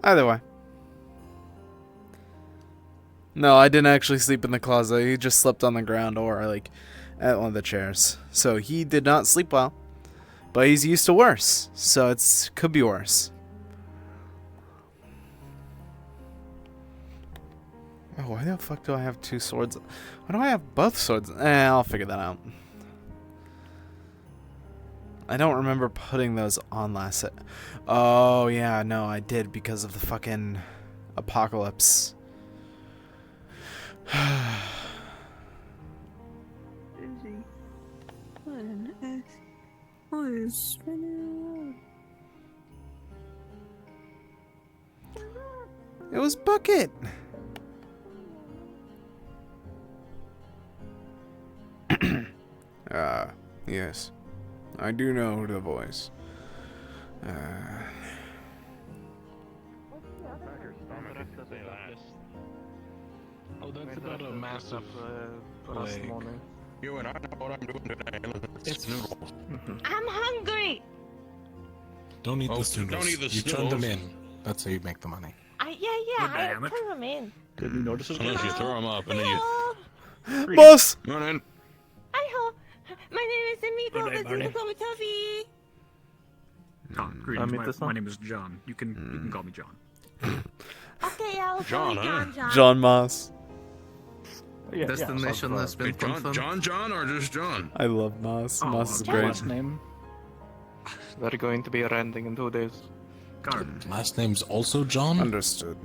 Either way. No, I didn't actually sleep in the closet. He just slept on the ground or like at one of the chairs. So he did not sleep well. But he's used to worse. So it's could be worse. Oh, why the fuck do I have two swords? Why do I have both swords? I'll figure that out. I don't remember putting those on last set. Oh, yeah, no, I did because of the fucking apocalypse. Busy. What an ass. What is spinning around? It was Bucket. Yes. I do know the voice. Oh, that's about a massive leg. You and I know what I'm doing today. It's noodles. I'm hungry. Don't eat the noodles. Don't eat the You turn them noodles. in. That's how you make the money. I turn them in. Didn't you notice it? Sometimes you throw them up and then you Hello. Boss! run in. Hi-ho. My name is Amigo, Good day, but you can Barney. call me Tuffy. Greetings. My name is John. You can call me John. Okay, I'll call John, you huh? John. John Moss. Yeah, Destination has been Wait, confirmed. John, or just John? I love Moss. Oh, Moss is John. great. Last name. They're going to be renting in 2 days. Guard. Last name's also John? Understood.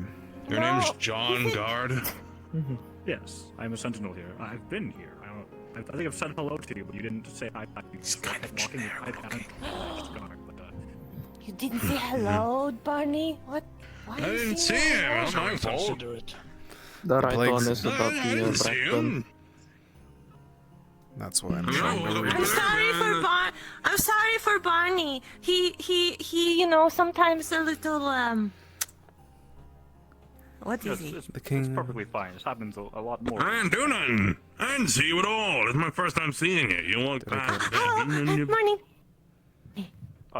Your No, name's John Guard. Yes, I'm a sentinel here. I've been here. I think I've said hello to you, but you didn't say hi. You just kept walking. You didn't say hello, Barney? What? Why I didn't see him. That's my fault. The right plagues. one is I about the didn't see Blackburn. him. That's what I'm No, trying to read. I'm sorry for I'm sorry for Barney. He, you know, sometimes a little, what is he? It's The king. perfectly fine. This happens a lot more. I didn't do nothing. I didn't see you at all. It's my first time seeing you. You walked past me. Oh, morning.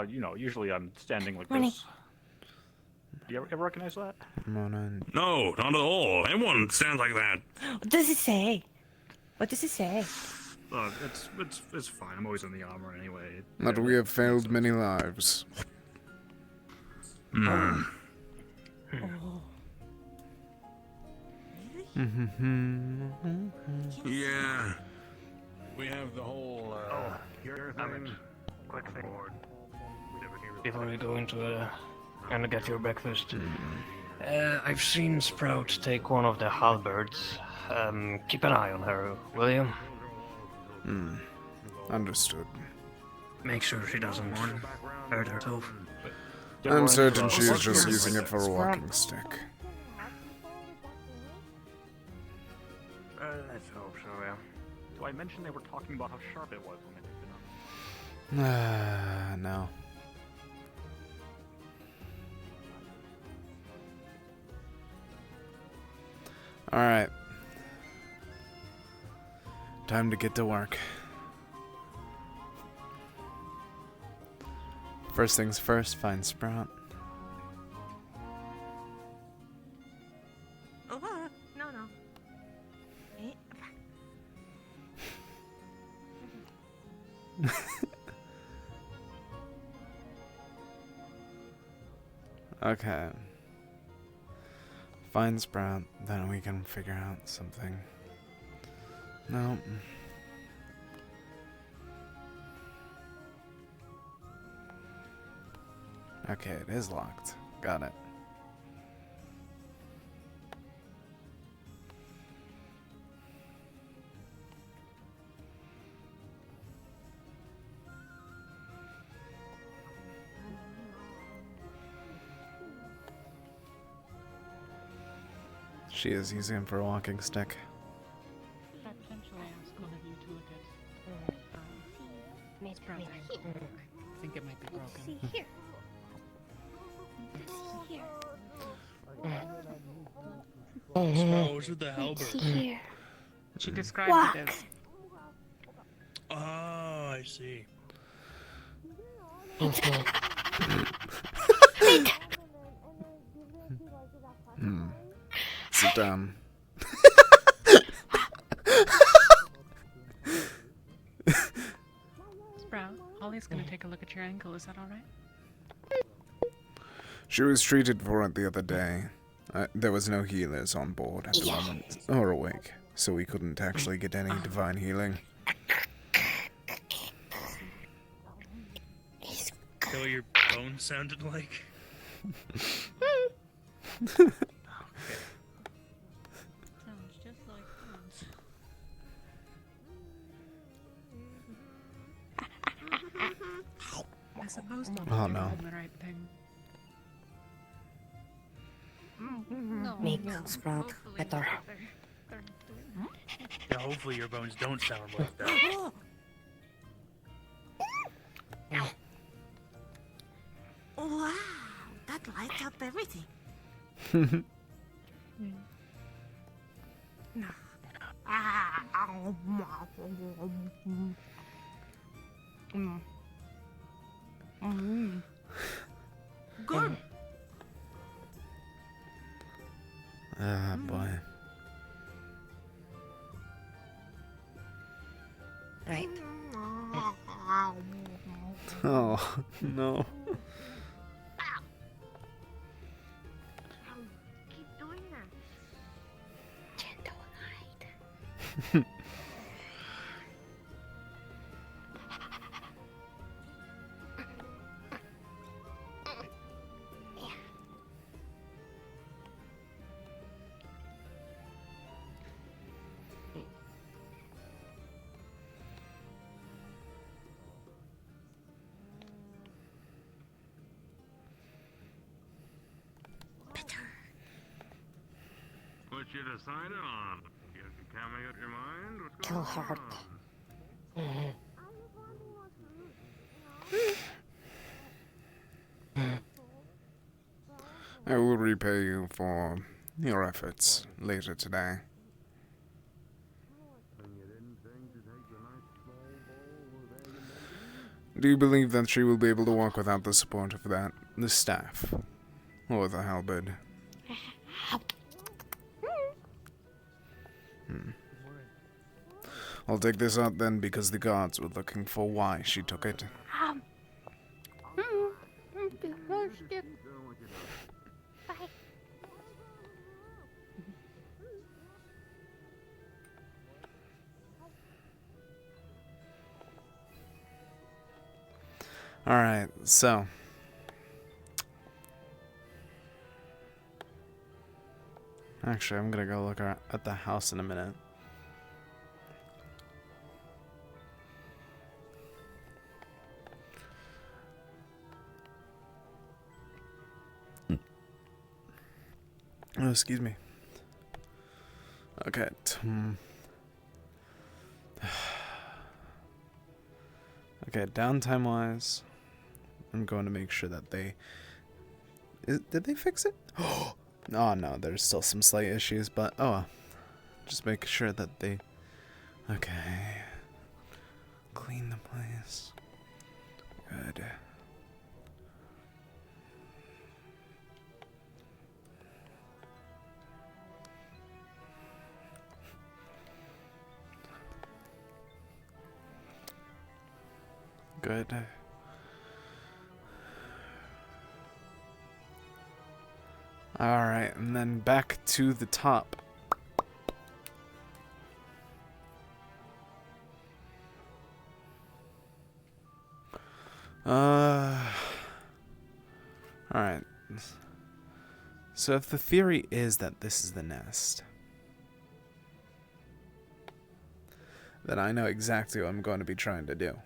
You know, usually I'm standing like Morning. this. Do you ever recognize that? No, not at all. Everyone stands like that. What does he say? What does he say? It's fine. I'm always in the armor anyway. That we have failed many lives. Hmm. Oh. Yeah. We have the whole, Quick thing. Before we go into and get your breakfast, I've seen Sprout take one of the halberds. Keep an eye on her, will you? Understood. Make sure she doesn't hurt herself. I'm certain she is just using it for a walking stick. Let's hope so, yeah. So I mentioned they were talking about how sharp it was when they picked it up. No. Alright. Time to get to work. First things first, find Sprout. Oh, no. Eh? Okay. Find Sprout, then we can figure out something. No. Okay, it is locked. Got it. She is using him for a walking stick. Potentially ask one of you to look at Sprout's ankle. I think it might be broken. See here. See here. Sprout with the halberd. See here. She described it as Oh, I see. sit down. Sprout, Ollie's gonna take a look at your ankle. Is that alright? She was treated for it the other day. There was no healers on board at the moment, or awake, so we couldn't actually get any divine healing. Is that what your bones sounded like? Sounds just like bones. I suppose they'll Oh, be no. doing the right thing. No, Make Sprout hopefully better. they're doing Yeah, hopefully your bones don't sound like that. Wow, that lights up everything. Good. Ah, boy. Right. Oh, no. Keep doing that. Gentle light. What you decided on? You can't make up your mind? What's Kill going her. on? I will repay you for your efforts later today. Do you believe that she will be able to walk without the support of the staff? Or the halberd? I'll take this out then because the guards were looking for why she took it. Alright, so. Actually, I'm gonna go look at the house in a minute. Oh, excuse me. Okay. Okay, downtime wise, I'm going to make sure that they... did they fix it? Oh, no, there's still some slight issues, but oh well. Just make sure that they... Okay. Clean the place. Good. Good. Alright, and then back to the top. Alright. So if the theory is that this is the nest, then I know exactly what I'm going to be trying to do.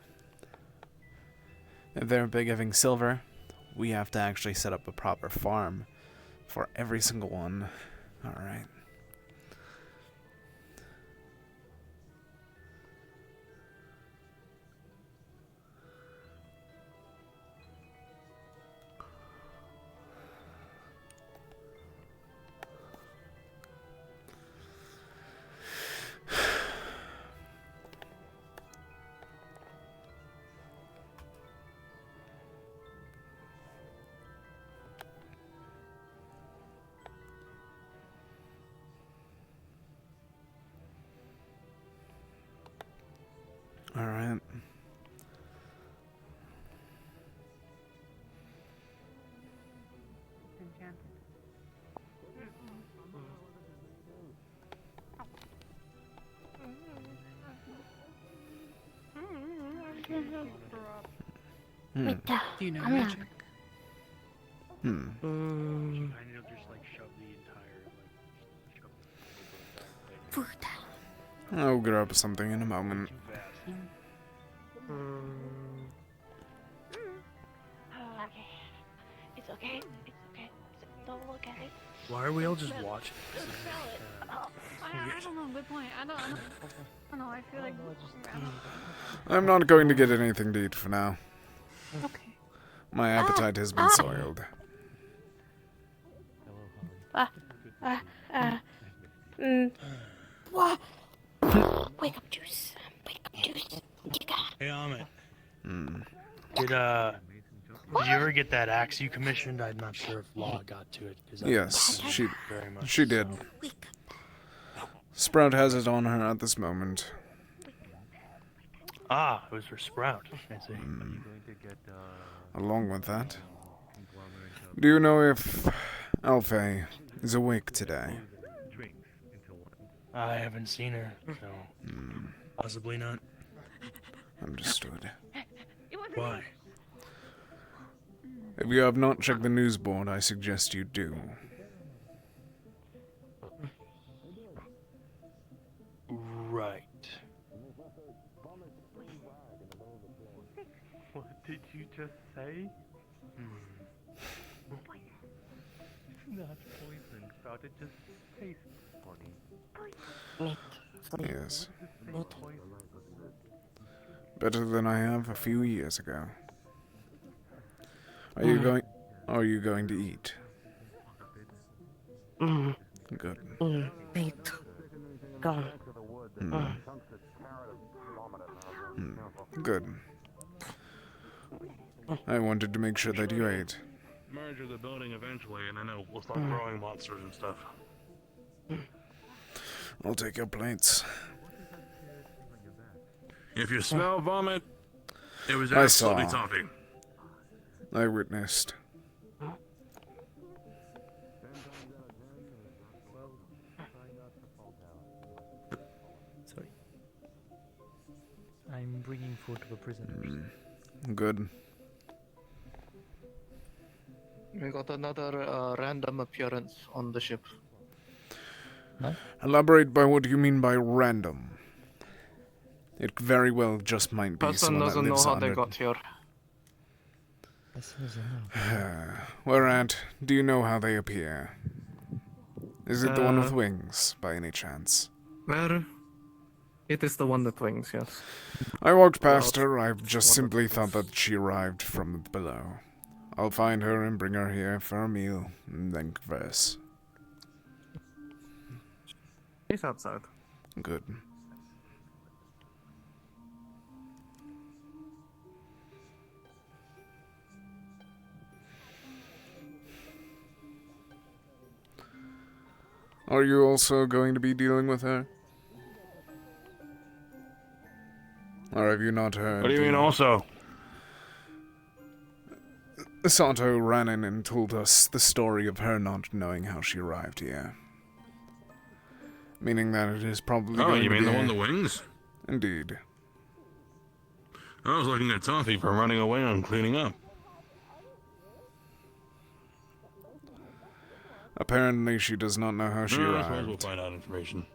If they're giving silver, we have to actually set up a proper farm for every single one. Alright. Wait, Do you know I'm not. magic? Hmm. I'll grab something in a moment. Okay. It's okay. It's okay. Don't look at it. Why are we all just watching? I don't know. Good point. I don't know. I feel like. I'm not going to get anything to eat for now. Okay. My appetite has been soiled. What? Wake up juice. Wake up juice. Hey, Amit. Hmm. Did you ever get that axe you commissioned? I'm not sure if Law got to it. 'Cause I Yes, don't she very much, she did. so- Sprout has it on her at this moment. Ah, it was for Sprout. I see. Along with that, do you know if Alfie is awake today? I haven't seen her, so possibly not. Understood. Why? If you have not checked the news board, I suggest you do. Right. What did you just say? It's not poison, Sprout. It just tastes funny. Yes. Better than I have a few years ago. Are you going to eat? Good. Wait. Gone. Good. I wanted to make sure that you ate. Merge with the building eventually, and I know we'll start growing monsters and stuff. I'll take your plates. If you smell vomit, it was I saw. absolutely toffee. I witnessed. Sorry. I'm bringing food to the prisoners. Good. We got another random appearance on the ship. Elaborate by what you mean by random. It very well just might be Person someone that doesn't know lives how under... they got here. Whereat, do you know how they appear? Is it the one with wings, by any chance? Where? It is the one that wings, yes. I walked past her, I've just simply thought that she arrived from below. I'll find her and bring her here for a meal, and then converse. He's outside. Good. Are you also going to be dealing with her? Or have you not heard? What do you mean also? Sato ran in and told us the story of her not knowing how she arrived here. Meaning that it is probably Oh, going you to mean be the one with the wings? Indeed. I was looking at Toffee for running away and cleaning up. Apparently she does not know how she I suppose arrived. we'll find out information.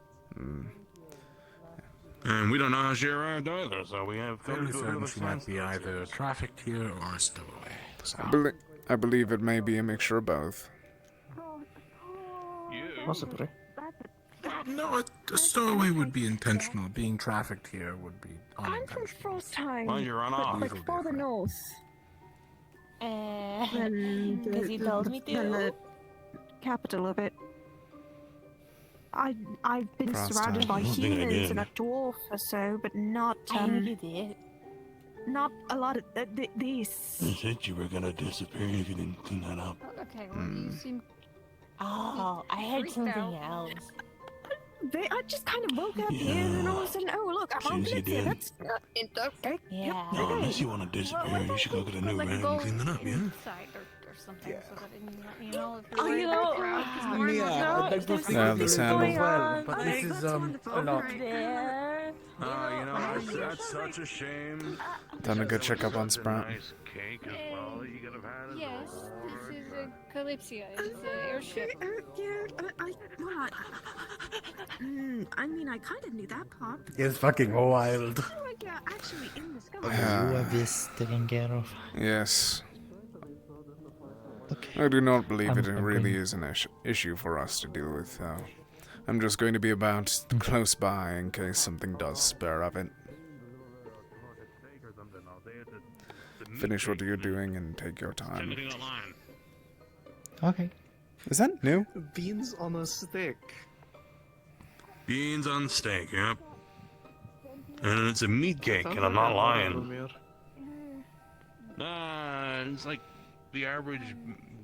And we don't know how she arrived either, so we have Fairly certain she might be either trafficked here or a stowaway. So. I believe it may be a mixture of both. Possibly. No, a stowaway would be intentional. Being trafficked here would be I'm unintentional. from Frostheim. Mind you, run off. Like further north Because he told me than the to. capital of it. I've been Frostheim. surrounded by I don't think I humans did. and a dwarf or so, but not I knew you did. not a lot of these. You said you were gonna disappear if you didn't clean that up. Okay, well, you seem. Oh, I heard Freaked something out. else. I just kind of woke up here and then all of a sudden, oh look, I'm on Susie Kalypsia. did. That's okay. Yeah. No, unless you want to disappear, you should go get a new Like, man go and clean that up, yeah? inside or or something so that you know if Oh, you know, I'd like to speak Yeah, with the you sandal. as well, but Oh, this is a lot. there. You know, that's such a shame. Time to go There check was up on such a Sprout. nice cake as well that you could have had as a yes, reward. this is a Kalypsia. It's an airship. I mean, I kind of knew that, Pop. It's fucking wild. Like, actually in the sky. You have this taken care of. Yes. Okay. I do not believe I'm it really going- is an issue for us to deal with, though. I'm just going to be about close by in case something does spur of it. Finish what you're doing and take your time. Okay. Is that new? Beans on a stick. Beans on steak, yep. And it's a meat cake, and I'm not lying. It's like the average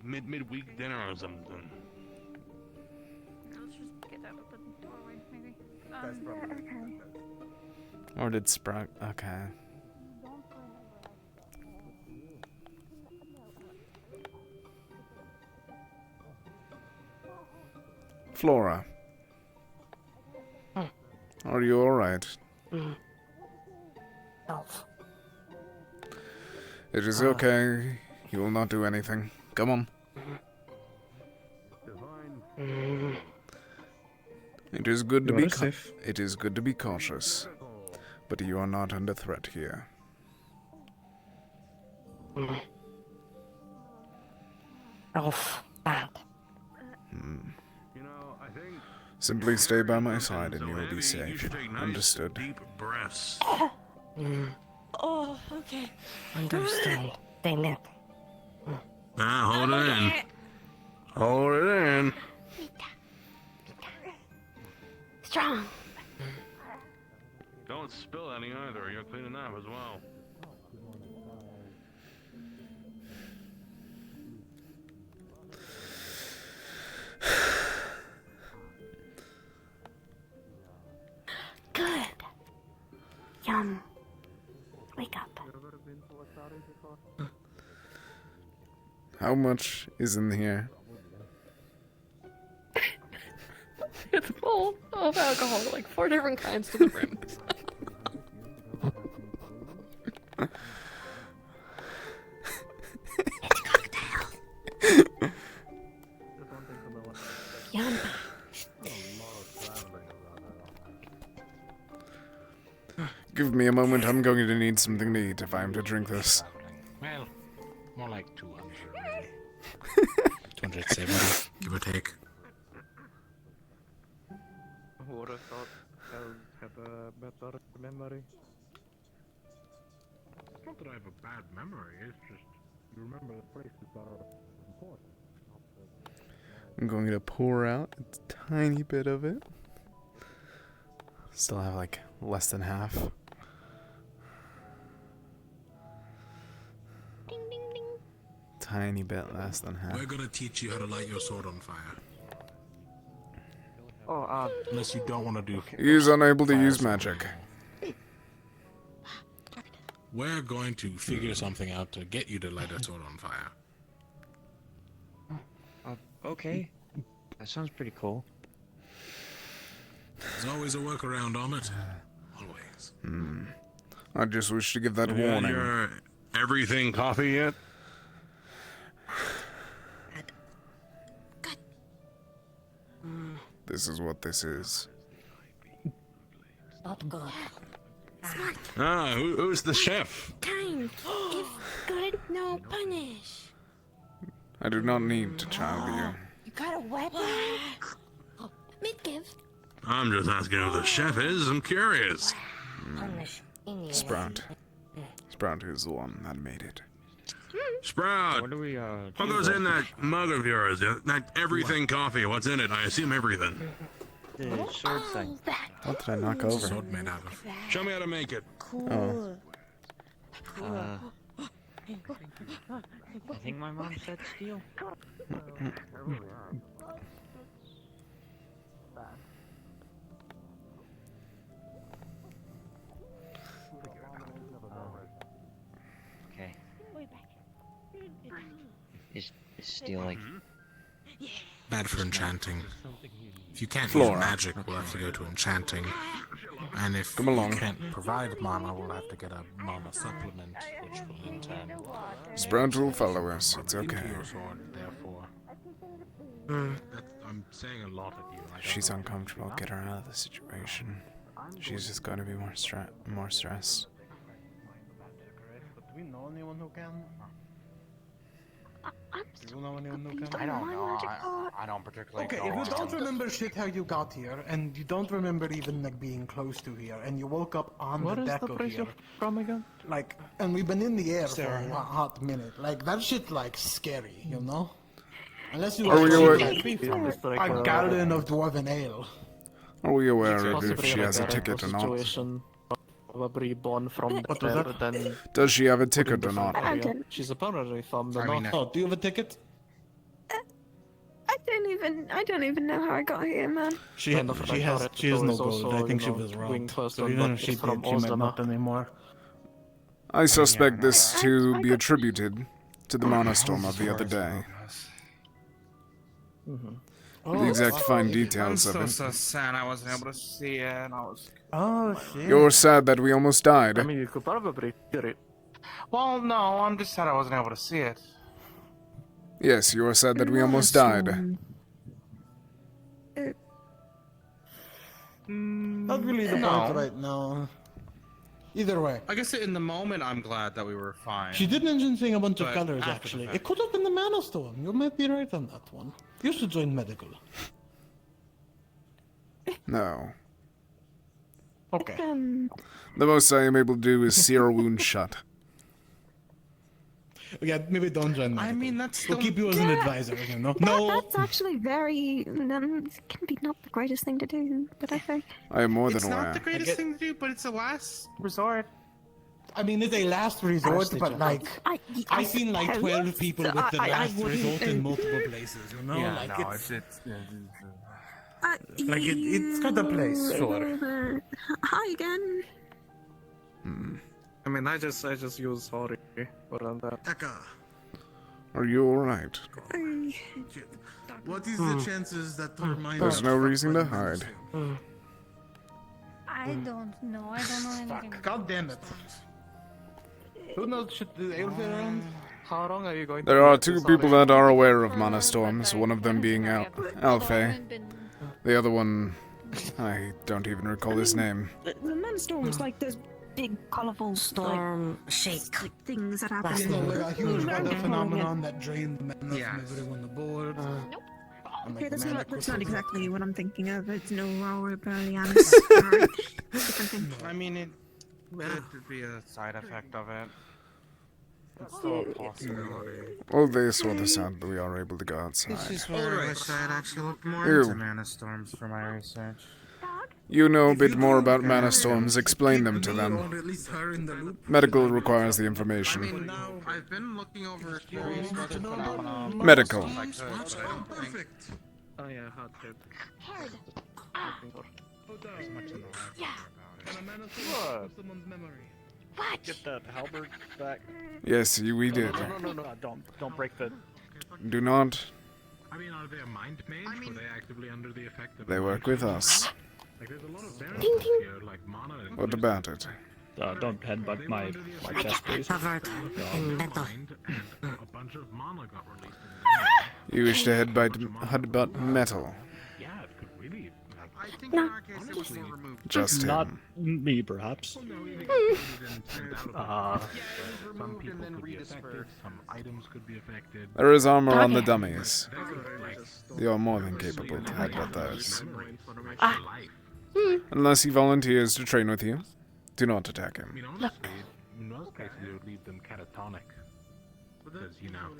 midweek dinner or something. Let's just get out of the doorway, maybe. Or did Sprout? Okay. Flora. Are you alright? Elf. It is okay. You will not do anything. Come on. It is good to be safe. it is good to be cautious, but you are not under threat here. Elf. Bad. You know, I think Simply stay by my side and you will be you safe. should take nice, Understood. deep breaths. Oh, okay. Understand. They nip. Hold it in. Hold it in. Strong. Don't spill any either. You're cleaning up as well. Good. Yum. Wake up. How much is in here? It's full of alcohol, like 4 different kinds to the brim. Yum. Give me a moment. I'm going to need something to eat if I am to drink this. Well, more like 200. 270, give or take. Who would have thought elves have a better memory? It's not that I have a bad memory, it's just you remember the places that are important. I'm going to pour out a tiny bit of it. Still have like less than half. Ding ding ding. Tiny bit less than half. We're gonna teach you how to light your sword on fire. Oh, Unless you don't want to do. He is unable to use magic. We're going to figure something out to get you to light a sword on fire. Okay. That sounds pretty cool. There's always a workaround on it. Always. I just wish to give that Have you had warning. your everything coffee yet? This is what this is. Not good. Who's the chef? Time. Give good, no punish. I do not need to child you. You got a weapon? Mid-give. I'm just asking who the chef is. I'm curious. Punish. Sprout. Sprout is the one that made it. Sprout. What do we, What goes in that mug of yours? That everything coffee. What's in it? I assume everything. The sword thing. What did I knock over? Sword made out of. Show me how to make it. Oh. I think my mom said steel. Okay. Is deal like? Bad for enchanting. If you can't Flora. use magic, we'll have to go to enchanting. And if Come along. you can't provide mana, we'll have to get a mana supplement, which will in turn Sprout will follow us. It's okay. into your sword, therefore. I'm saying a lot at you. I don't She's know. uncomfortable. Get her out of the situation. She's just going to be more stressed. Do we know anyone who can? Do you know anyone who can? I don't know. I don't particularly Okay, know. if you don't remember shit how you got here, and you don't remember even like being close to here, and you woke up on What the is deck the of place here, you're from again? like, and we've been in the air for Sarah. a hot minute, like that shit like scary, you know? Unless you Are we like aware- a gallon of dwarven ale. Are we aware It's of if possibly she like has a a ticket or not? situation, probably born from What was there, that? then Does she have a put in ticket or different not? area. She's apparently from the north. Oh, do you have a ticket? I don't even know how I got here, man. She has no gold. I think she was robbed. So even if she did, she might not anymore. I suspect this to be attributed to the monostorm of the other day. The exact fine details of it. so sad I wasn't able to see it. I was. Oh shit. You're sad that we almost died. I mean, you could probably hear it. Well, no, I'm just sad I wasn't able to see it. Yes, you are sad that we almost died. Not really the No. point right now. Either way. I guess in the moment I'm glad that we were fine. She did mention saying a bunch of But colors, after the actually. fact. It could have been the Mana Stone. You might be right on that one. You should join medical. No. Okay. The most I am able to do is see her wound shut. Yeah, maybe don't join medical. I mean, that's We'll still... keep you as an advisor, you know? That's actually very. It can be not the greatest thing to do, but I think. I am more It's than not aware. the greatest thing to do, but it's a last resort. I mean, it's a last resort, but like, I've seen like 12 people with the last resort in multiple places, you know? Yeah, like, no, it's Like it's got a place. Sure. Hi again. I mean, I just use sorry for that. Eka, Are you alright? what is the chances that Tormina... There's no reason to hide. I don't know. I don't know anything. Fuck, god damn it. Who knows shit the elves around? How long are you going There to are be two at this people already? that are aware of mana storms, one of them being Alfei. The other one, I don't even recall his name. The Mana Storm's like those big, colourful Storm shake. like things that happen. You know, like a huge weather Okay. phenomenon that drained the mana Yes. from everyone aboard. Nope. And, like, Okay, that's mana not crystals. exactly what I'm thinking of. It's no Aurora Borealis. Sorry. Different thing. I mean, it could be a side effect of it. It's still a possibility. Well, they saw the sun, but we are able to go This outside. is where I wish I had actually looked more Ew. into mana storms for my research. You know a bit more about mana storms, explain them to them. Or at least her in the loop. Medical requires the I information. mean, now I've been looking over curious weather phenomena. Medical. as much as I could, but I don't think Perfect. Oh yeah, hot tip. there's much in the lab Yeah. about it. And a mana What? stone of someone's memory. What? Get that halberd back. Yes, we did. No, don't break the. Do not. I mean, are they a mind mage? Were they actively under the effect of... They work with us. Like, there's a lot of variables Ding, ding. here, like mana... and What about it? Don't headbutt my chest, please. Covered in metal. mind, and a bunch of mana got released in the You wish to headbutt metal. Yeah, it could really... I think in our case it was more removed. Just Not him. me, perhaps. Well, no, even if it didn't send out Uh, Yeah, it was some removed people and then could be affected, redispersed. some items could be affected. There is armor on the dummies. Like, You are more than capable to headbutt those. memories from Ah. life. Unless he volunteers to train with you, do not attack I him. mean, honestly, in most cases it would leave them catatonic. Because, you know...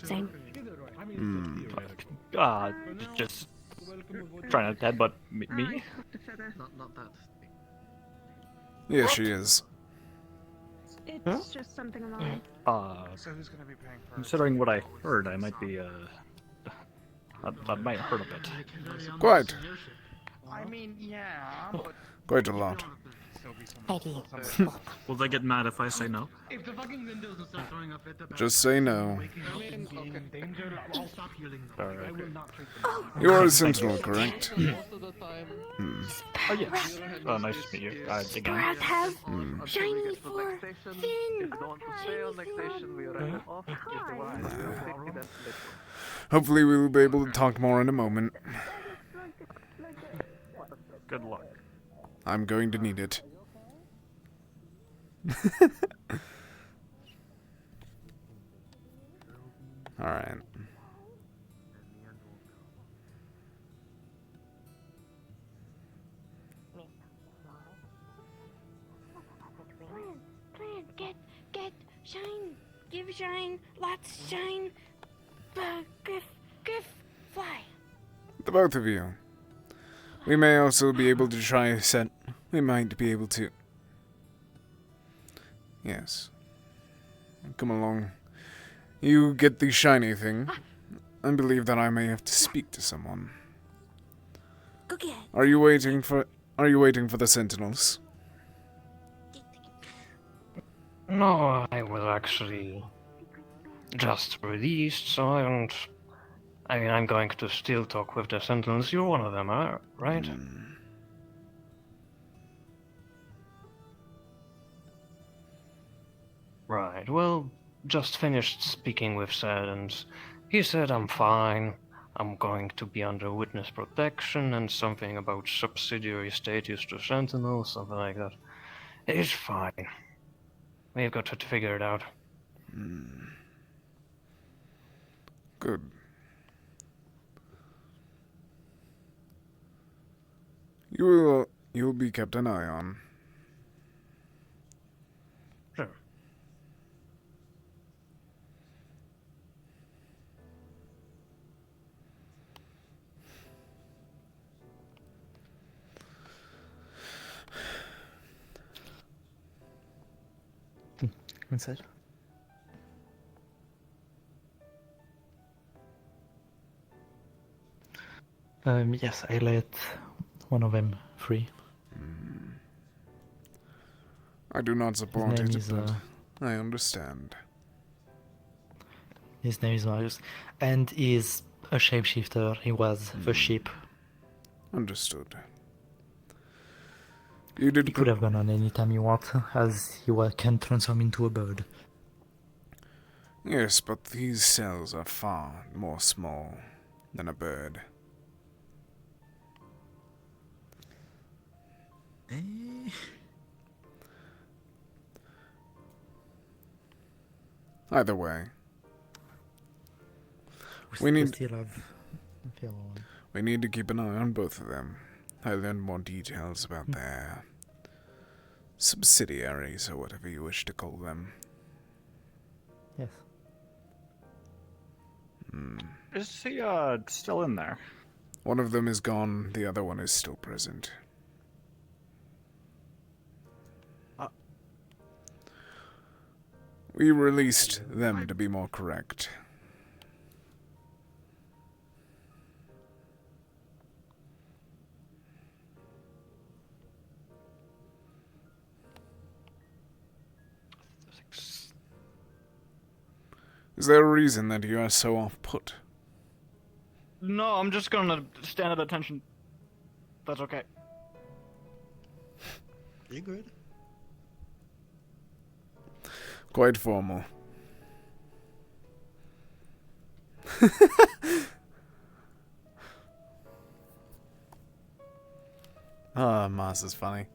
Same. I mean, it's just theoretical. just trying to headbutt me. Not that. Yes, she is. It's just something along. So who's gonna be paying for it? Considering what I heard, I might be that might hurt a bit. Quite. I mean, yeah, but Quite a lot. Eddie. Will they get mad if I say no? If the fucking windows don't start throwing up at the Just say no. in danger, I'll stop healing them. I will not treat them. You are a sentinel, correct? Most of the time. Oh, yes. Nice to meet you. Again. Sprat have shiny for If fin. you don't want to stay on next station, we are right off. Just a while. Hopefully we will be able to talk more in a moment. Good luck. I'm going to need it. Alright. Plan, get, shine, give shine, lots shine, griff, fly. The both of you. We may also be able to try a set. We might be able to. Yes. Come along. You get the shiny thing. I believe that I may have to speak to someone. Go get it. Are you waiting for the sentinels? No, I was actually just released, so I don't. I mean, I'm going to still talk with the Sentinels. You're one of them, right? Right, well, just finished speaking with Sed, and he said I'm fine. I'm going to be under witness protection and something about subsidiary status to Sentinels, something like that. It's fine. We've got to figure it out. Good. You'll be kept an eye on. Sure. Inside. Yes, I let one of them free. I do not support name it, is, but I understand. His name is Marius, and he's a shapeshifter. He was the sheep. Understood. You did. He could have gone on any time you want, as he can transform into a bird. Yes, but these cells are far more small than a bird. Either way, we need to keep an eye on both of them. I learned more details about their subsidiaries, or whatever you wish to call them. Yes. Is he still in there? One of them is gone, the other one is still present. We released them, to be more correct. Is there a reason that you are so off-put? No, I'm just gonna stand at attention. That's okay. You good? Quite formal. Ah, Mars is funny.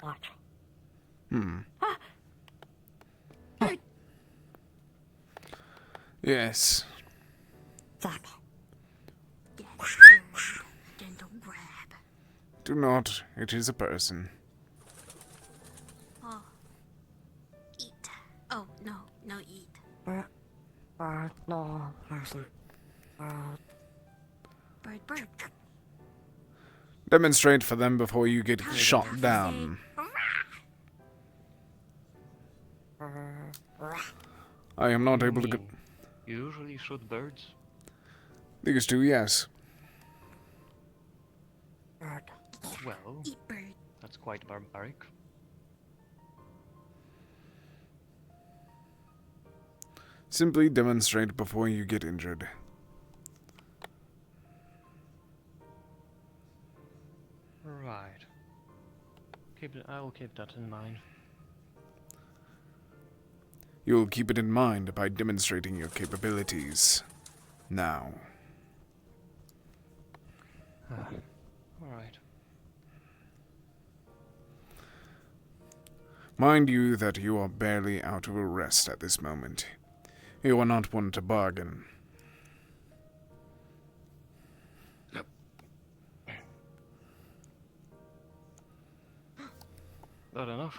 Watch. Yes. Stop. Gentle grab. Do not. It is a person. Oh. Eat. Oh, no. No, eat. No, person. Bird. Demonstrate for them before you get shot down. I am not able to get... You usually shoot birds? These two, yes. Well, that's quite barbaric. Simply demonstrate before you get injured. Right. I will keep that in mind. You will keep it in mind by demonstrating your capabilities. Now. Alright. Mind you that you are barely out of arrest at this moment. You are not one to bargain. Not enough.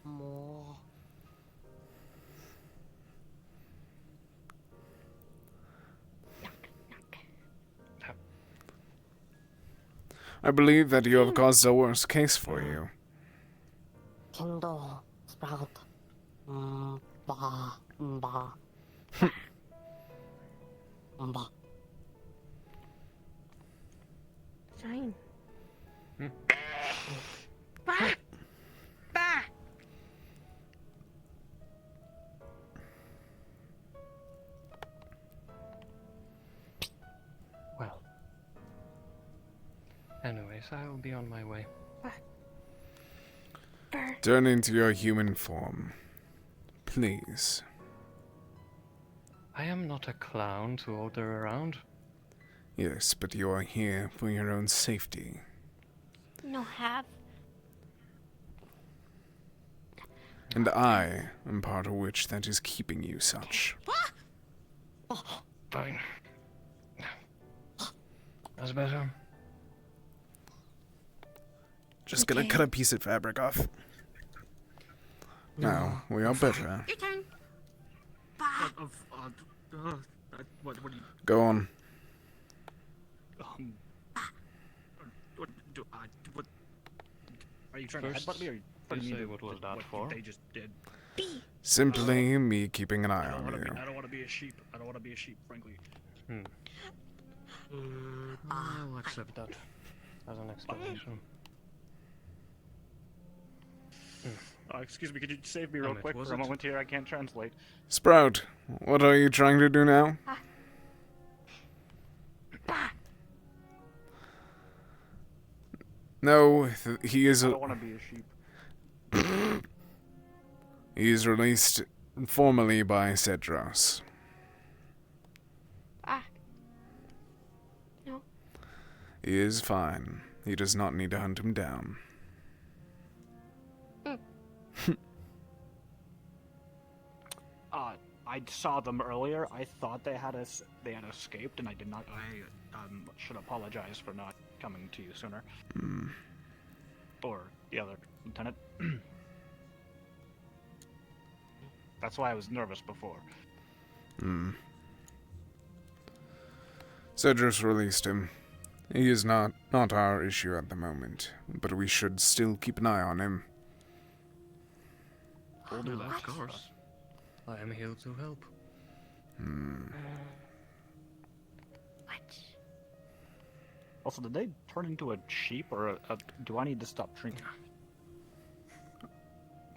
More. I believe that you have caused a worse case for you. Kindle. Sprout. Ba. Ba. Ba. Shine. Ba. Ba. Well. Anyways, I will be on my way. Turn into your human form. Please. I am not a clown to order around. Yes, but you are here for your own safety. No have. And I am part of which that is keeping you such. Fine. That's better. Just gonna cut a piece of fabric off. Now, we are better. Your turn. What do you... Go on. What are you trying First, to headbutt me, or you say what was that for? They just did. Simply me keeping an eye I on you. don't want to be a sheep. I don't want to be a sheep, frankly. I'll accept that as an explanation. Excuse me, could you save me real quick for a moment here? I can't translate. Sprout, what are you trying to do now? No, he is. I don't want to be a sheep. He is released formally by Cedros. No. He is fine. He does not need to hunt him down. I saw them earlier. I thought they had escaped, and I did not. I should apologize for not coming to you sooner. Or the other lieutenant. That's why I was nervous before. Cedros released him. He is not our issue at the moment, but we should still keep an eye on him. We'll do that, of course. I am here to help. Also, did they turn into a sheep, or do I need to stop drinking?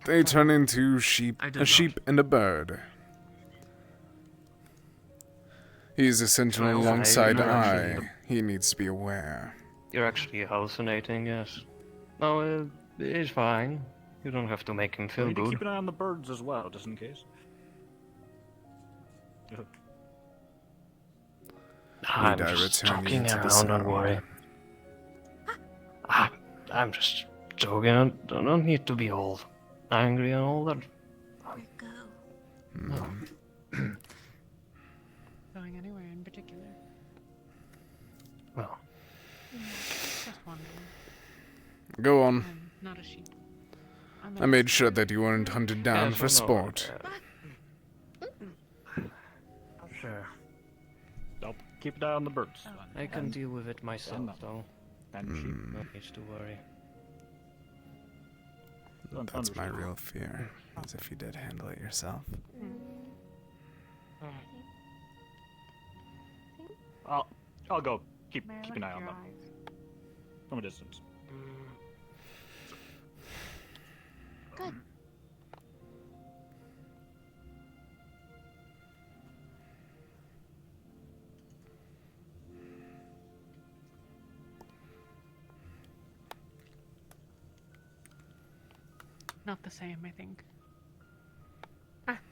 They turn into sheep, a sheep and a bird. He is essentially alongside I. He needs to be aware. You're actually hallucinating, yes. No, it's fine. You don't have to make him feel We need to good. keep an eye on the birds as well, just in case. I'm Need I just return you joking to the around, sound? don't worry. I'm just joking. I don't need to be all angry and all that. Going anywhere in particular? Well. Just wondering. Go on. I'm not a sheep. I made sure that you weren't hunted down for sport. Sure. I'll keep an eye on the birds. I can deal with it myself, though. And sheep. No need to worry. That's my real fear, as if you did handle it yourself. I'll go keep an eye on them from a distance. Good. Not the same, I think.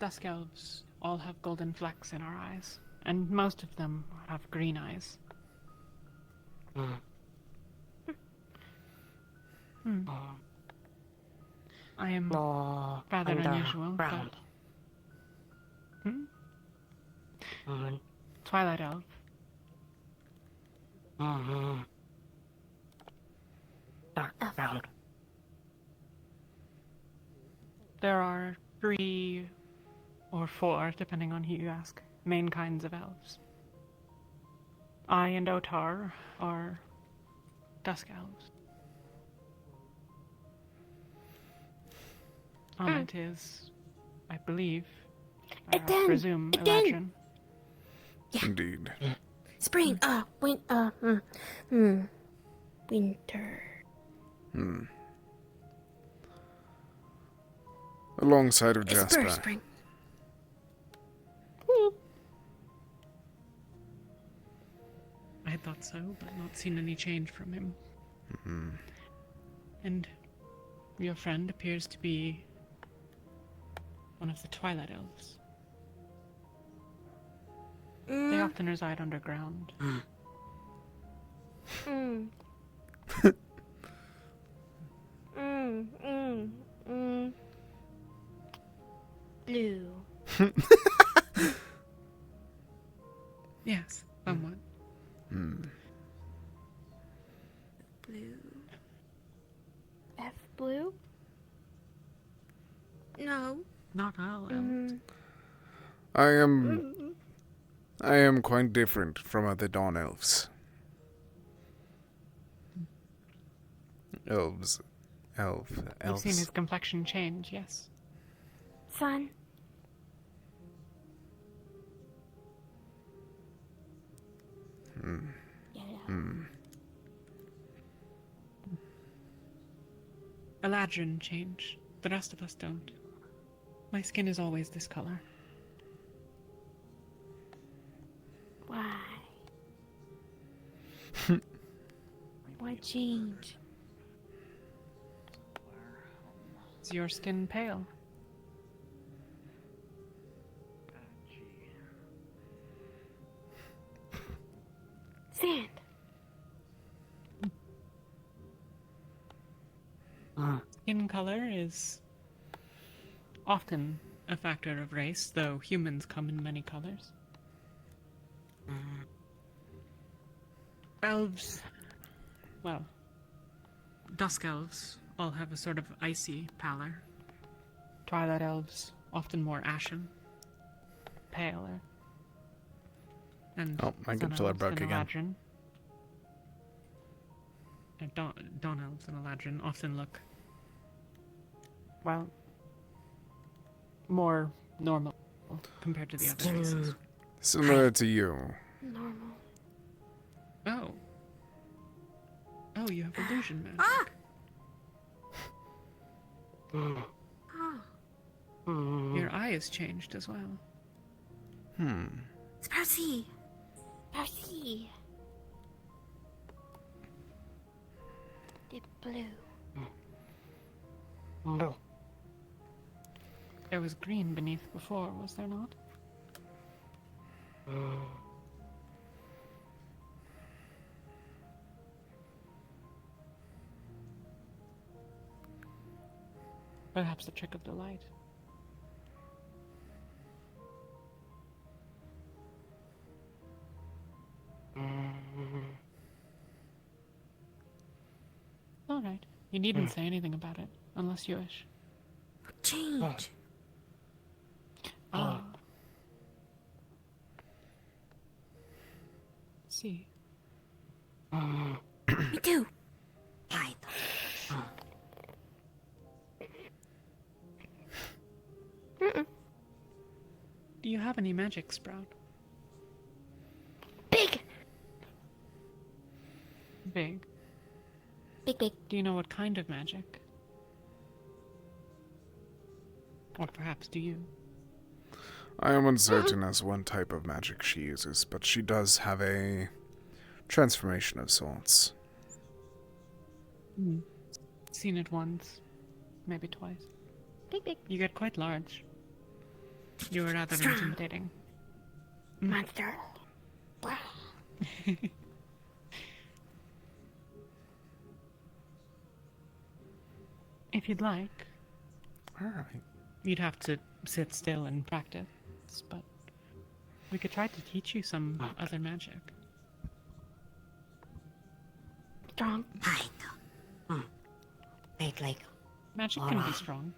Dusk elves all have golden flecks in our eyes, and most of them have green eyes. I am rather unusual, but... Twilight elf. Dark brown. There are 3 or 4, depending on who you ask, main kinds of elves. I and Otar are dusk elves. It is, I believe, I presume, Eladrin. Yeah. Indeed. Spring. Winter. Alongside of Jasper. Spring. I thought so, but not seen any change from him. And your friend appears to be one of the Twilight Elves. They often reside underground. Blue. Yes, somewhat. Blue. F blue? No. Not all elves. I am quite different from other dawn elves. Elves. I've seen his complexion change, yes. Sun. Eladrin change. The rest of us don't. My skin is always this color. Why? Why change? Is your skin pale? Sand. Skin color is often a factor of race, though humans come in many colors. Elves, well, dusk elves all have a sort of icy pallor. Twilight elves, often more ashen, paler. And my sun controller elves broke and again. Eladrin, and dawn elves and Eladrin often look, well, more normal compared to the other races. Similar to you. Normal. Oh, you have illusion magic. Your eye has changed as well. Sparcy. Sparcy. The blue. No. There was green beneath before, was there not? Perhaps the trick of the light. All right. You needn't say anything about it, unless you wish. Change. see. Me too. Right. Do you have any magic, Sprout? Big. Big. Big. Do you know what kind of magic? Or perhaps do you? I am uncertain as one type of magic she uses, but she does have a transformation of sorts. Seen it once, maybe twice. Big. You get quite large. You are rather Strong. intimidating. Monster. If you'd like. Alright. You'd have to sit still and practice, but we could try to teach you some other magic. Strong. Like. Magic can be strong.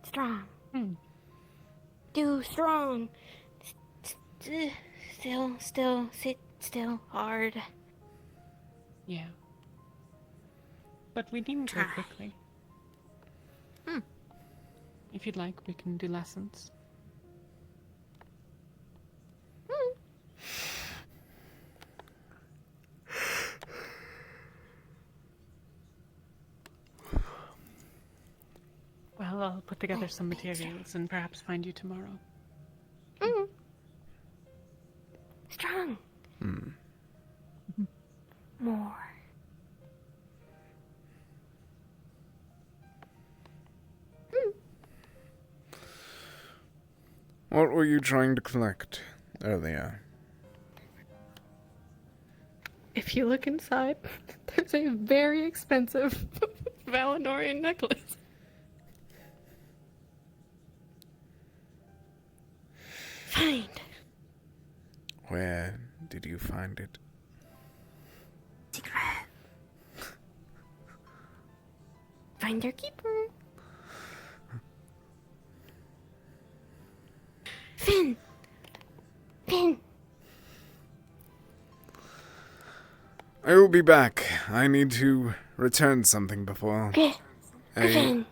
Strong. Do strong. Still, sit still, hard. Yeah. But we needn't go quickly. If you'd like, we can do lessons. Well, I'll put together some materials and perhaps find you tomorrow. Strong. More. What were you trying to collect earlier? If you look inside, there's a very expensive Valinorian necklace. Find. Where did you find it? Secret. Find your keeper. Finn. I will be back. I need to return something before Finn.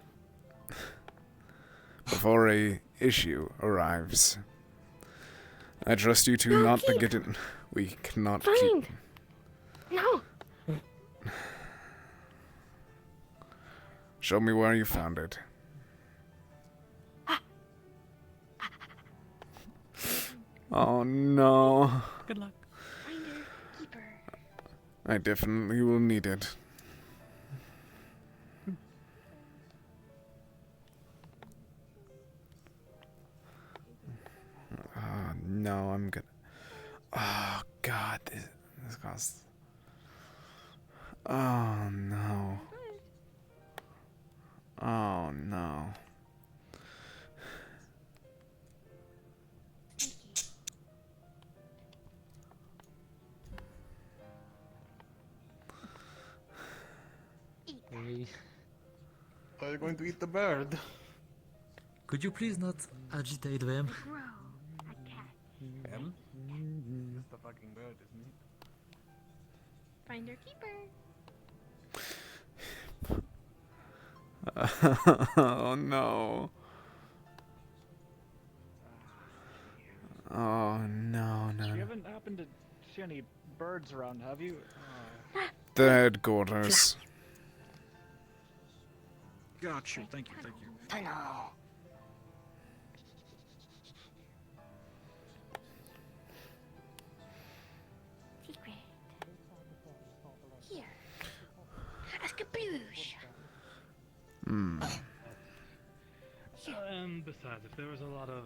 before a issue arrives. I trust you to not forget it. We cannot Find. keep. No. Show me where you found it. Oh no. Good luck. Find your keeper. I definitely will need it. No, I'm gonna. Oh God, this costs. Oh no. Oh no. Hey, Are you going to eat the bird? could you please not agitate them? Him? It's the fucking bird, isn't he? Find your keeper. Oh no. Oh no, no. You haven't happened to see any birds around, have you? The headquarters. Got you. Thank you. Tunnel. Secret. Here. A caboose. Besides, if there was a lot of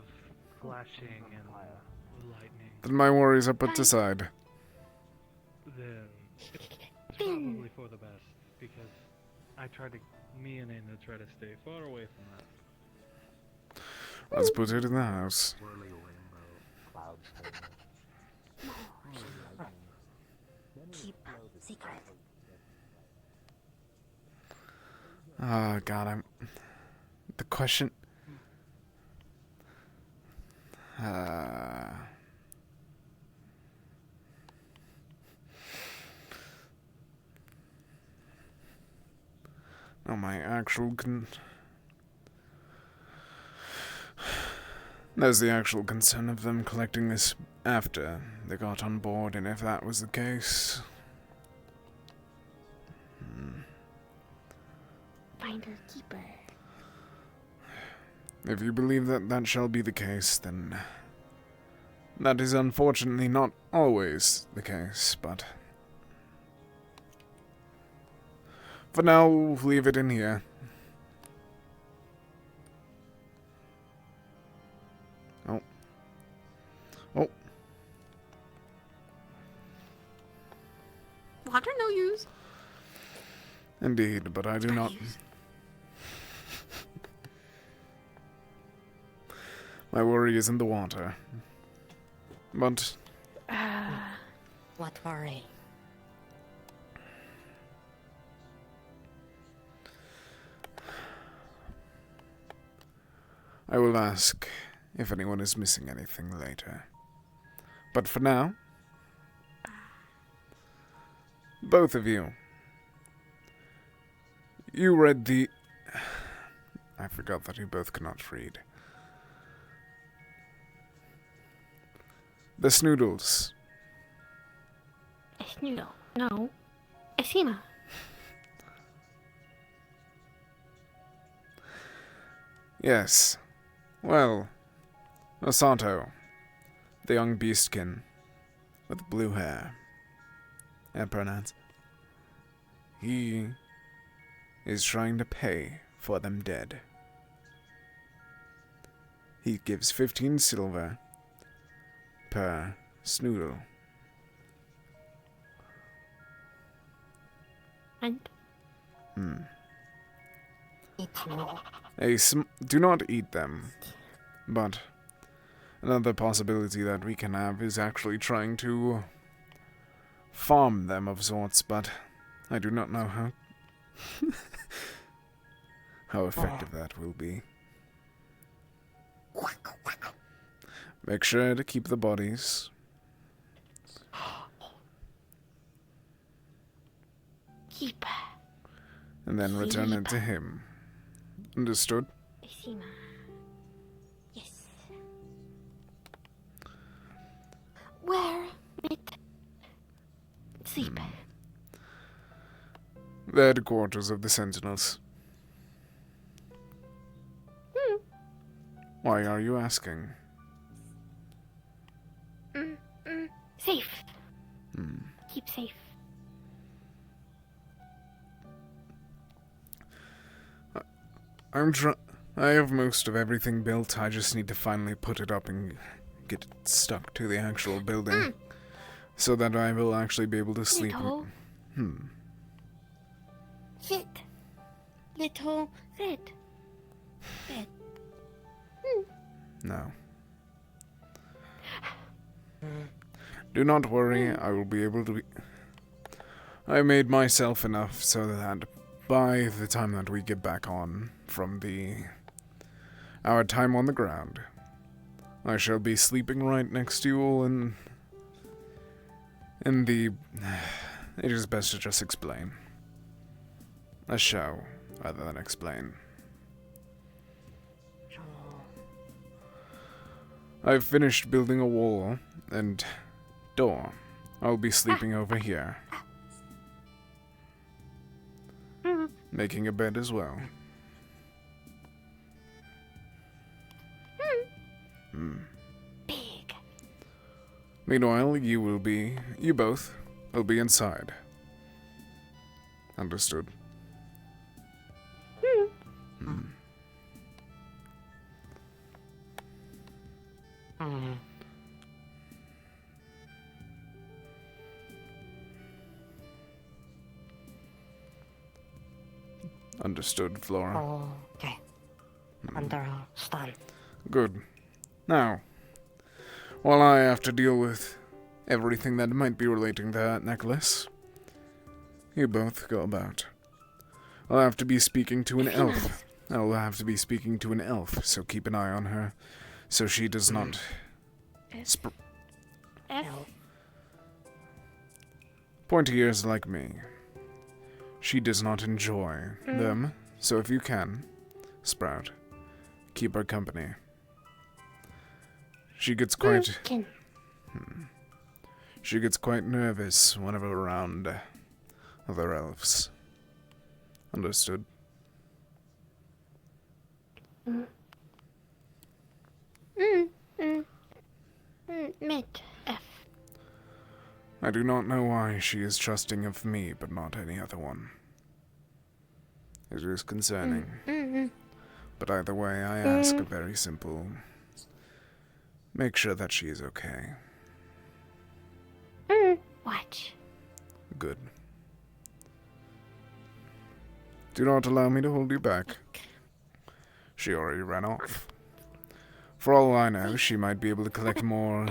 flashing and lightning, Then my worries are put aside. then it's probably for the best, because me and Aina try to stay far away from that. Let's put it in the house. Keep secret. Oh God, the question. Oh, my actual There's the actual concern of them collecting this after they got on board, and if that was the case... Finder keeper. If you believe that that shall be the case, then... That is unfortunately not always the case, but... For now, we'll leave it in here. Oh. Oh. Water no use. Indeed, but I do not... My worry isn't the water. But... What worry? I will ask if anyone is missing anything later. But for now... Both of you. You read the... I forgot that you both cannot read. The Snoodles. A snoodle. No. A Sima. Yes. Well, Osato, the young beastkin with blue hair and pronouns, he is trying to pay for them dead. He gives 15 silver per snoodle. And? Do not eat them, but another possibility that we can have is actually trying to farm them of sorts, but I do not know how effective that will be. Make sure to keep the bodies. Keep. And then return it to him. Understood? Sima. Yes. Where it sleep? The headquarters of the Sentinels. Why are you asking? Safe. Keep safe. I have most of everything built. I just need to finally put it up and get it stuck to the actual building, so that I will actually be able to sleep. Sit. Little red. Bed. No. Do not worry, I will be able to be... I made myself enough so that by the time that we get back on from our time on the ground, I shall be sleeping right next to you all in the... It is best to just explain. A show, rather than explain. I've finished building a wall and door. I'll be sleeping over here. Making a bed as well. Big. Meanwhile, you both will be inside. Understood. Understood, Flora. Okay. Understand. Good. Now, while I have to deal with everything that might be relating to that necklace, you both go about. I'll have to be speaking to an elf. I'll have to be speaking to an elf, so keep an eye on her, so she does not... Pointy ears like me. She does not enjoy them, So if you can, Sprout, keep her company. She gets quite... She gets quite nervous whenever around other elves. Understood? Met F. I do not know why she is trusting of me, but not any other one. It is concerning. But either way, I ask a very simple... Make sure that she is okay. Watch. Good. Do not allow me to hold you back. She already ran off. For all I know, she might be able to collect more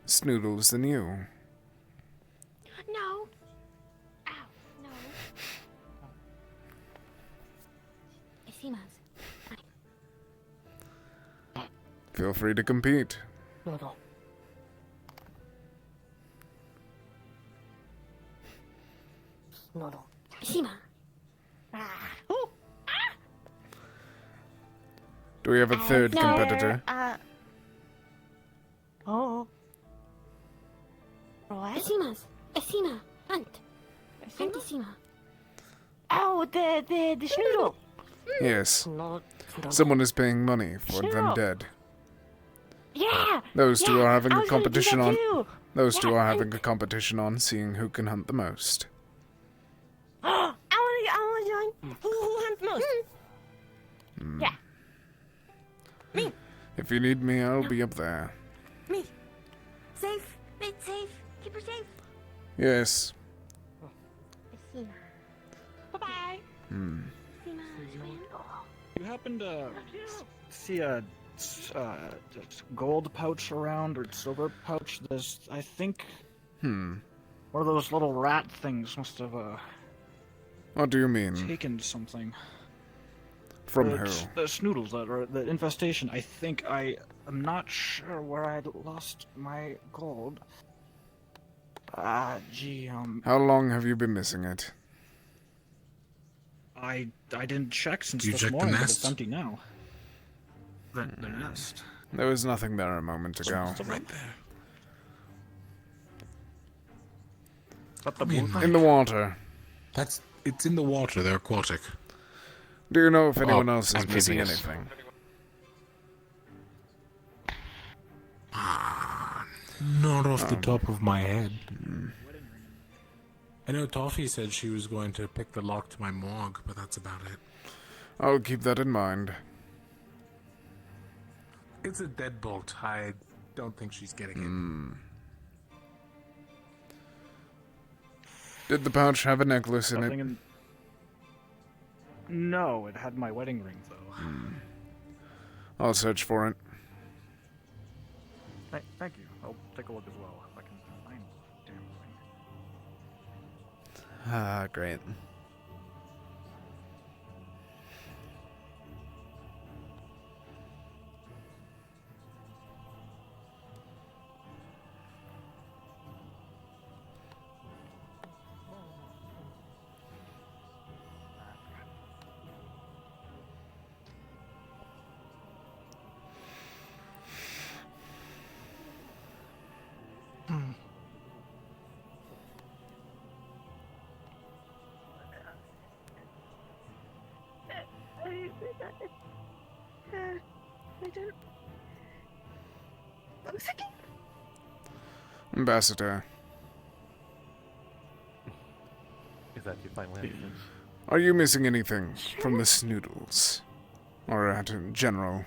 snoodles than you. No. Ow, no. Esimas. Feel free to compete. No. Esima. Do we have a third competitor? Esimas. Esima. Hunt. Hunt Esima. Oh, the Schnoodle. Yes. Someone is paying money for them dead. Yeah. Those two are having a competition on. Too. Those two are having a competition on seeing who can hunt the most. I want to join. Who hunts most? Yeah. Me. If you need me, I'll be up there. Me. Safe. It's safe. Keep her safe. Yes. Bye-bye. You happen to see a gold pouch around or silver pouch? There's, I think, one of those little rat things must have What do you mean? taken something. From who? The snoodles, the infestation. I think I'm not sure where I lost my gold. How long have you been missing it? I didn't check since You this checked the morning, but nest? it's empty now. The nest. There was nothing there a moment ago. Right there. But In the water. It's in the water. They're aquatic. Do you know if anyone else is missing amphibious. anything? Not off the top of my head. I know Toffee said she was going to pick the lock to my morgue, but that's about it. I'll keep that in mind. It's a deadbolt. I don't think she's getting Did the pouch have a necklace in Nothing it? No, it had my wedding ring, though. I'll search for it. Thank you. I'll take a look as well if I can find the damn thing. Ah, great. I don't. One second. Ambassador, Is that your final answer? are you missing anything from the snoodles? Or in general?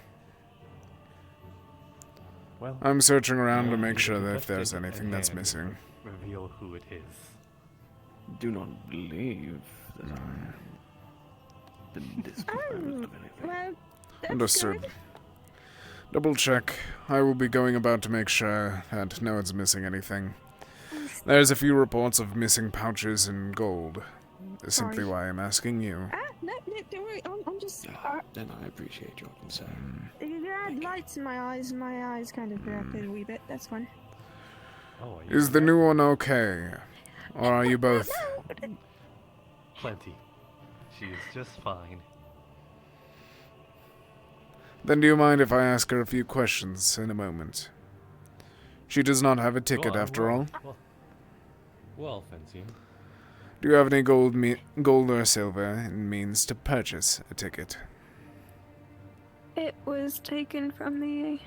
Well, I'm searching around to make sure that if investigate there's anything that's and missing. Reveal who it is. Do not believe that I been disposed of anything. Well, that's Understood. good. Double check. I will be going about to make sure that no one's missing anything. There's a few reports of missing pouches and gold. Is simply Sorry. why I'm asking you. No, don't worry. I'm just. Then I appreciate your concern. You had lights in my eyes, and my eyes kind of reacted a wee bit. That's fine. Oh, Is the new one okay? Or are you both? Plenty. She is just fine. Then do you mind if I ask her a few questions in a moment? She does not have a ticket after all. Well, Francine. Do you have any gold or silver and means to purchase a ticket? It was taken from the...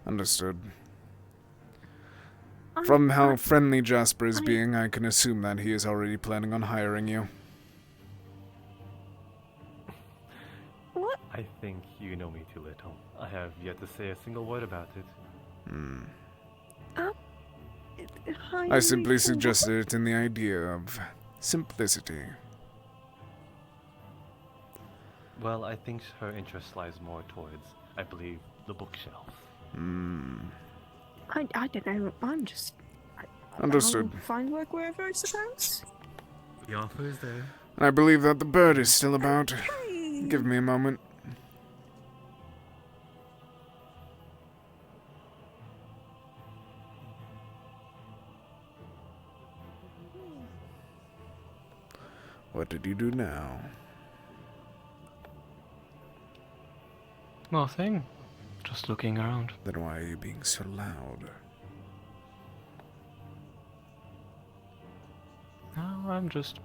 Understood. From how friendly Jasper is being, I can assume that he is already planning on hiring you. What? I think you know me too little. I have yet to say a single word about it. I simply suggested it in the idea of simplicity. Well, I think her interest lies more towards, I believe, the bookshelf. I don't know. I'm just... Understood. I'll find work wherever, I suppose. The offer is there. I believe that the bird is still about. Give me a moment. What did you do now? Nothing. Just looking around. Then why are you being so loud? No, I'm just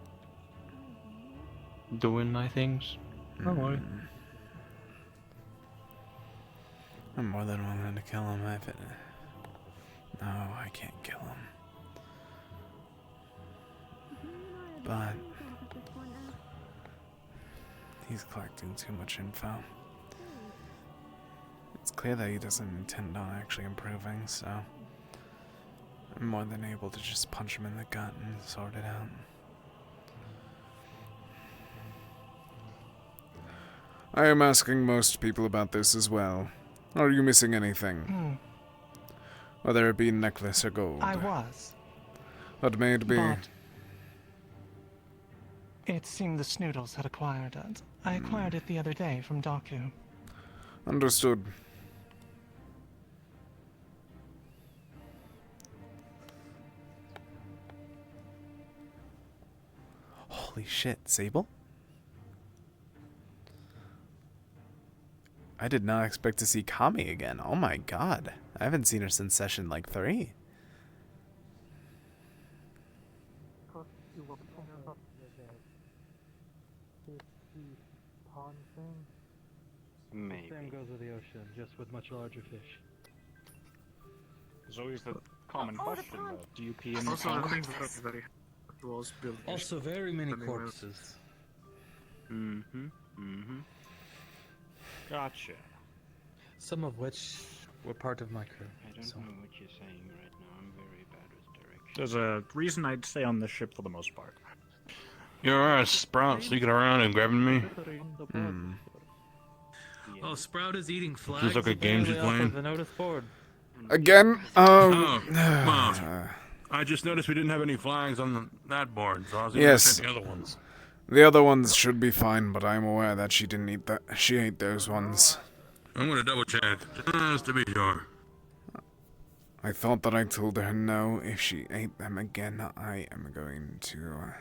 doing my things. Don't worry. I'm more than willing to kill him if it... No, I can't kill him. But... he's collecting too much info. It's clear that he doesn't intend on actually improving, so... I'm more than able to just punch him in the gut and sort it out. I am asking most people about this as well. Are you missing anything? Whether it be necklace or gold. I was. What may it be? But it seemed the Snoodles had acquired it. I acquired it the other day from Daku. Understood. Holy shit, Sable? I did not expect to see Kami again. Oh my god. I haven't seen her since session like 3. Maybe. Same goes with the ocean, just with much larger fish. There's always the common question, though. Do you pee in the Also, pond? I think that's very was built. Also, very many Anyway. corpses. Gotcha. Some of which were part of my crew. I don't so. know what you're saying right now. I'm very bad with directions. There's a reason I'd stay on this ship for the most part. You're alright, Sprout, sneaking around and grabbing me. Oh, Sprout is eating flags. Seems like a game she's playing. The notice board. Again? Oh, well, I just noticed we didn't have any flags on that board, so I was going to check the other ones. The other ones should be fine, but I'm aware that she didn't eat that. She ate those ones. I'm going to double check, just to be sure. I thought that I told her no. If she ate them again, I am going to...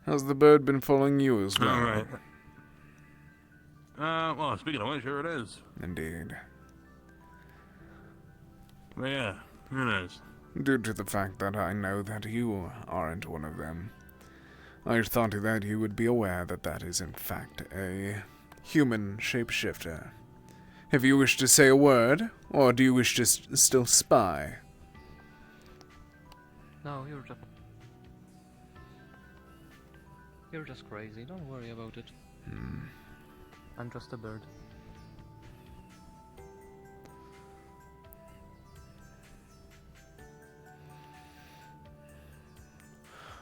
How's the bird been following you as well? Alright. Well, speaking of which, here it is. Indeed. But yeah, here it is. Due to the fact that I know that you aren't one of them, I thought that you would be aware that that is in fact a human shapeshifter. If you wish to say a word, or do you wish to still spy? No, you're just crazy. Don't worry about it. I'm just a bird.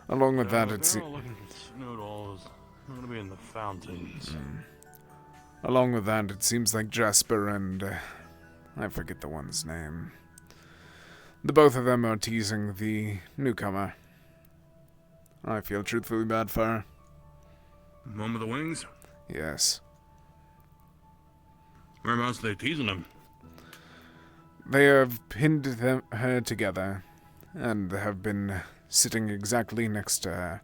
Along with that, it They're all looking for Snoodles. I'm going to be in the fountains. Along with that, it seems like Jasper and... I forget the one's name. The both of them are teasing the newcomer. I feel truthfully bad for her. One with the wings? Yes. Whereabouts are they teasing him? They have pinned her together and have been sitting exactly next to her.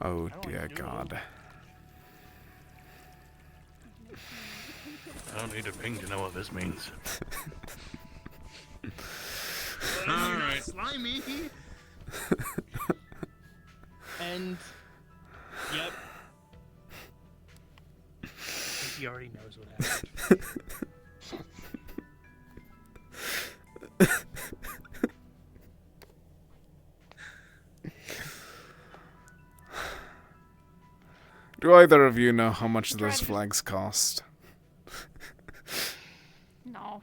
Oh dear God. I don't need a ping to know what this means. Alright. Slimy. And yep. I think he already knows what happened. Do either of you know how much those flags cost? No.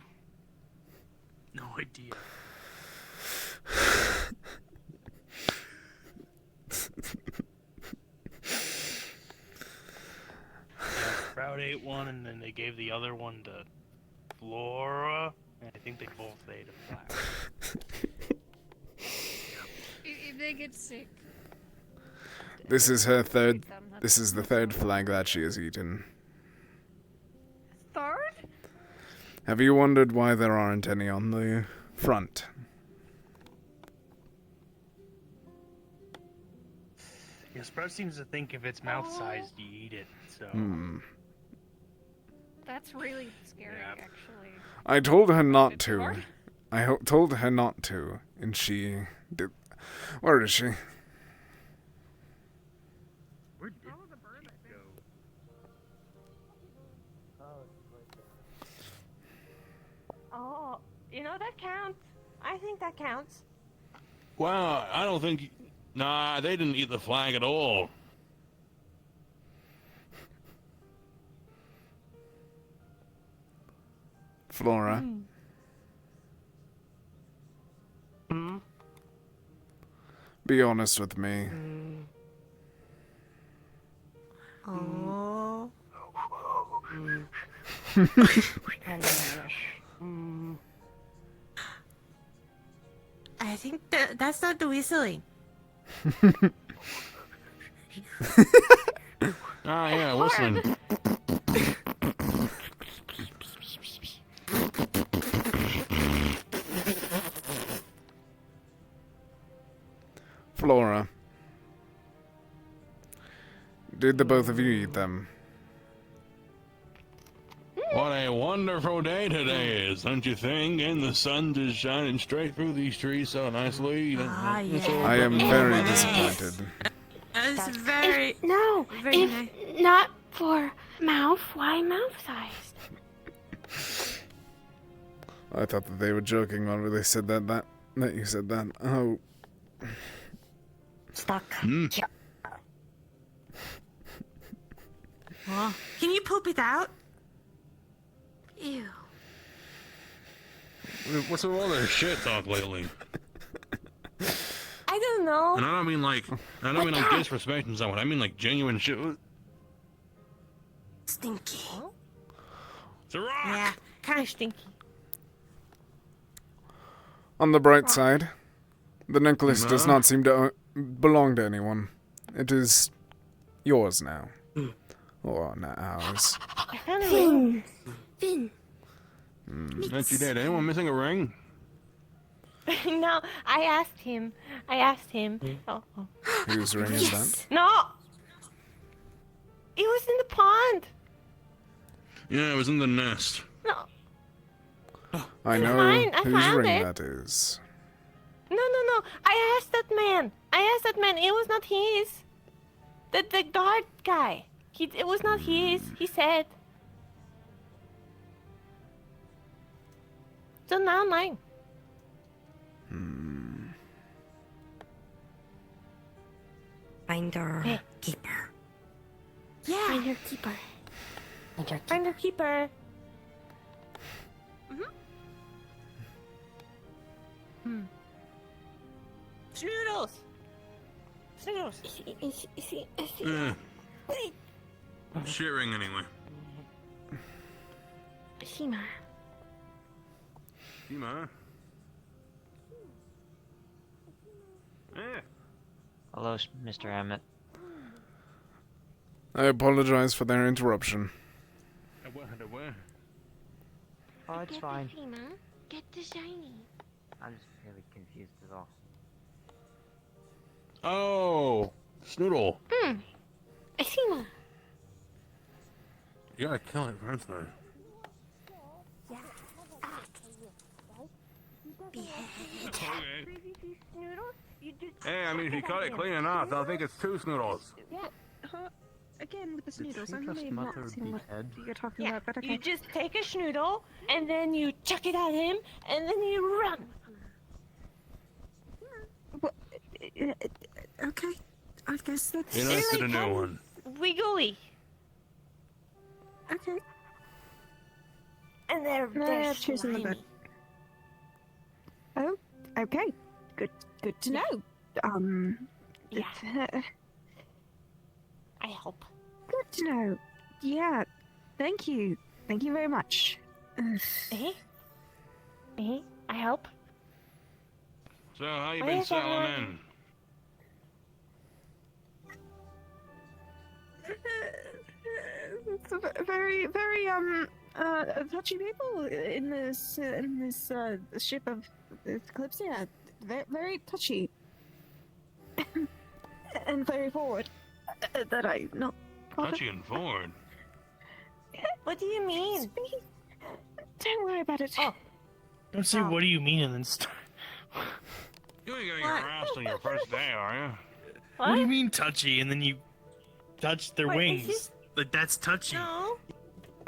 No idea. Sprout ate one, and then they gave the other one to Flora, and I think they both ate a flag. If they get sick. This is her third. This is the third flag that she has eaten. Third? Have you wondered why there aren't any on the front? Yeah, Sprout seems to think if it's mouth-sized, you eat it, so... That's really scary, actually. I told her not to. Told her not to, and she did. Where is she? Where did the bird go? Oh, you know that counts. I think that counts. Wow, I don't think... Nah, they didn't eat the flag at all. Flora. Be honest with me. Oh. I think that's not the whistling. Ah, yeah, whistling. Flora. Did the both of you eat them? What a wonderful day today is, don't you think? And the sun just shining straight through these trees so nicely. I am very disappointed. It's very... No, very if nice. not for mouth, why mouth-sized? I thought that they were joking whenever they said that you said that. Oh. Stuck. Oh, can you poop it out? Ew. What's with all this shit talk lately? I don't know. And I don't mean like disrespecting someone. I mean like genuine shit. Stinky. It's a rock. Yeah, kind of stinky. On the bright side, the necklace does not seem to belong to anyone. It is yours now. Or not ours. Finn. Finn. That's you dead. Anyone missing a ring? No, I asked him. Oh. Whose ring is that? No! It was in the pond. Yeah, it was in the nest. No. I know I whose found ring it. that is. No. I asked that man. It was not his. The guard guy. It was not his. He said. So now mine. Finder keeper. Yeah. Finder keeper. Finder keeper. Snoodles. Yeah. Shit ring anyway. Shima. Shima? Yeah. Hello, Mr. Emmett. I apologize for their interruption. Oh, it's Get fine. the Seema. Get the shiny. I'm just really confused is all. Oh, Snoodle. A Seema. You gotta kill it first, though. Hey, I mean, if you cut it clean enough, they'll think it's 2 Snoodles. Again with the Did snoodles. she I just may have not mutter seen what behead? you're talking Yeah, about, but okay. you just take a schnoodle, and then you chuck it at him, and then you run. Okay. I guess that's... You know, it's a new one. Wiggly. Okay. And they're choosing the slimy. bed. Oh, okay. Good to know. Yeah. I hope. Good to know. Yeah. Thank you. Thank you very much. I hope. So, how you Oh, been yes, settling everyone. in? It's a very, very touchy people in this ship of Kalypsia. Very, very touchy and very forward. That I not. Touchy and forward. What do you mean? Don't worry about it. Oh. Don't say what do you mean and then start. You ain't getting harassed on your first day, are you? What do you mean touchy and then you touch their Wait, wings? is this- Like that's touchy. No.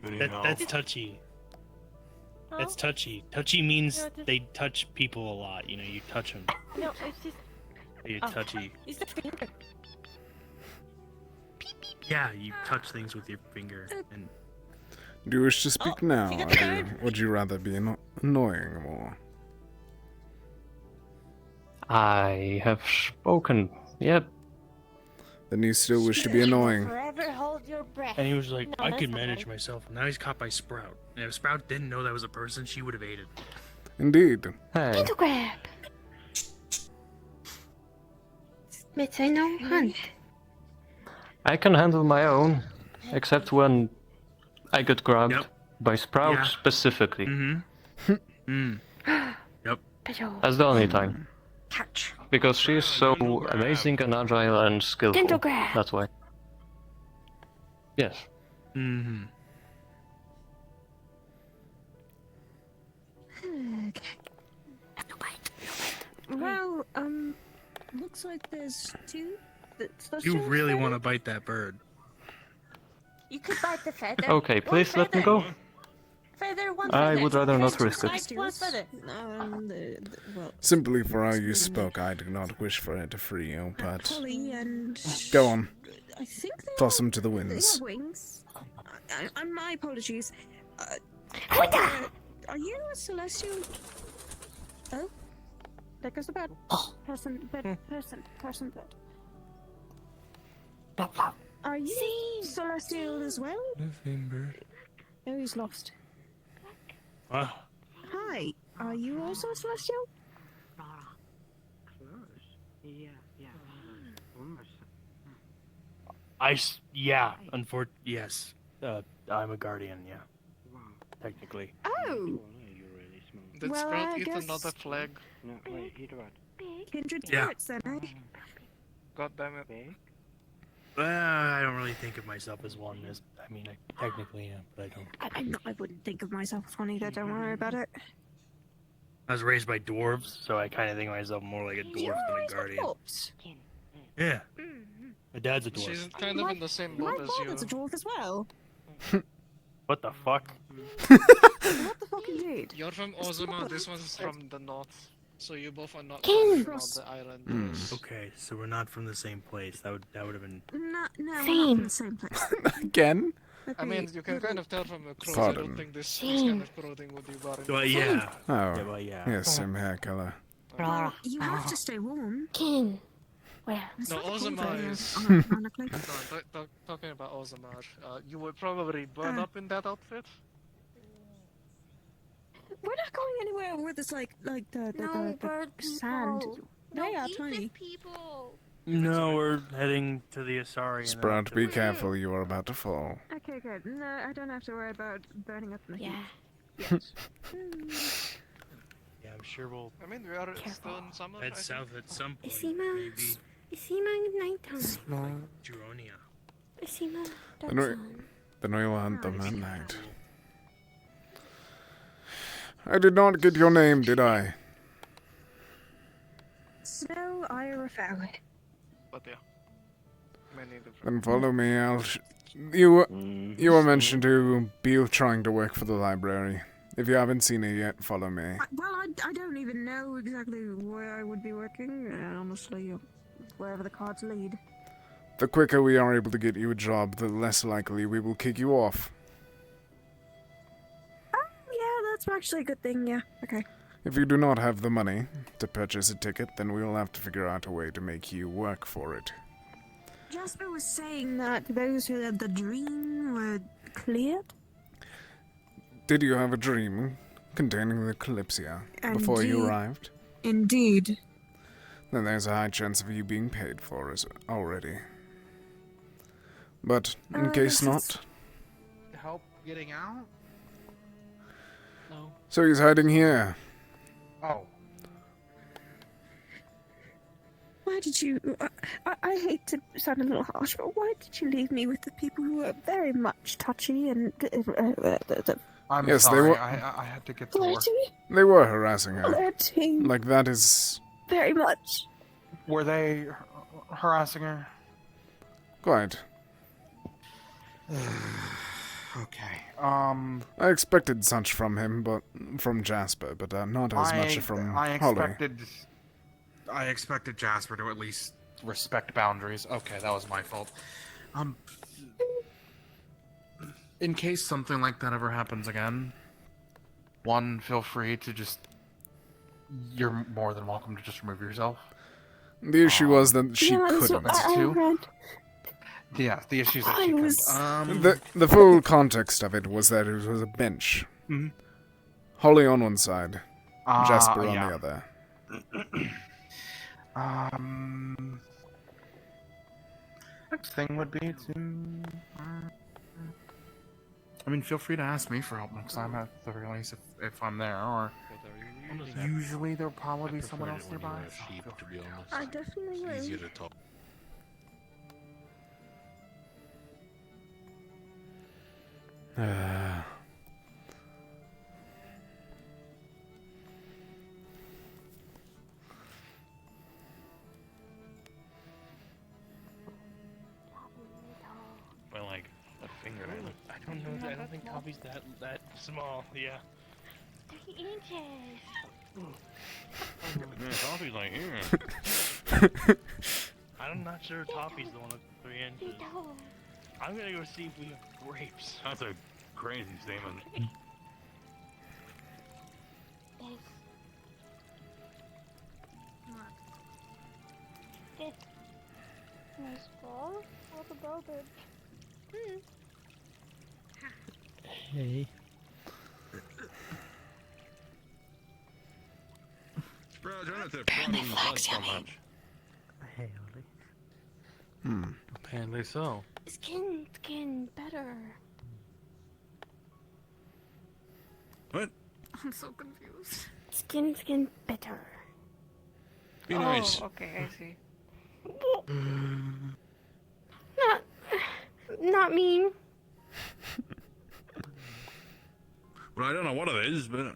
That's touchy. No. That's touchy. Touchy means No, this- they touch people a lot. You know, you touch them. No, it's just. You're Oh. touchy. It's the finger. Yeah, you touch things with your finger. And Do you wish to speak now, or would you rather be annoying more? I have spoken. Yep. Then you still wish to be annoying. Forever hold your breath. and he was like, No, I that's could not manage right. myself. Now he's caught by Sprout. And if Sprout didn't know that was a person, she would have ate it. Indeed. Hey. Grab. But I know hunt. I can handle my own, except when I get grabbed by Sprout Yeah. specifically. Mm-hmm. Yep. That's the only time. Catch. Because she's so amazing and agile and skillful. Gentle grab. That's why. Yes. Mm-hmm. Okay. Well, looks like there's two. You really want to bite that bird. You could bite the feather. Okay, One please let me feather. go. Feather, one I feather. would rather not Feather, risk it. bite one feather. Well, Simply for how you spoke, I do not wish for it to free you, but... Polly and... Go on. I think they Toss them to the They winds. have wings. My apologies. Are you a celestial? Oh, there goes the bird. Person, bird, person, bird. Are you celestial as well? Nothing, bird. Oh, he's lost. What? Hi, are you also a celestial? Yes. I'm a guardian, yeah. Technically. Oh! Did Well, Sprout I eat guess- another flag? No, wait, eat what? Kindred Yeah. spirits then, eh? God damn it. I don't really think of myself as one. I mean, I technically am, but I don't. I'm not, I wouldn't think of myself as one either, don't worry about it. I was raised by dwarves, so I kind of think of myself more like a dwarf You were than a raised by guardian. dwarves? Yeah. My dad's a dwarf. She's kind of in the same My boat as you. father's a dwarf as well. What the fuck? What the fuck indeed? You're from Ozuma, this one's from the north. So you both are not King! from the island. Okay, so we're not from the same place. That would have been. No, we're not Same. in the same place. Again? I mean, you can kind of tell from the clothes. I Pardon. don't think this kind of clothing would be wearing. Well, yeah. Oh, Yeah, well, yeah. yes, same hair color. Well, you have to stay warm. King. Where? It's No, not the Ozuma cold is. area, ironically. No, talking about Ozuma, you would probably burn up in that outfit. We're not going anywhere where there's like the bird sand. people. They are eat tiny. the people. No, we're heading to the Asari. and Sprout, then be after- careful, you are about to fall. Okay, good. No, I don't have to worry about burning up the heat. Yes. Yeah, I'm sure we'll I mean, we are still in summer. head south at some point. Isima, Maybe Isima nighttime. No. Juronia. Isima Then we'll hunt them at night. I did not get your name, did I? Snow Ira Fowler. But yeah. Many different. Then follow me. You were mentioned to be trying to work for the library. If you haven't seen it yet, follow me. Well, I don't even know exactly where I would be working. Honestly, wherever the cards lead. The quicker we are able to get you a job, the less likely we will kick you off. Yeah, that's actually a good thing, yeah. Okay. If you do not have the money to purchase a ticket, then we will have to figure out a way to make you work for it. Jasper was saying that those who had the dream were cleared? Did you have a dream containing the Kalypsia before you Indeed. arrived? Indeed. Then there's a high chance of you being paid for it already. But in case not... Help getting out? No. So he's hiding here. Oh. Why did you... I hate to sound a little harsh, but why did you leave me with the people who were very much touchy and... I'm Yes, sorry. they were... I had to get to work. They were harassing her. Flirty. Like, that is... Very much. Were they harassing her? Quite. Okay. I expected such from him, but... From Jasper, but not as much from Holly. I expected Jasper to at least respect boundaries. Okay, that was my fault. In case something like that ever happens again, one, feel free to just... You're more than welcome to just remove yourself. The issue was that she couldn't. Yeah, the issue is that she couldn't. The full context of it was that it was a bench. Mhm. Holly on one side, Jasper on yeah. the other. Next thing would be to... I mean, feel free to ask me for help next time at the very least if I'm there, or... Usually there'll probably be someone else nearby. To be honest. I definitely will. Easier to talk. Well, like a finger. I don't know. I don't think Toppy's that small. Yeah. 3 inches. Yeah, Toppy's like here. I'm not sure Toppy's the one with 3 inches. I'm gonna go see if we have grapes. That's a crazy statement. Nice ball. What about it? Hey. Bro, try not to prod in the blood so much. Hey, Ollie. Apparently so. Skin better. What? I'm so confused. Skin better. Be nice. Oh, okay, I see. Not mean. Well, I don't know what it is, but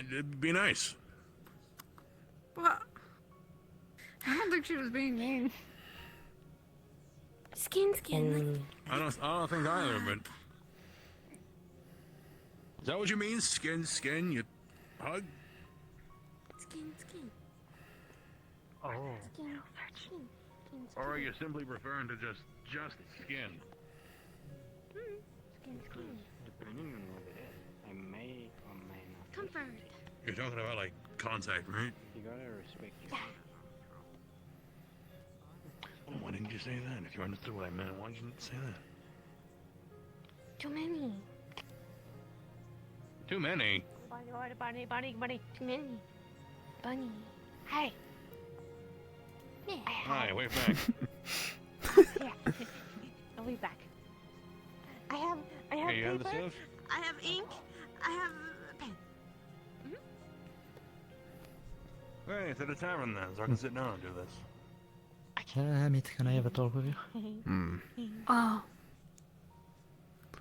it'd be nice. What? I don't think she was being mean. Skin. I don't think either, but... Is that what you mean? Skin, you hug? Skin. Oh. Skin. Or are you simply referring to just skin? Skin. Depending on what it is, I may or may not. Comfort. You're talking about, like, contact, right? You gotta respect your... Well, why didn't you say that? If you understood what I meant, why didn't you say that? Too many. Too many? Bunny. Too many. Bunny. Hey. Yeah. Hi, wait back. Yeah. I'll be back. I have Hey, you have the paper. stuff? I have ink. I have pen. Hey, it's at a tavern then, so I can sit down and do this. Meet, can I have a talk with you? Hmm. Oh.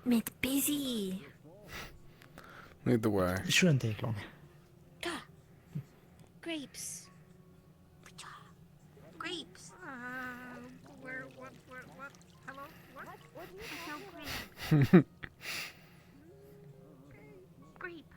Meet busy. Lead the way. It shouldn't take long. Grapes. Grapes. What? Hello? What? No grape. Grape.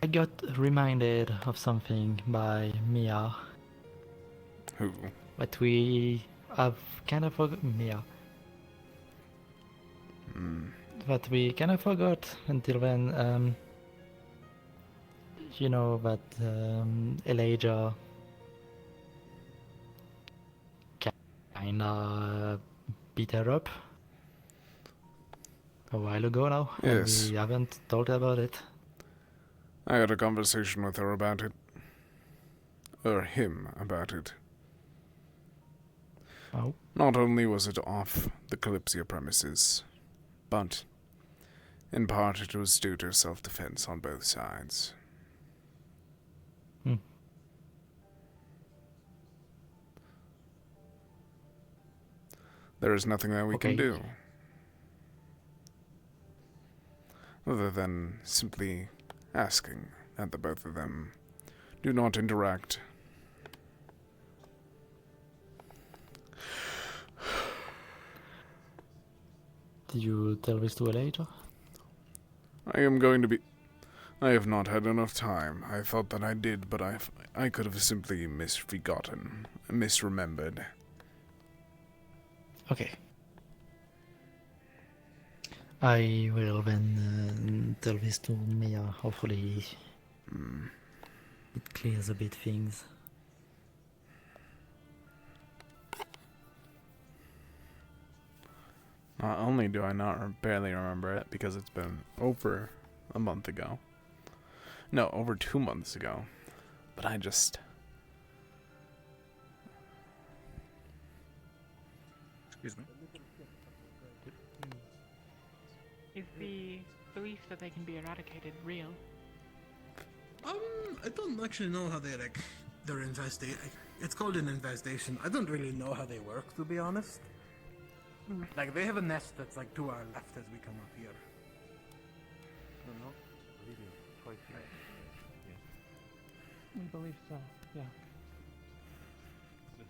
I got reminded of something by Mia. Who? But we have kind of forgot Mia. But we kind of forgot until then. You know that Elijah kinda beat her up a while ago now. Yes. And we haven't talked about it. I had a conversation with her about it. Or him about it. Oh. Not only was it off the Kalypsia premises, but in part it was due to self-defense on both sides. There is nothing that we can do other than simply asking that the both of them do not interact. Did you tell this to Elijah? I have not had enough time. I thought that I did, but I could have simply misremembered. Okay. I will then tell this to Mia. Hopefully it clears a bit things. Not only do I not barely remember it because it's been over a month ago. No, over 2 months ago. But I just... Excuse me. Is the belief that they can be eradicated real? I don't actually know how they're infestation. It's called an infestation. I don't really know how they work, to be honest. Like, they have a nest that's like to our left as we come up here. We believe so, yeah.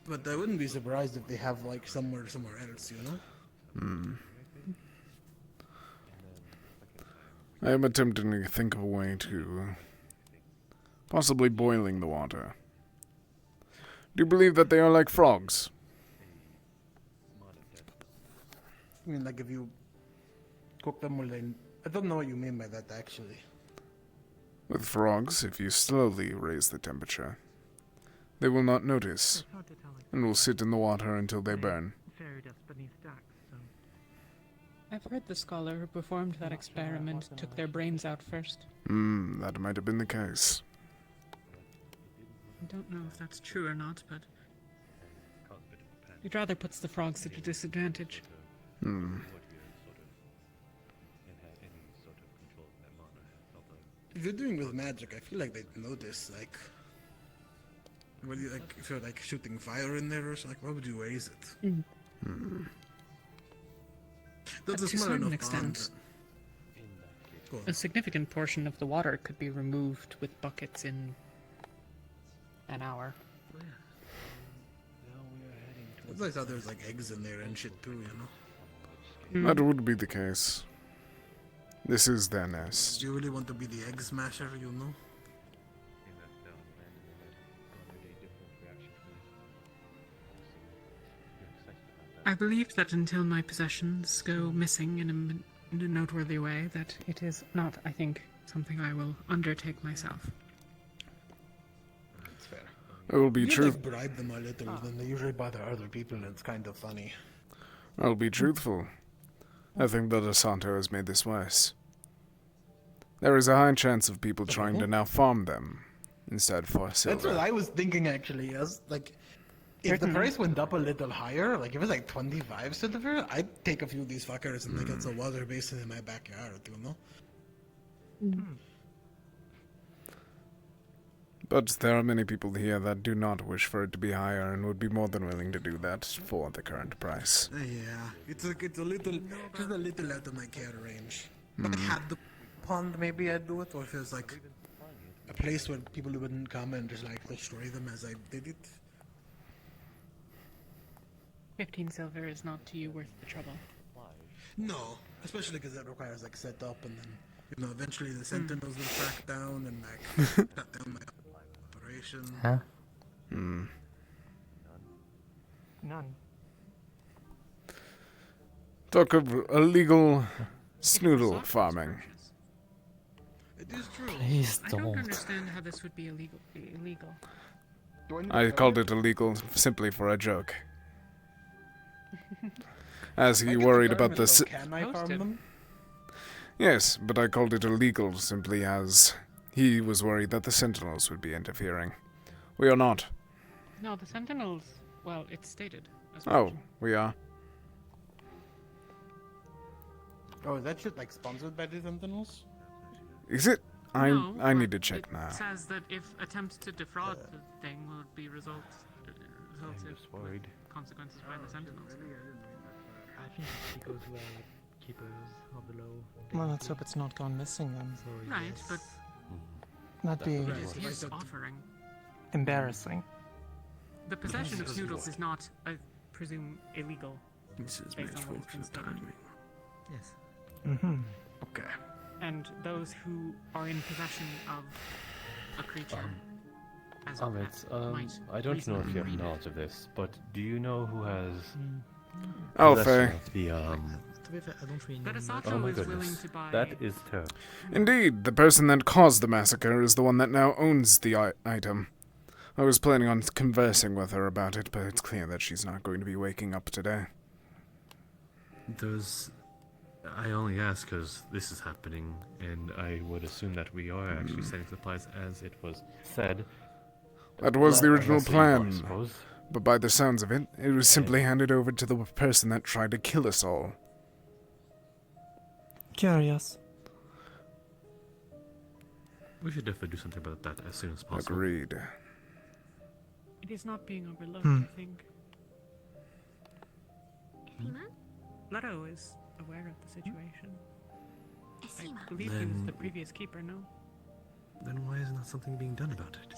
But I wouldn't be surprised if they have like somewhere else, you know? I am attempting to think of a way to possibly boiling the water. Do you believe that they are like frogs? I mean, like if you cook them, will they... I don't know what you mean by that, actually. With frogs, if you slowly raise the temperature, they will not notice, and will sit in the water until they burn. I've heard the scholar who performed that experiment took their brains out first. That might have been the case. I don't know if that's true or not, but it rather puts the frogs at a disadvantage. If you're doing with magic, I feel like they'd notice, like... What do you, like, if you're, like, shooting fire in there or something, like, why would you raise it? That's To a a small certain enough extent, Go on. a significant portion of the water could be removed with buckets in an hour. I thought there was, like, eggs in there and shit, too, you know? That would be the case. This is their nest. Do you really want to be the egg smasher, you know? I believe that until my possessions go missing in a noteworthy way, that it is not, I think, something I will undertake myself. That's fair. It will be You true. like bribe them a little, then they usually bother other people, and it's kind of funny. I'll be truthful. I think that Asanto has made this worse. There is a high chance of people trying to now farm them instead for silver. That's what I was thinking actually. As like, if the price went up a little higher, like if it's like 25 silver, I'd take a few of these fuckers and like it's a water basin in my backyard, you know. But there are many people here that do not wish for it to be higher and would be more than willing to do that for the current price. Yeah, it's a little, just a little out of my care range. If I had the pond, maybe I'd do it, or if it was like a place where people wouldn't come and just like destroy them as I did it. 15 silver is not to you worth the trouble. No, especially because that requires like setup, and then eventually the sentinels will crack down and like shut down my operation. Huh? None. Talk of illegal snoodle farming. It is true. Please I don't don't. understand how this would be illegal. I called it illegal simply for a joke. As he worried about the... Can I farm them? Yes, but I called it illegal simply as he was worried that the sentinels would be interfering. We are not. No, the sentinels, well, it's stated. As Oh, we are. Oh, is that shit like sponsored by the sentinels? Is it? I No, need to but check it now. says that if attempts to defraud the thing would be resulted with consequences by the sentinels. I think it's because we are like keepers of the law. Well, let's hope it's not gone missing then. Right, but That'd be it is his offering. embarrassing. The possession of snoodles is not, I presume, illegal. This is based my on what has been fortunate stated. timing. Yes. Mm-hmm. Okay. And those who are in possession of a creature as a Ahmed, pet might I don't know if you have reasonably knowledge of this, but do you know who has Oh, possession Faye. of the To be fair, I don't really know That much. Asato Oh my is willing goodness, to buy. that is terrible. Indeed, the person that caused the massacre is the one that now owns the item. I was planning on conversing with her about it, but it's clear that she's not going to be waking up today. I only ask because this is happening, and I would assume that we are actually sending supplies as it was said. That was the original Unless we are, I plan. suppose. But by the sounds of it, it was simply handed over to the person that tried to kill us all. Curious. We should definitely do something about that as soon as possible. Agreed. It is not being overlooked, Hmm. I think. Leto is aware of the situation. I believe he was the previous keeper, no? Then why is not something being done about it?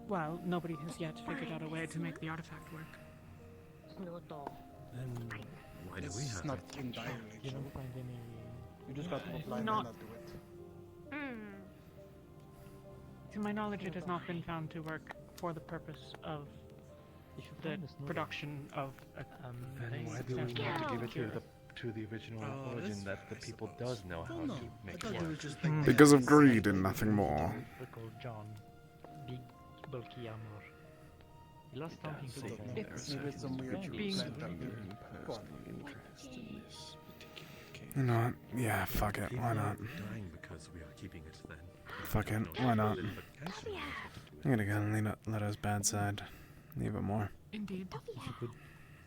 Well, nobody has yet figured out a way to make the artifact work. Then why do we It's have not it? entirely You true. don't find any. You just got to apply Not- mana to it. To my knowledge, it has not been found to work for the purpose of the production of a Then why do we substantial want to give it cure. to the original Oh, origin that's that the fair, I people suppose. does know how Well, no, to I make thought it they were work? just like Because of they greed had and nothing more. Called John. Big, bulky armor. He lost something to So the there are maybe some weird being- troops that are Personal Go on. interest in this particular case. You know what? Yeah, fuck it. Why not? Dying because we are keeping it then. Fuck it. Why not? I'm gonna go and lean Leto's bad side. Even more. Indeed.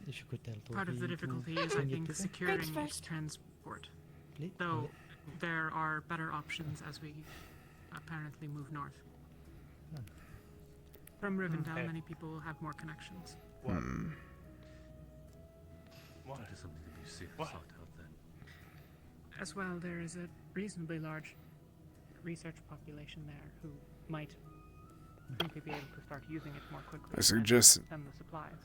If you could tell Part of the Toby to difficulty is, I send it think, to them. securing its transport. Please? Though there are better options as we apparently move north. From Rivendell, Okay. many people have more connections. What? That is something to be sought out then. As well, there is a reasonably large research population there who might simply be able to start using it more quickly. I suggest- Than the supplies.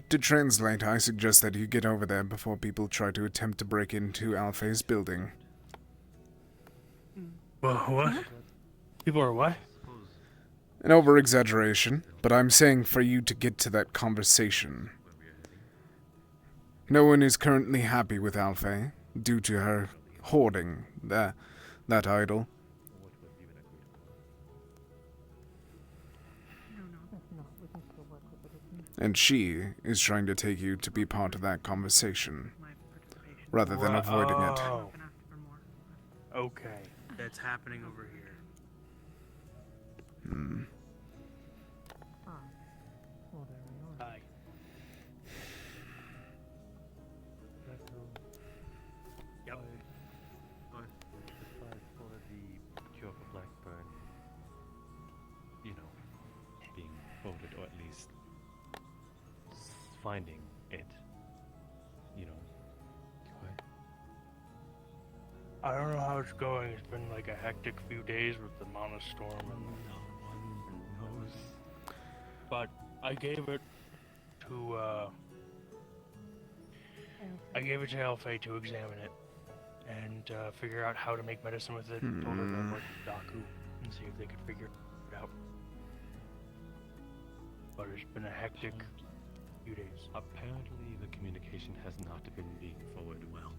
To translate, I suggest that you get over there before people try to attempt to break into Alfe's building. Well, what? People are what? An over-exaggeration, but I'm saying for you to get to that conversation. No one is currently happy with Alfei due to her hoarding that idol. And she is trying to take you to be part of that conversation, rather than avoiding it. Oh. Okay, that's happening over here. Hi. Yep. For the cure for Blackburn, you know, being voted, or at least finding it, you know. I don't know how it's going. It's been like a hectic few days with the Monostorm and no one knows. But I gave it to Alfei to examine it and figure out how to make medicine with it. Told her to work with Daku and see if they could figure it out. But it's been a hectic few days. Apparently, the communication has not been being forwarded well.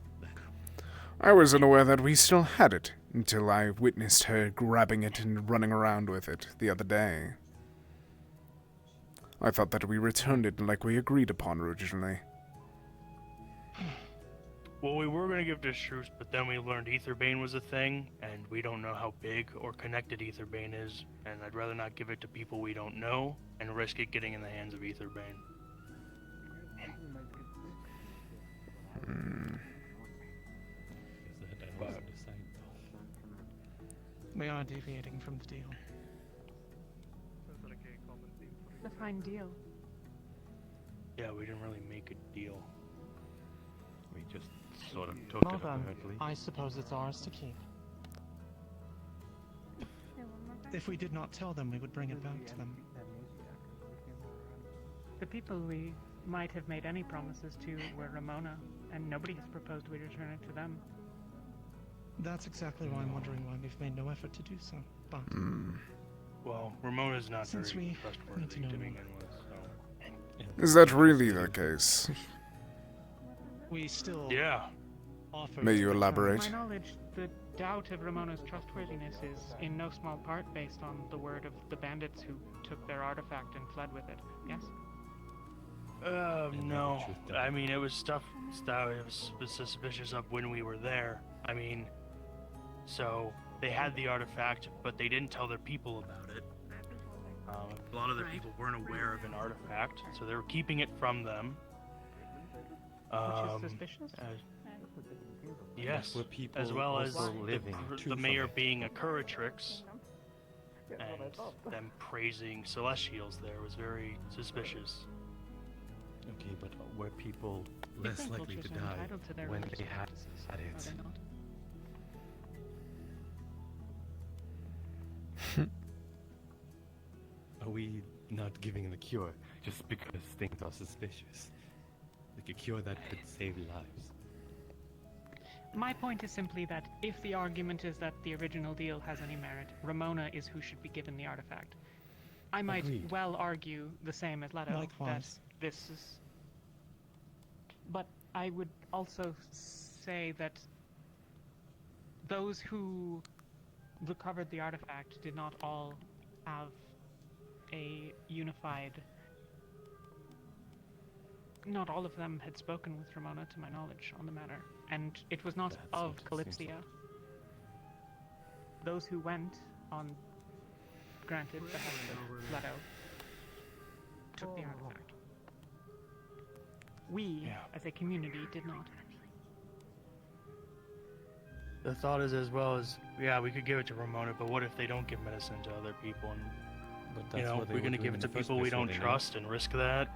I was unaware that we still had it until I witnessed her grabbing it and running around with it the other day. I thought that we returned it like we agreed upon originally. Well, we were going to give it to Shrews, but then we learned Aetherbane was a thing, and we don't know how big or connected Aetherbane is, and I'd rather not give it to people we don't know and risk it getting in the hands of Aetherbane. We are deviating from the deal. The fine deal. Yeah, we didn't really make a deal. We just sort of took Well it then, apparently. I suppose it's ours to keep. If we did not tell them, we would bring it back to them. The people we might have made any promises to were Ramona, and nobody has proposed we return it to them. That's exactly why I'm wondering why we've made no effort to do so. But Well, Ramona's not Since very we trustworthy need to know to more. begin with, so... Is that really the case? we still offer. May to you return elaborate? To my knowledge, the doubt of Ramona's trustworthiness is in no small part based on the word of the bandits who took their artifact and fled with it. Yes? No. I mean, it was stuff that was suspicious of when we were there. I mean, so they had the artifact, but they didn't tell their people about it. A lot of their people weren't aware of an artifact, so they were keeping it from them. Which is suspicious? Yes, Were people as well as also living the mayor being a Curatrix, and them praising Celestials there was very suspicious. Okay, but were people less likely to die when they had it? Are we not giving the cure just because things are suspicious? Like a cure that could save lives. My point is simply that if the argument is that the original deal has any merit, Ramona is who should be given the artifact. I might Agreed. well argue the same as Leto, that Likewise. this is... But I would also say that those who recovered the artifact did not all have a unified... Not all of them had spoken with Ramona, to my knowledge, on the matter. And it was not of Kalypsia. Those who went on, granted, the behest of Leto, took the artifact. We, as a community, did not. The thought is as well as, yeah, we could give it to Ramona, but what if they don't give medicine to other people? And, But you that's know, what they we're were going to doing give it in to the first people we place, were don't they not? trust and risk that?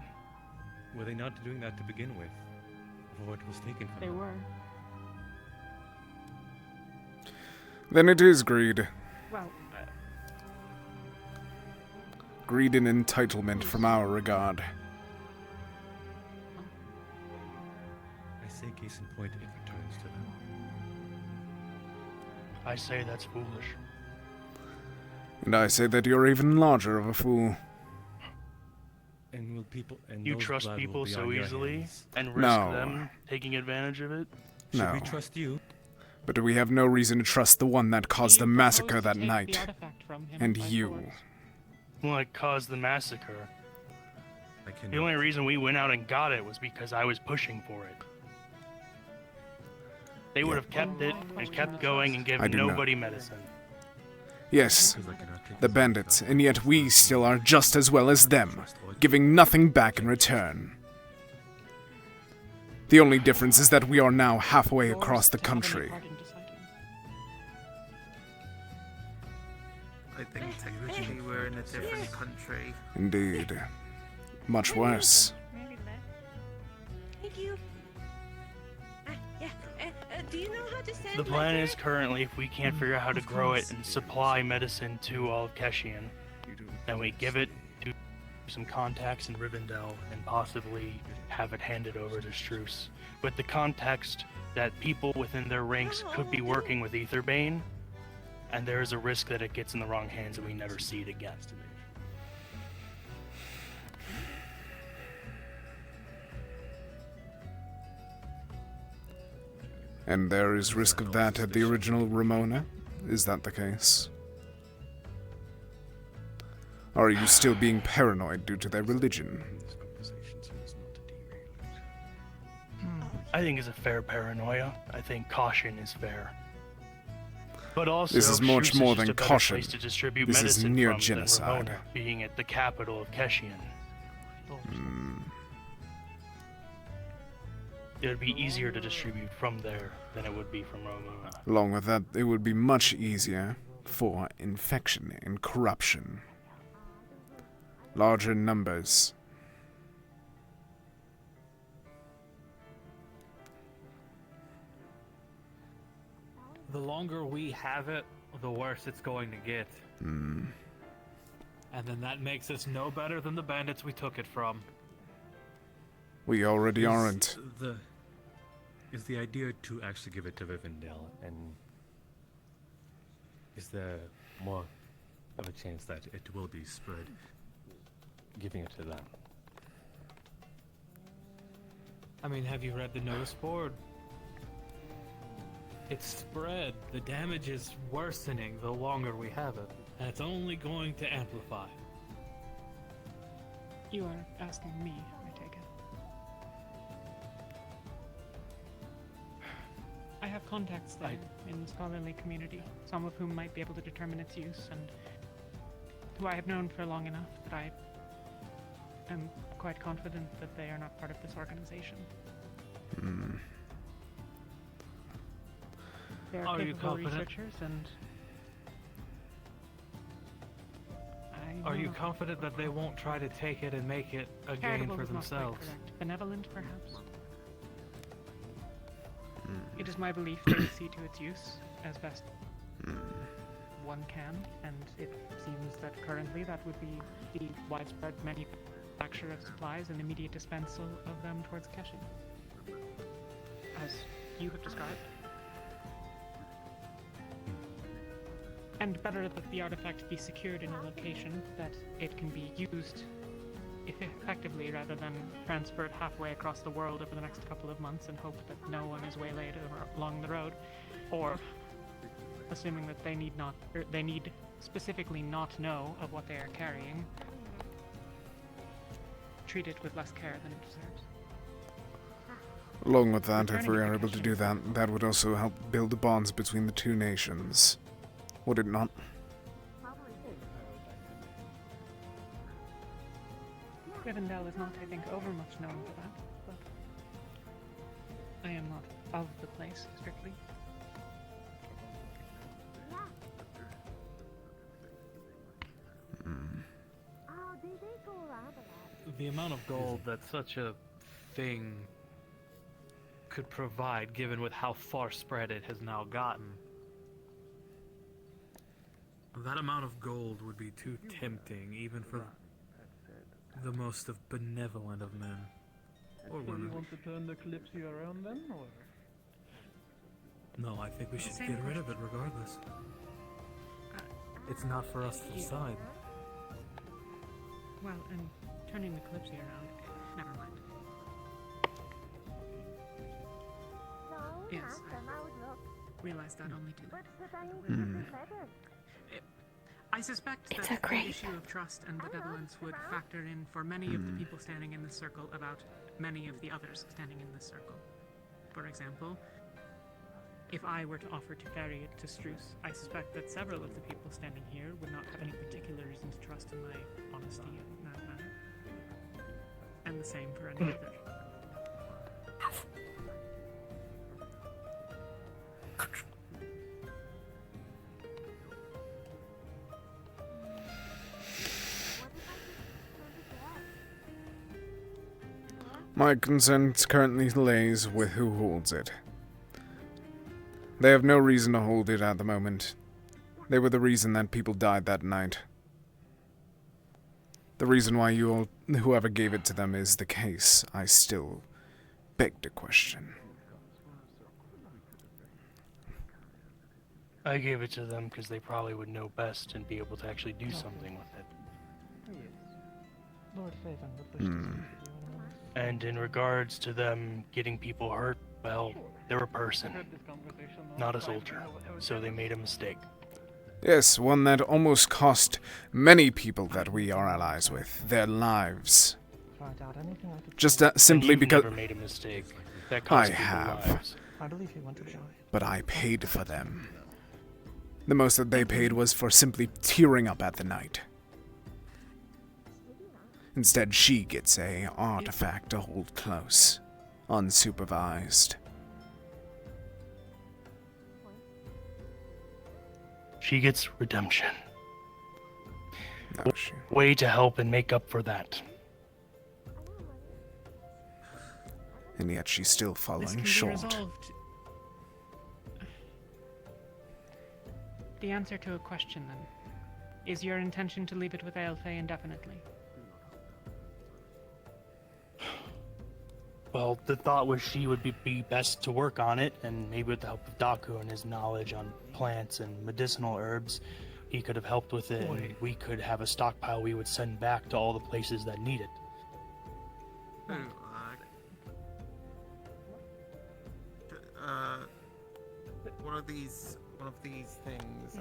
Were they not doing that to begin with? Before it was taken from They them? were. Then it is greed. Well, Greed and entitlement from our regard. I say case in point, it returns to them. I say that's foolish. And I say that you're even larger of a fool. And will people? And You those trust blood will people be so on your easily hands. and risk No. them taking advantage of it? Should No. we trust you? But we have no reason to trust the one that caused the massacre that take the night. artifact from him And by you. force? What caused the massacre? I can. The only reason we went out and got it was because I was pushing for it. They would have kept it and kept going and I given do not. nobody medicine. Yes, the bandits, and yet we still are just as well as them, giving nothing back in return. The only difference is that we are now halfway across the country. I think technically we're in a different country. Indeed. Much worse. Thank you. Yeah. Do you know how to send The plan letters? is currently, if we can't figure out how to grow it and supply medicine to all of Keshian, then we give it to some contacts in Rivendell and possibly have it handed over to Struce, with the context that people within their ranks could be working with Aetherbane, and there is a risk that it gets in the wrong hands and we never see it again. And there is risk of that at the original Ramona? Is that the case? Or are you still being paranoid due to their religion? I think it's a fair paranoia. I think caution is fair. But also, This is much Struce more just than a better caution. place to distribute This is medicine near from genocide. than Ramona, being at the capital of Keshian. It would be easier to distribute from there than it would be from Ramona. Along with that, it would be much easier for infection and corruption. Larger numbers. The longer we have it, the worse it's going to get. Hmm. And then that makes us no better than the bandits we took it from. We already aren't. Is the idea to actually give it to Rivendell, and is there more of a chance that it will be spread giving it to them? I mean, have you read the notice board? It's spread. The damage is worsening the longer we have it, and it's only going to amplify. You are asking me, I take it. I have contacts there in the scholarly community, some of whom might be able to determine its use, and who I have known for long enough that I am quite confident that they are not part of this organization. Hmm. They are Are you capable confident? researchers, and Are you confident that they won't try to take it and make it a gain charitable for is not quite themselves? correct. Benevolent, perhaps. It is my belief they see to its use as best one can, and it seems that currently that would be the widespread manufacture of supplies and immediate dispensal of them towards Keshin, as you have described. And better that the artifact be secured in a location that it can be used effectively rather than transferred halfway across the world over the next couple of months and hope that no one is waylaid along the road, or assuming that they need specifically not know of what they are carrying, treat it with less care than it deserves. Along with that, if Returning we to are able to do that, that would also help build the bonds between the two nations. Would it not? Rivendell is not, I think, overmuch known for that, but I am not of the place, strictly. The amount of gold that such a thing could provide, given with how far spread it has now gotten. That amount of gold would be too tempting, even for the most of benevolent of men. Or So you women. want to turn the Kalypsia around then, or? No, I think we should Same get rid of it regardless. It's not for us to decide. Well, and turning the Kalypsia around. Never mind. Yes, I realized that only too. I suspect It's that a grape. the issue of trust and benevolence would factor in for many of the people standing in this circle about many of the others standing in this circle. For example, if I were to offer to ferry it to Struce, I suspect that several of the people standing here would not have any particular reason to trust in my honesty in that matter. And the same for any other. My concern currently lays with who holds it. They have no reason to hold it at the moment. They were the reason that people died that night. The reason why whoever gave it to them is the case, I still beg to question. I gave it to them because they probably would know best and be able to actually do something with it. Lord Faven would wish to speak with you in a moment. And in regards to them getting people hurt, well, they're a person, not a soldier, so they made a mistake. Yes, one that almost cost many people that we are allies with their lives. Find out anything I could Just find. simply And you've because never made a mistake. That I cost people have, lives. I believe he went to die. but I paid for them. The most that they paid was for simply tearing up at the night. Instead, she gets a artifact to hold close, unsupervised. She gets redemption. No, she... Way to help and make up for that. And yet she's still This falling can be short. resolved. The answer to a question, then. Is your intention to leave it with Aelfay indefinitely? Well, the thought was she would be best to work on it, and maybe with the help of Daku and his knowledge on plants and medicinal herbs, he could have helped with it, and we could have a stockpile we would send back to all the places that need it. One of these things,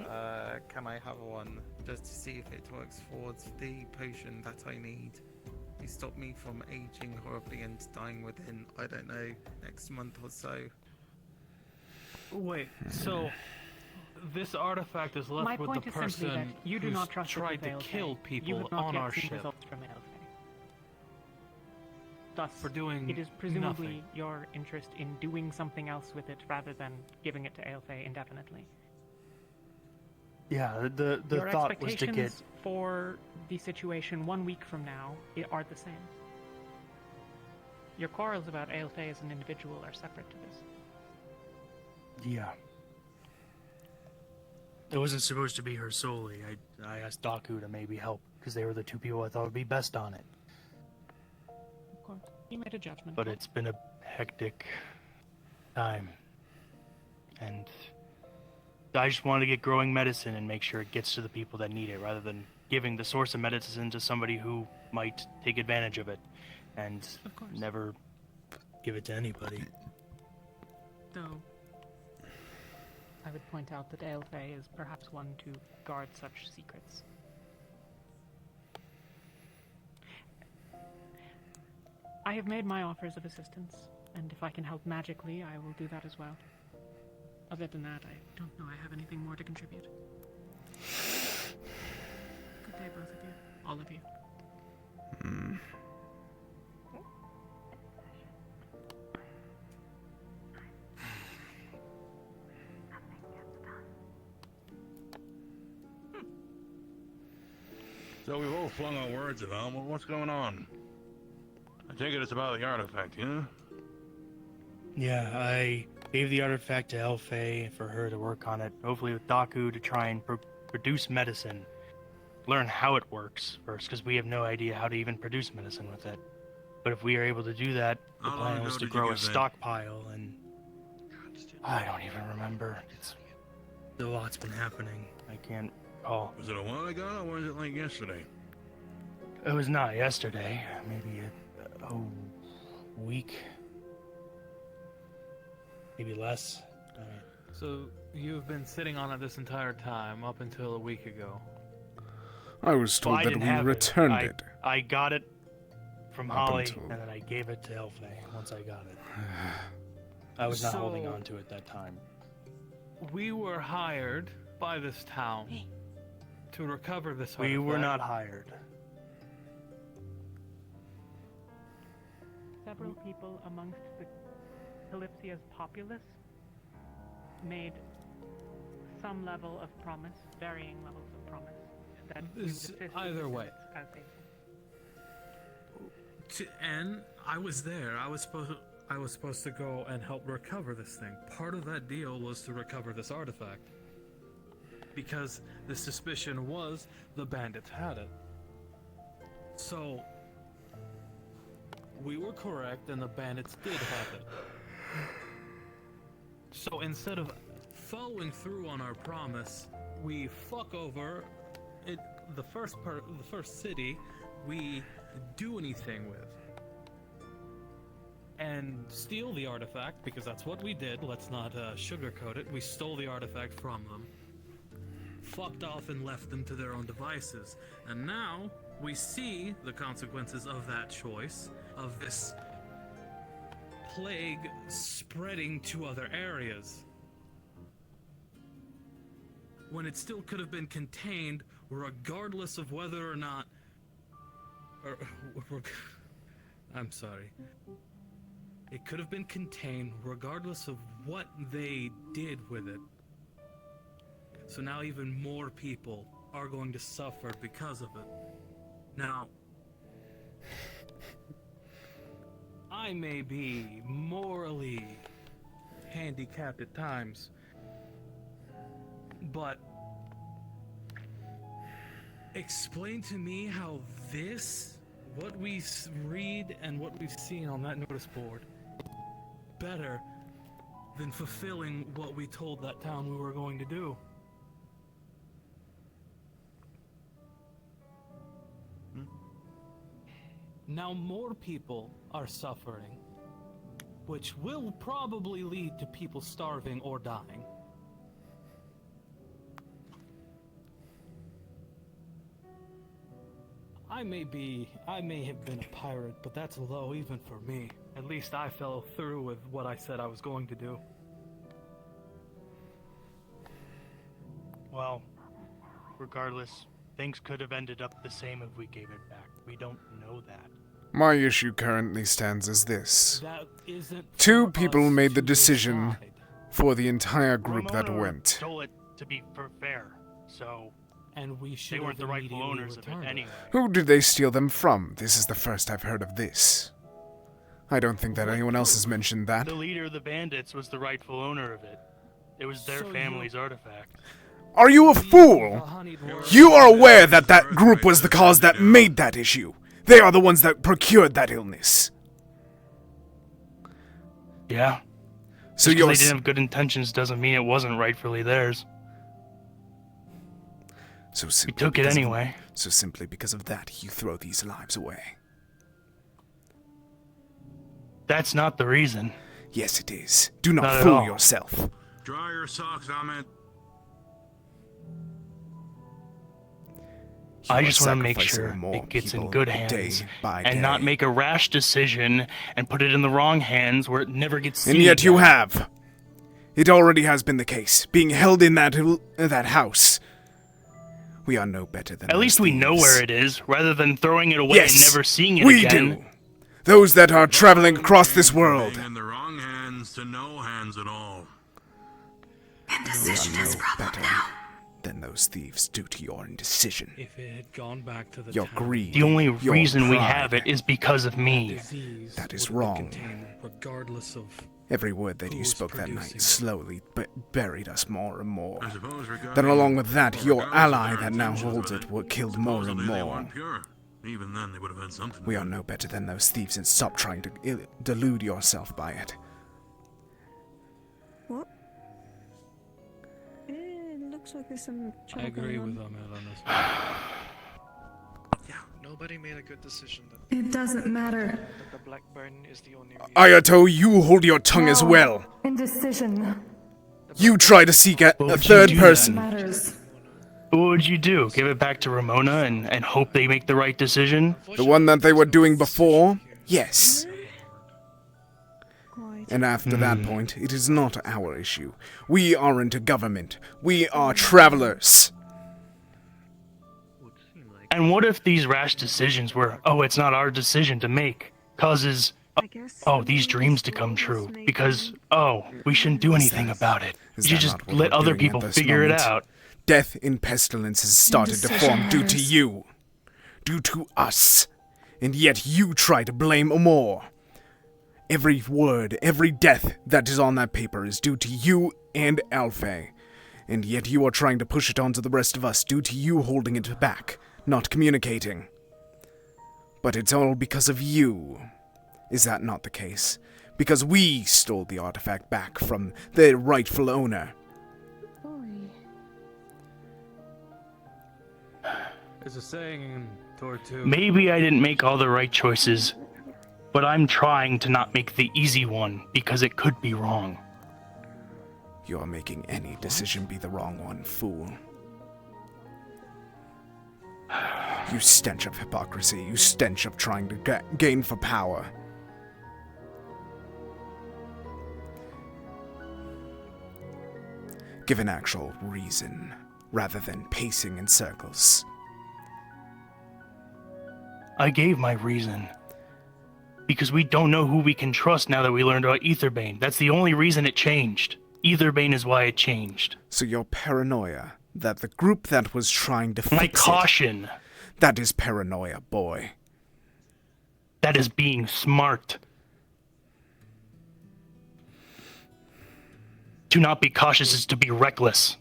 can I have one just to see if it works towards the potion that I need to stop me from aging horribly and dying within, I don't know, next month or so? Wait, so this artifact is left My with point the is simply that person you do who's not trust tried to Aelfay. kill You people would not on get our seen ship results from Aelfay. Thus, for doing it is presumably nothing. your interest in doing something else with it rather than giving it to Aelfay indefinitely. Yeah, the Your thought was to get... expectations for the situation 1 week from now are the same. Your quarrels about Aelfay as an individual are separate to this. Yeah. It wasn't supposed to be her solely. I asked Daku to maybe help, because they were the two people I thought would be best on it. Of course, you made a judgment. But it's been a hectic time. And I just wanted to get growing medicine and make sure it gets to the people that need it, rather than giving the source of medicine to somebody who might take advantage of it and never give it to anybody. Though, I would point out that Aelfay is perhaps one to guard such secrets. I have made my offers of assistance, and if I can help magically, I will do that as well. Other than that, I don't know I have anything more to contribute. Good day, both of you. All of you. So we've all flung our words about what's going on. I take it it's about the artifact, yeah? Yeah, I gave the artifact to Aelfay for her to work on it, hopefully with Daku to try and produce medicine. Learn how it works first, because we have no idea how to even produce medicine with it. But if we are able to do that, the How long plan ago was to did you grow a give that? stockpile, and I don't even remember. A lot's been happening. I can't recall. Was it a while ago, or was it like yesterday? It was not yesterday. Maybe a week. Maybe less. So you've been sitting on it this entire time, up until a week ago. I was told I that didn't we have returned I, it. I got it from Up Holly, until- and then I gave it to Elfay once I got it. I was not holding So- on to it that time. We were hired by this town to recover this We were artifact. not hired. Several people amongst the Kalypsia's populace made some level of promise, varying levels of promise, that you would assist with Either the way. as they And I was there. I was supposed to go and help recover this thing. Part of that deal was to recover this artifact. Because the suspicion was the bandits had it. So we were correct and the bandits did have it. So instead of following through on our promise, we fuck over it, the first city we do anything with. And steal the artifact, because that's what we did. Let's not sugarcoat it. We stole the artifact from them, fucked off and left them to their own devices. And now we see the consequences of that choice, of this plague spreading to other areas. When it still could have been contained, regardless of whether or not... I'm sorry. It could have been contained regardless of what they did with it. So now even more people are going to suffer because of it. Now, I may be morally handicapped at times, but explain to me how this, what we read and what we've seen on that notice board, better than fulfilling what we told that town we were going to do. Now more people are suffering, which will probably lead to people starving or dying. I may have been a pirate, but that's low even for me. At least I fell through with what I said I was going to do. Well, regardless, things could have ended up the same if we gave it back. We don't know that. My issue currently stands as this. That isn't Two for people us made the to decision decide. for the entire group that Ramona went. stole it to be fair, so and we they weren't the rightful owners of it anyway. Who did they steal them from? This is the first I've heard of this. I don't think that anyone else has mentioned that. The leader of the bandits was the rightful owner of it. It was their family's artifact. Are you a fool? You are aware that that group was the cause that made that issue. They are the ones that procured that illness. Yeah. So Just 'cause you're they didn't have good intentions doesn't mean it wasn't rightfully theirs. So We took it anyway. So simply because of that, you throw these lives away. That's not the reason. Yes, it is. Do not Not at fool all. yourself. Dry your socks, Ahmed. I You just are want to make sacrificing sure more it gets in people good day hands by and not day. make a rash decision and put it in the wrong hands where it never gets seen. And yet you again. have. It already has been the case, being held in that house. We are no better than At those least we know thieves. where it is, rather than throwing it away Yes, and never seeing it we again. do. Those that are traveling across this world. In the wrong hands to no hands at all. Indecision is better than those thieves due to your indecision. If it had gone back to the Your town, greed. The only your reason we pride. have it is because of me. disease That is would have wrong. been contained regardless of Every word that you who's spoke that producing night slowly buried us more and more. I suppose regarding- Then along with that, your regardless of ally their that now intentions holds with it were killed more and supposedly they more. weren't pure. Even then, they would have had something. We are no better than those thieves, and stop trying to delude yourself by it. What? It looks like there's some I trouble agree going with on. Ahmed on this. Yeah, no, Nobody made a good decision then. It doesn't matter. The Blackburn is the only reason. Ayato, you hold your tongue as well. Indecision. You try to seek a third person. What would you do? Give it back to Ramona and hope they make the right decision? The one that they were doing before? Yes. And after that point, it is not our issue. We aren't a government. We are travelers. And what if these rash decisions were, oh, it's not our decision to make, causes, oh, these dreams to come true? Because, oh, we shouldn't do anything about it. We should just let other people figure it out. Death in pestilence has started to form due to you. Due to us. And yet you try to blame more. Every word, every death that is on that paper is due to you and Alfei. And yet you are trying to push it onto the rest of us due to you holding it back, not communicating. But it's all because of you. Is that not the case? Because we stole the artifact back from the rightful owner. There's a saying in Tortu. Maybe I didn't make all the right choices, but I'm trying to not make the easy one because it could be wrong. You're making any decision be the wrong one, fool. You stench of hypocrisy, you stench of trying to gain for power. Give an actual reason, rather than pacing in circles. I gave my reason. Because we don't know who we can trust now that we learned about Aetherbane. That's the only reason it changed. Aetherbane is why it changed. So your paranoia that the group that was trying to fix my caution. That is paranoia, boy. That is being smart. To not be cautious is to be reckless.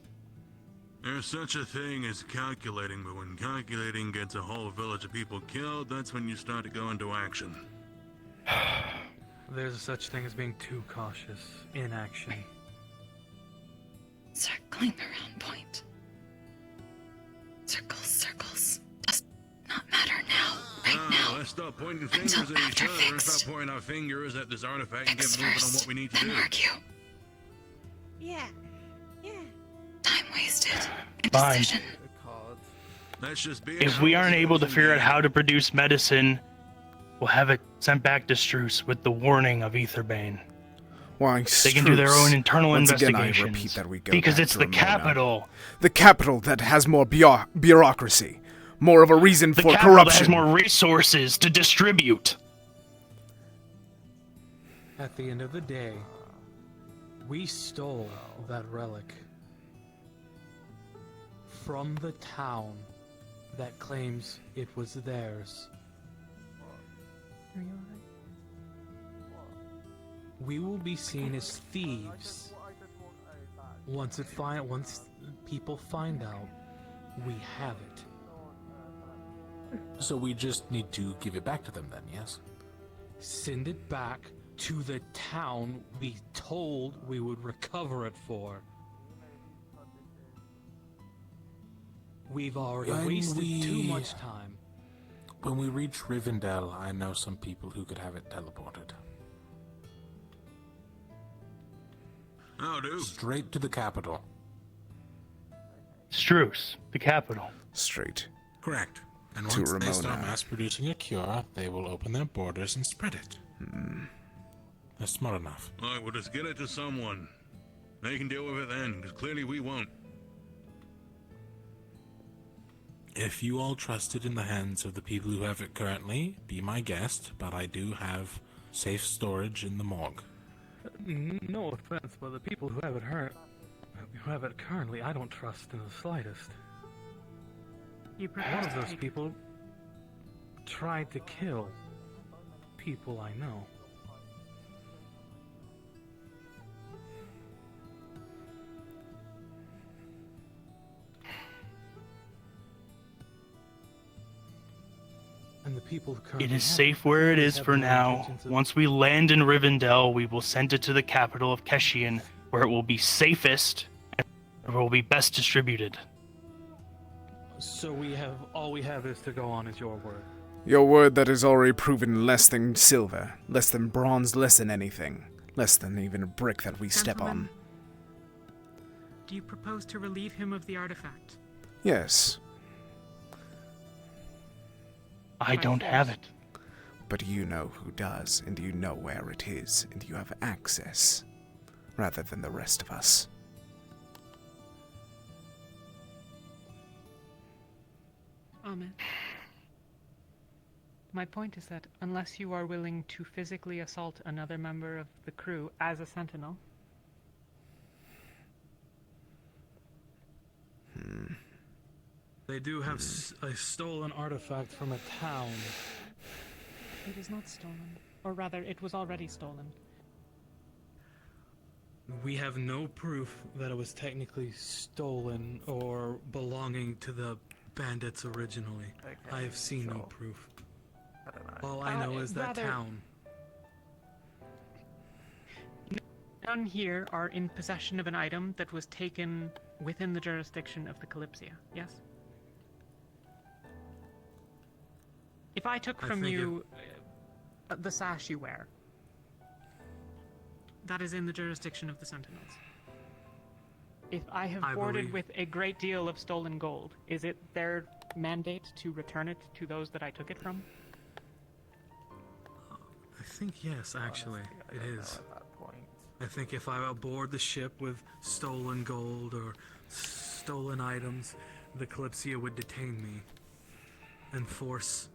There's such a thing as calculating, but when calculating gets a whole village of people killed, that's when you start to go into action. There's a such thing as being too cautious. Inaction. Circling around point. Circles, circles. Does not matter now. Right now. Let's stop pointing fingers at each other and stop pointing our fingers at this artifact and get moving on what we need to do. Argue. Yeah. Yeah. Time wasted. Fine. Indecision. Let's just be If we aren't able to figure out how to produce medicine, we'll have it sent back to Struce with the warning of Aetherbane. Why, they can do their own internal once investigations. Again, I repeat that we go because back it's to the Ramona. capital. The capital that has more bureaucracy. More of a reason The for capital corruption. that has more resources to distribute. At the end of the day, we stole that relic from the town that claims it was theirs. We will be seen as thieves once people find out we have it. So we just need to give it back to them then, yes? Send it back to the town we told we would recover it for. We've already wasted too much time. When we reach Rivendell, I know some people who could have it teleported. How do? Straight to the capital. Struce, the capital. Straight. Correct. And To once they start Ramona. mass producing a cure, they will open their borders and spread it. They're smart enough. Alright, we'll just get it to someone. They can deal with it then, because clearly we won't. If you all trust it in the hands of the people who have it currently, be my guest, but I do have safe storage in the morgue. No offense, but the people who have it currently, I don't trust in the slightest. One of those people tried to kill people I know. And the people who currently It is have safe where it is have for no now. intentions of- Once we land in Rivendell, we will send it to the capital of Keshian, where it will be safest and where it will be best distributed. So all we have is to go on is your word. Your word that is already proven less than silver, less than bronze, less than anything, less than even a brick that we step on. Gentlemen, do you propose to relieve him of the artifact? Yes, I don't have it. but you know who does, and you know where it is, and you have access, rather than the rest of us. Amen. My point is that unless you are willing to physically assault another member of the crew as a sentinel, They do have a stolen artifact from a town. it is not stolen. Or rather, it was already stolen. We have no proof that it was technically stolen or belonging to the bandits originally. I have seen no proof. All I know is that rather- town. None here are in possession of an item that was taken within the jurisdiction of the Kalypsia, yes? If I took I from think you the sash you wear, that is in the jurisdiction of the Sentinels. If I have I boarded believe- with a great deal of stolen gold, is it their mandate to return it to those that I took it from? I think yes, actually, it is. I think if I aboard the ship with stolen gold or stolen items, the Kalypsia would detain me and force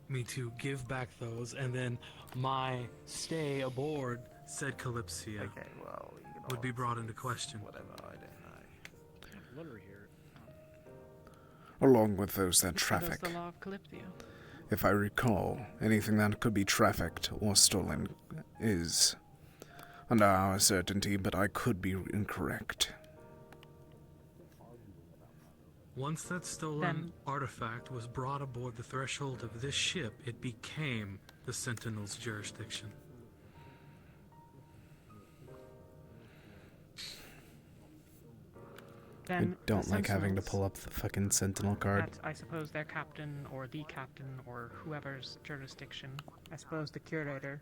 me to give back those, and then my stay aboard said Kalypsia would be brought into question. Along with those that That's traffic. the law of Kalypsia. If I recall, anything that could be trafficked or stolen is under our certainty, but I could be incorrect. Once that stolen artifact was brought aboard the threshold of this ship, it became the Sentinel's jurisdiction. I Then don't the like having to Sentinels, pull up the fucking Sentinel card. At, I suppose, their captain or the captain or whoever's jurisdiction. I suppose the curator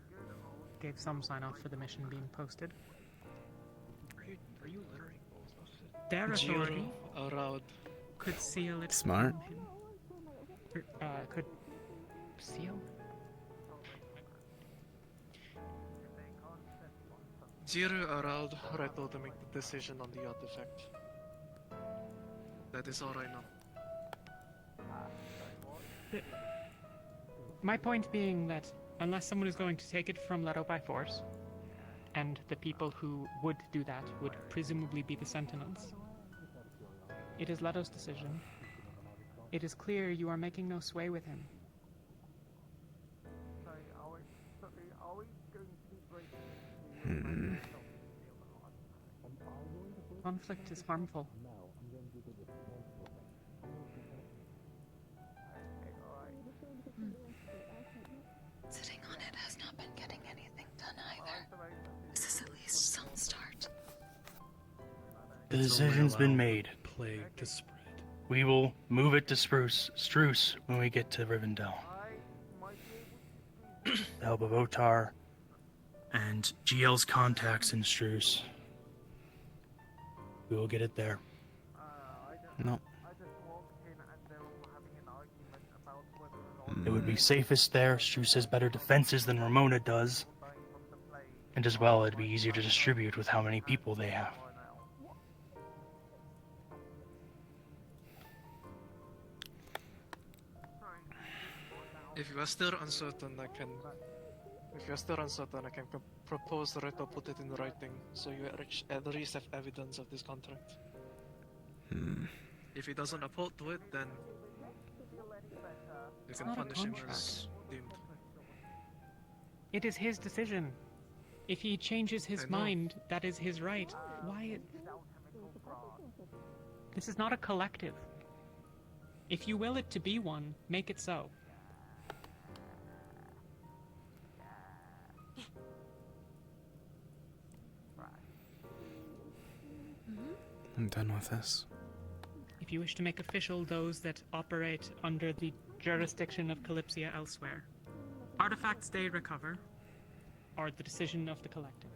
gave some sign off for the mission being posted. Are you littering? Their authority Around. could seal it. Smart. from him. Could seal? Jiru Arald Reto to make the decision on the artifact. That is all I know. My point being that unless someone is going to take it from Leto by force, and the people who would do that would presumably be the Sentinels, it is Leto's decision. It is clear you are making no sway with him. Conflict is harmful. Sitting on it has not been getting anything done either. This is at least some start. The decision's been made. Plague to spread. We will move it to Struce when we get to Rivendell. The help of Otar and GL's contacts in Struce. We will get it there. No. It would be safest there. Struce has better defenses than Ramona does. And as well, it'd be easier to distribute with how many people they have. If you are still uncertain, I can. If you are still uncertain, I can propose Reto put it in writing, so you at least have evidence of this contract. If he doesn't uphold to it, then you can not a punish him contract. as deemed. It is his decision. If he changes his I know. mind, that is his right. Why? This is not a collective. If you will it to be one, make it so. I'm done with this. If if you wish to make official those that operate under the jurisdiction of Kalypsia elsewhere. Artifacts they recover are the decision of the collective.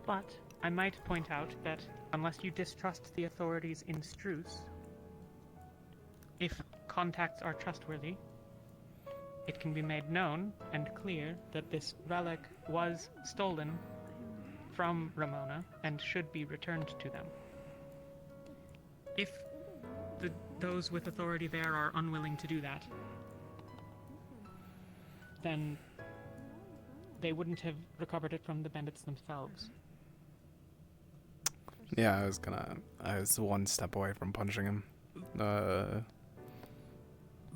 But I might point out that unless you distrust the authorities in Struce, if contacts are trustworthy, it can be made known and clear that this relic was stolen from Ramona and should be returned to them. If those with authority there are unwilling to do that, then they wouldn't have recovered it from the bandits themselves. Yeah, I was one step away from punching him.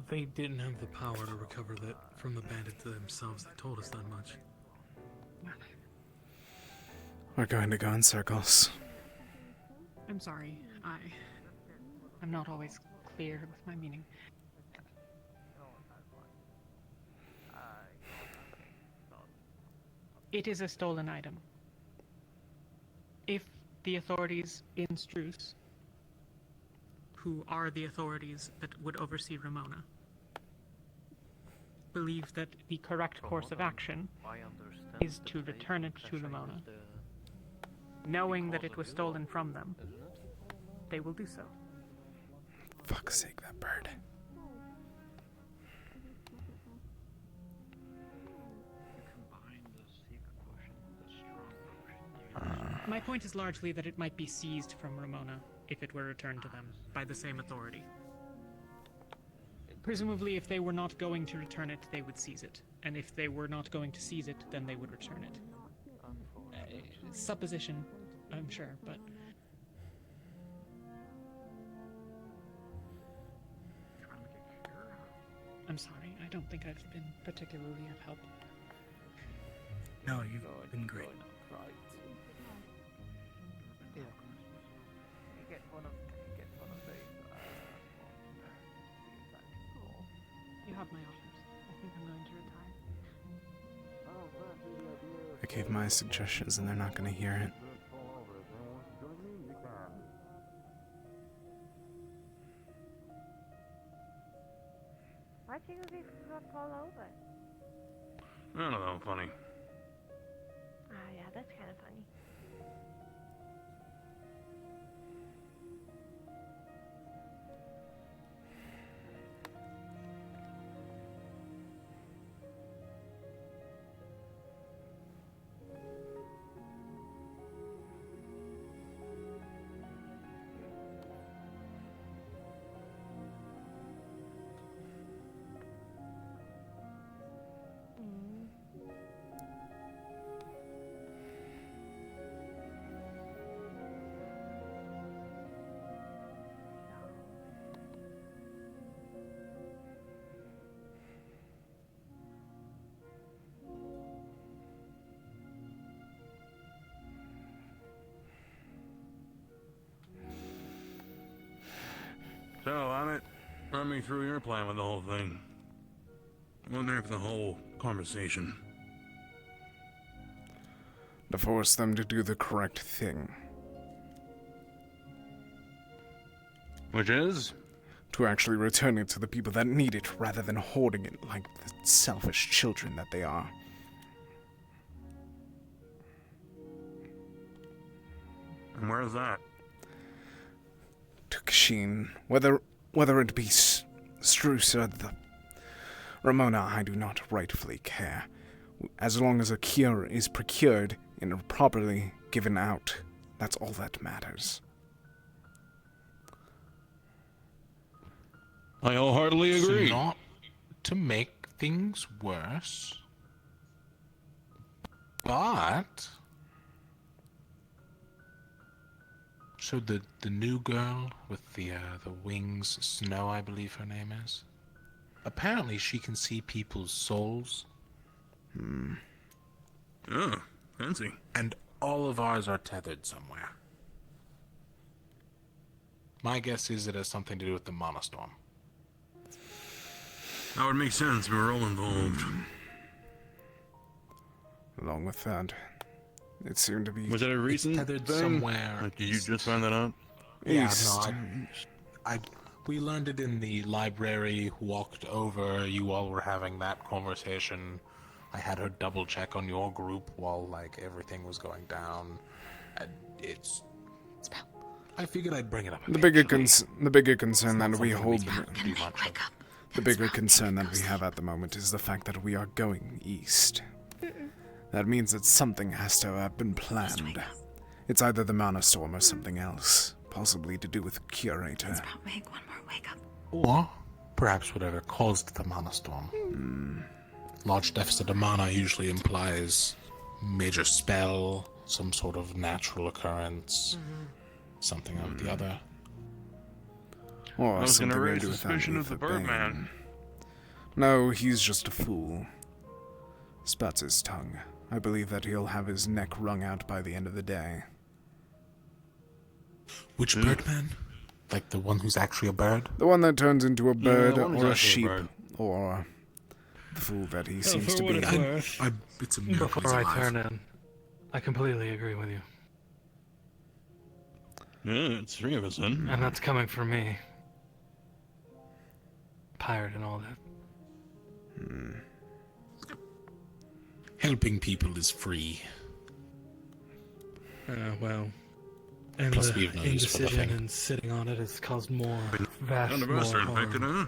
They didn't have the power to recover that from the bandits themselves. They told us that much. We're going to go in circles. I'm sorry. I'm not always clear with my meaning. It is a stolen item. If the authorities in Struce, who are the authorities that would oversee Ramona, believe that the correct course of action is to return it to Ramona, knowing that it was stolen from them, they will do so. Fuck's sake, that bird. My point is largely that it might be seized from Ramona if it were returned to them by the same authority. Presumably, if they were not going to return it, they would seize it. And if they were not going to seize it, then they would return it. Supposition, I'm sure, but... I'm sorry, I don't think I've been particularly of help. No, you've been great. You have my offers. I think I'm going to retire. I gave my suggestions and they're not going to hear it. Why'd you go fall over? I don't know, funny. Ah, yeah, that's kind of funny. So, Amit, run me through your plan with the whole thing. I wonder if the whole conversation. To force them to do the correct thing. Which is? To actually return it to the people that need it, rather than hoarding it like the selfish children that they are. And where's that? To Kashin, whether it be Struce or the Ramona, I do not rightfully care. As long as a cure is procured and properly given out, that's all that matters. I wholeheartedly agree. So not to make things worse, but so the new girl with the wings, Snow, I believe her name is. Apparently, she can see people's souls. Oh, fancy. And all of ours are tethered somewhere. My guess is it has something to do with the Monostorm. That would make sense. We were all involved. Along with that, It seemed to be. Was it a recent tethered thing? somewhere. Like, did you just find that out? Yeah, East. no, we learned it in the library, walked over, you all were having that conversation. I had her double check on your group while, like, everything was going down. And it's... I figured I'd bring it up. The bigger concern that we something hold. can do much of. The bigger concern that we have at the moment is the fact that we are going east. That means that something has to have been planned. It's either the Mana Storm or something else, possibly to do with Curator. Make one more wake up. Or perhaps whatever caused the Mana Storm. Large deficit of mana usually implies major spell, some sort of natural occurrence, something of the other. Or I was something gonna to raise do with suspicion of the Aether Birdman. Bane. No, he's just a fool. Spats his tongue. I believe that he'll have his neck wrung out by the end of the day. Which Birdman? Like the one who's actually a bird? The one that turns into a bird the one who's or a actually a sheep, bird. or the fool that he Oh, seems for to what be. it's worth, it's a miracle he's before I alive. turn in, I completely agree with you. Yeah, it's 3 of us then. And that's coming from me. Pirate and all that. Helping people is free. Well, and Plus the we have no use for the indecision thing. and sitting on it has caused more, vast None of more us are harm. infected, huh?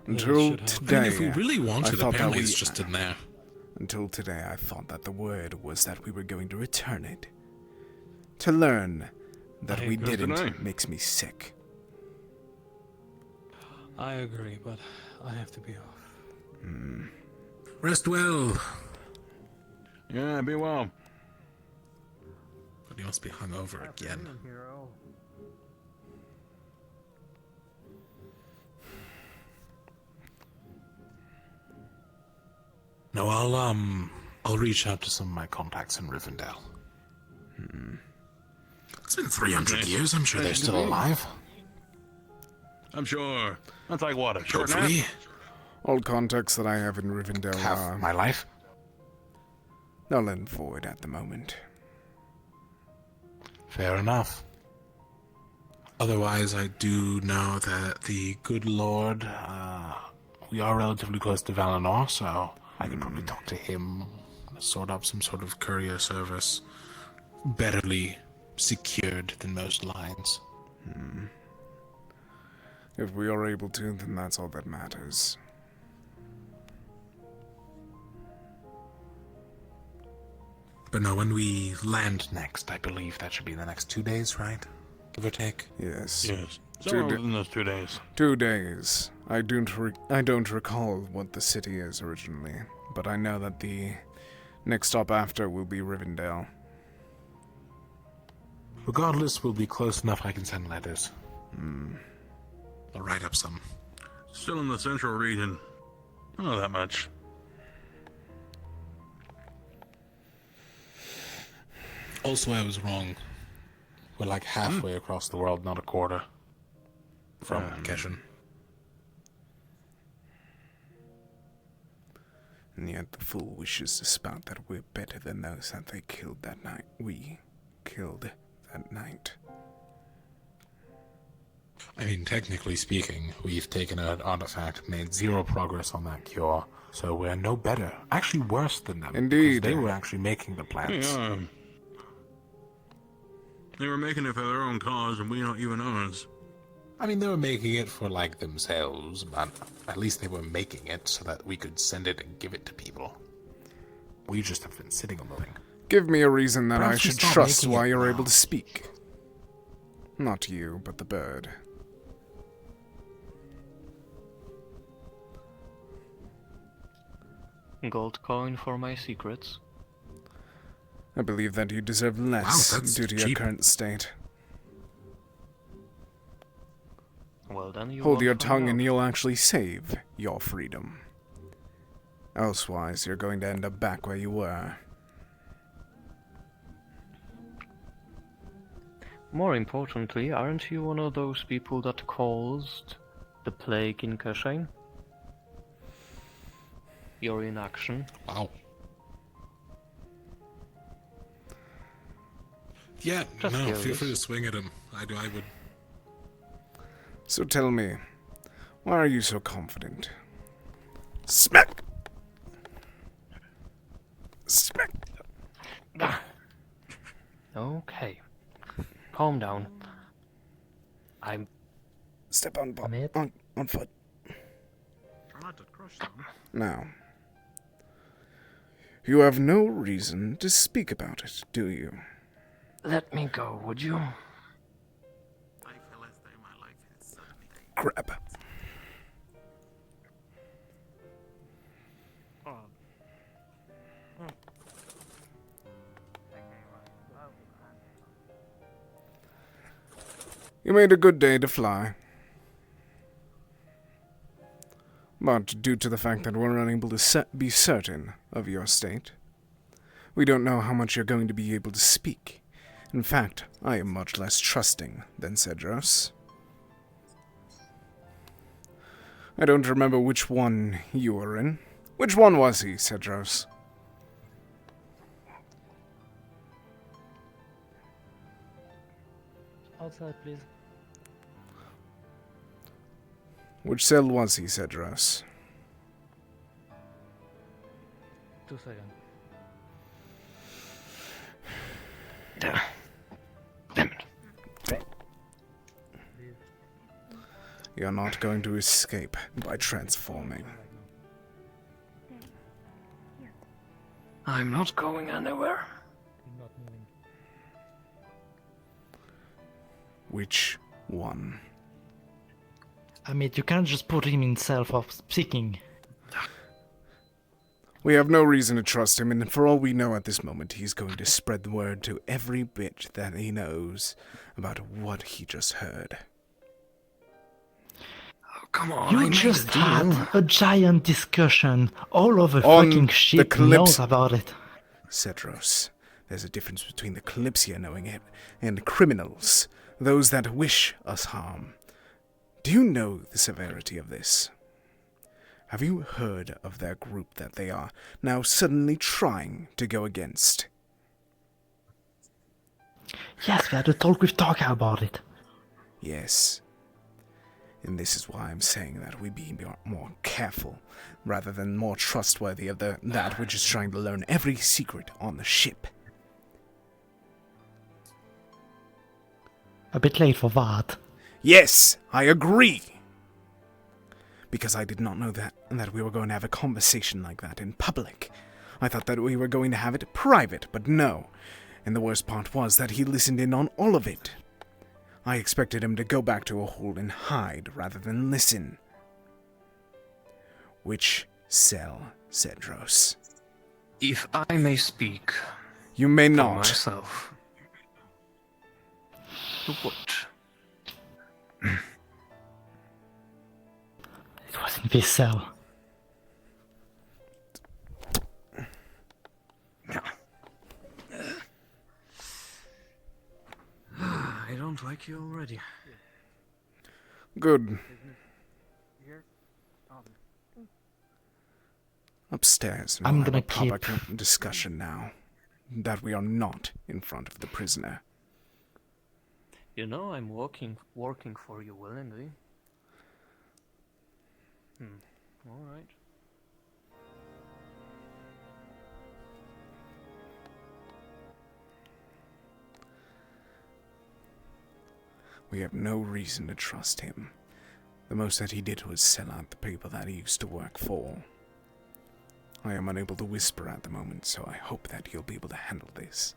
Until should have. today, I mean, if we really I wanted, thought that apparently we. it's just in there. Until today, I thought that the word was that we were going to return it. To learn that I we agree. didn't Tonight. makes me sick. I agree, but I have to be off. Rest well. Yeah, be well. But he must be hungover again. No, I'll reach out to some of my contacts in Rivendell. It's been 300 Okay. years. I'm sure they're still alive. I'm sure. That's like what, a short nap? Hopefully. All contacts that I have in Rivendell Half are my life. null and void at the moment. Fair enough. Otherwise, I do know that the good Lord, we are relatively close to Valinor, so I could probably talk to him, sort out some sort of courier service. Betterly secured than most lines. If we are able to, then that's all that matters. But no, when we land next, I believe that should be in the next 2 days, right? Give or take. Yes. Yes. Two Somewhere da- within those 2 days. 2 days. I don't recall what the city is originally, but I know that the next stop after will be Rivendell. Regardless, we'll be close enough I can send letters. I'll write up some. Still in the central region. Not that much. Also, I was wrong. We're like halfway across the world, not a quarter. From Keshin. And yet the fool wishes to spout that we're better than those that they killed that night. We killed that night. I mean, technically speaking, we've taken an artifact, made 0 progress on that cure, so we're no better. Actually worse than them. Indeed. Because they were actually making the plants. Yeah. They were making it for their own cause, and we don't even ours. I mean, they were making it for, like, themselves, but at least they were making it so that we could send it and give it to people. We just have been sitting on the thing. Give me a reason that I Perhaps we should stop trust making why it you're now. able to speak. Not you, but the bird. Gold coin for my secrets. I believe that you deserve less that's due to your cheap. current state. Well then you Hold won't your find tongue out. and you'll actually save your freedom. Elsewise, you're going to end up back where you were. More importantly, aren't you one of those people that caused the plague in Kashain? You're in action. Wow. Yeah, Just no, feel curious. free to swing at him. I would. So tell me, why are you so confident? Smack! Smack! Okay. Calm down. I'm... Step on foot. Try not to crush them. Now, you have no reason to speak about it, do you? Let me go, would you? Crap. You made a good day to fly. But due to the fact that we're unable to be certain of your state, we don't know how much you're going to be able to speak. In fact, I am much less trusting than Cedros. I don't remember which one you were in. Which one was he, Cedros? Outside, please. Which cell was he, Cedros? 2 seconds. Damn it. You're not going to escape by transforming. I'm not going anywhere. Not moving. Which one? I mean, you can't just put him in self-seeking. We have no reason to trust him, and for all we know at this moment, he's going to spread the word to every bitch that he knows about what he just heard. Come on, You just had a giant discussion. All of the On fucking the shit knows about it. Cedros, there's a difference between the Kalypsia knowing it and criminals, those that wish us harm. Do you know the severity of this? Have you heard of their group that they are now suddenly trying to go against? Yes, we had a talk with Taka about it. Yes. And this is why I'm saying that we be more careful, rather than more trustworthy of that which is trying to learn every secret on the ship. A bit late for that. Yes, I agree! Because I did not know that we were going to have a conversation like that in public. I thought that we were going to have it private, but no. And the worst part was that he listened in on all of it. I expected him to go back to a hole and hide rather than listen. Which cell, Cedros? If I may speak. You may for not. myself. To what? It was in this cell. I don't like you already. Good. Upstairs, I'm we'll have gonna a proper keep- discussion now. That we are not in front of the prisoner. You know I'm working for you willingly. Alright. We have no reason to trust him. The most that he did was sell out the people that he used to work for. I am unable to whisper at the moment, so I hope that he'll be able to handle this.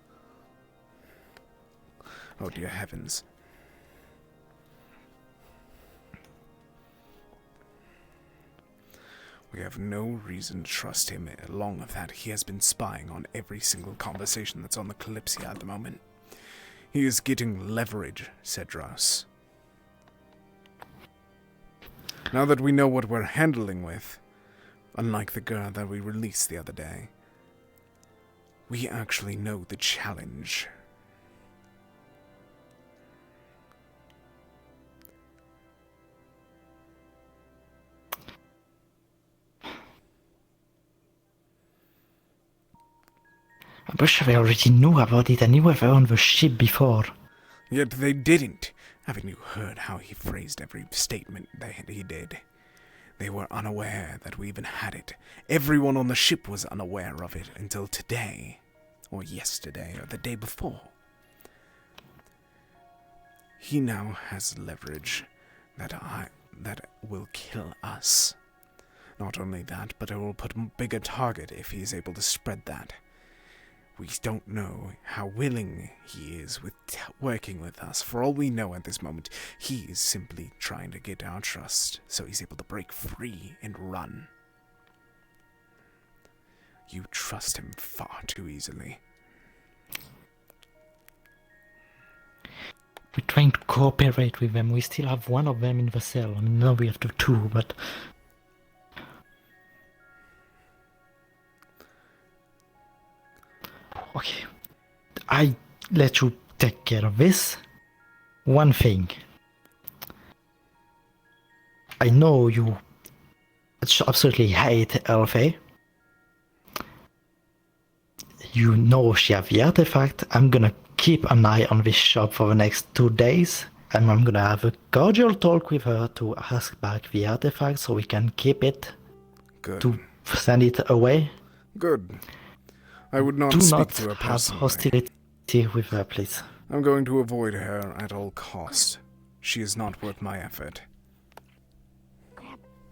Oh dear heavens. We have no reason to trust him, along with that he has been spying on every single conversation that's on the Kalypsia at the moment. He is getting leverage, Cedros. Now that we know what we're handling with, unlike the girl that we released the other day, we actually know the challenge. I'm pretty sure they already knew about it and they were on the ship before. Yet they didn't. Haven't you heard how he phrased every statement he did? They were unaware that we even had it. Everyone on the ship was unaware of it until today, or yesterday, or the day before. He now has leverage that will kill us. Not only that, but it will put a bigger target if he is able to spread that. We don't know how willing he is with working with us. For all we know at this moment, he is simply trying to get our trust, so he's able to break free and run. You trust him far too easily. We're trying to cooperate with them. We still have one of them in the cell. I mean, now we have the two, but... Okay. I let you take care of this. One thing. I know you absolutely hate Elfie. You know she has the artifact. I'm gonna keep an eye on this shop for the next 2 days. And I'm gonna have a cordial talk with her to ask back the artifact so we can keep it. Good. To send it away. Good. I would not Do speak not to her have personally. hostility with her, please. I'm going to avoid her at all cost. She is not worth my effort.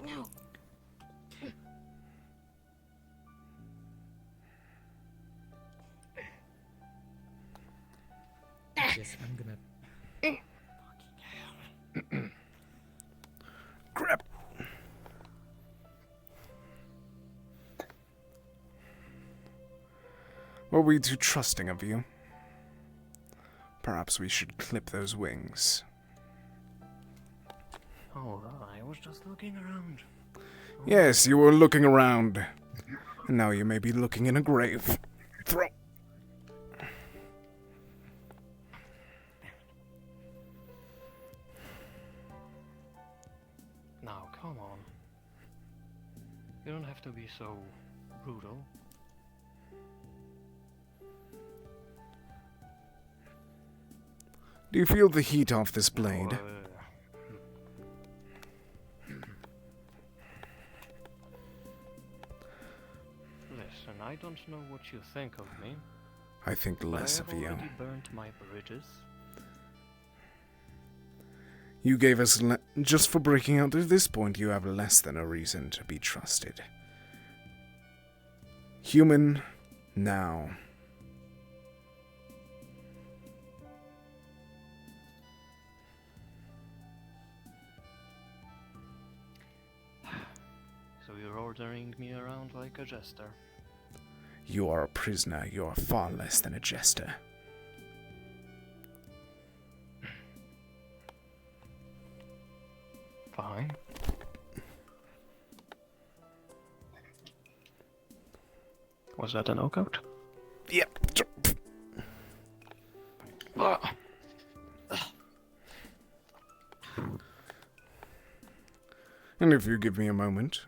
No. Yes, I'm gonna. Crap! Were we too trusting of you? Perhaps we should clip those wings. Oh, I was just looking around. Yes, you were looking around. And now you may be looking in a grave. Throw! Now, come on. You don't have to be so brutal. Do you feel the heat off this blade? Listen, I don't know what you think of me. I think less of I have you. already burnt my bridges. You gave us just for breaking out to this point, you have less than a reason to be trusted. Human, now. So you're ordering me around like a jester. You are a prisoner. You are far less than a jester. Fine. Was that a knockout? Yep. And if you give me a moment.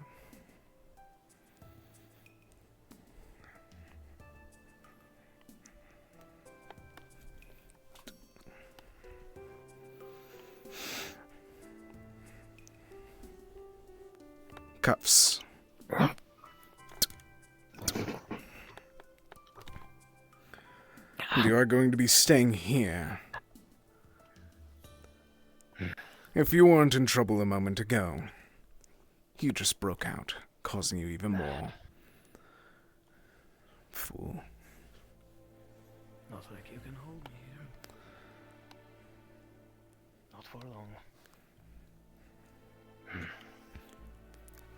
Cuffs. You are going to be staying here. If you weren't in trouble a moment ago, you just broke out, causing you even more. Fool. Not like you can hold me here. Not for long.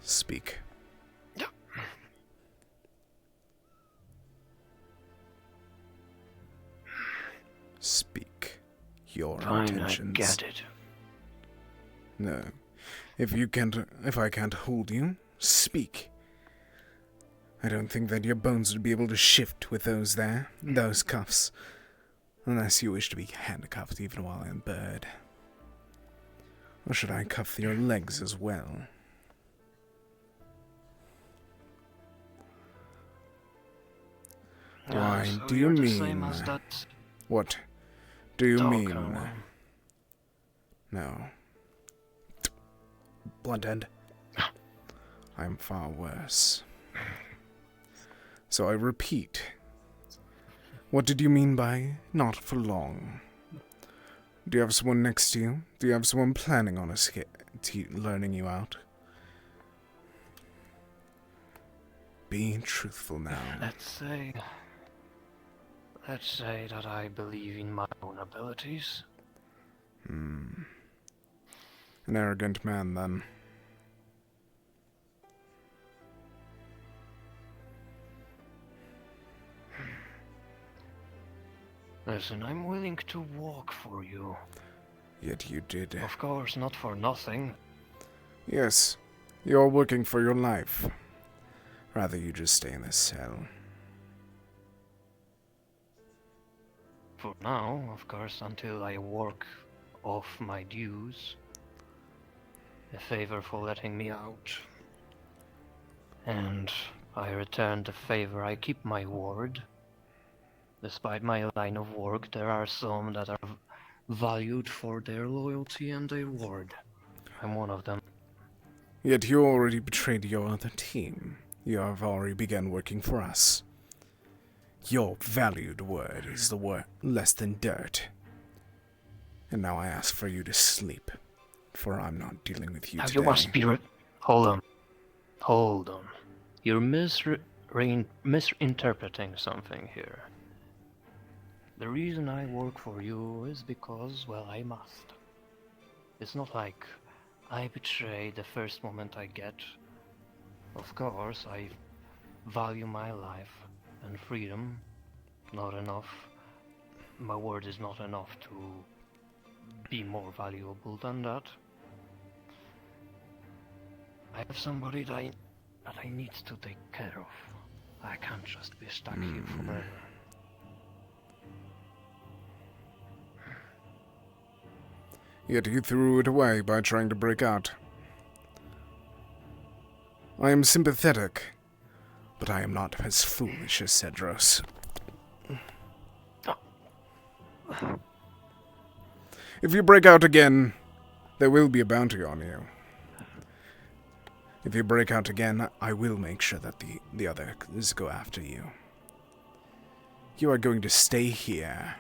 Speak. Speak your intentions. I get it. No. If I can't hold you, speak. I don't think that your bones would be able to shift with those cuffs. Unless you wish to be handcuffed even while in bed. Or should I cuff your legs as well? Why? by So do you you're the mean? same as that What do you token mean? one. No. Blunt end. I'm far worse. So I repeat. What did you mean by not for long? Do you have someone next to you? Do you have someone planning on learning you out? Be truthful now. Let's say that I believe in my own abilities. An arrogant man, then. Listen, I'm willing to walk for you. Yet you did. Of course, not for nothing. Yes, you're working for your life. Rather you just stay in this cell. For now, of course, until I work off my dues. A favor for letting me out. And I return the favor, I keep my word. Despite my line of work, there are some that are valued for their loyalty and their word. I'm one of them. Yet you already betrayed your other team. You have already begun working for us. Your valued word is the word less than dirt. And now I ask for you to sleep, for I'm not dealing with you Now today. you must be Hold on. Hold on. You're misinterpreting something here. The reason I work for you is because, well, I must. It's not like I betray the first moment I get. Of course, I value my life and freedom. Not enough. My word is not enough to be more valuable than that. I have somebody that I need to take care of. I can't just be stuck here forever. Yet you threw it away by trying to break out. I am sympathetic, but I am not as foolish as Cedros. If you break out again, there will be a bounty on you. If you break out again, I will make sure that the others go after you. You are going to stay here.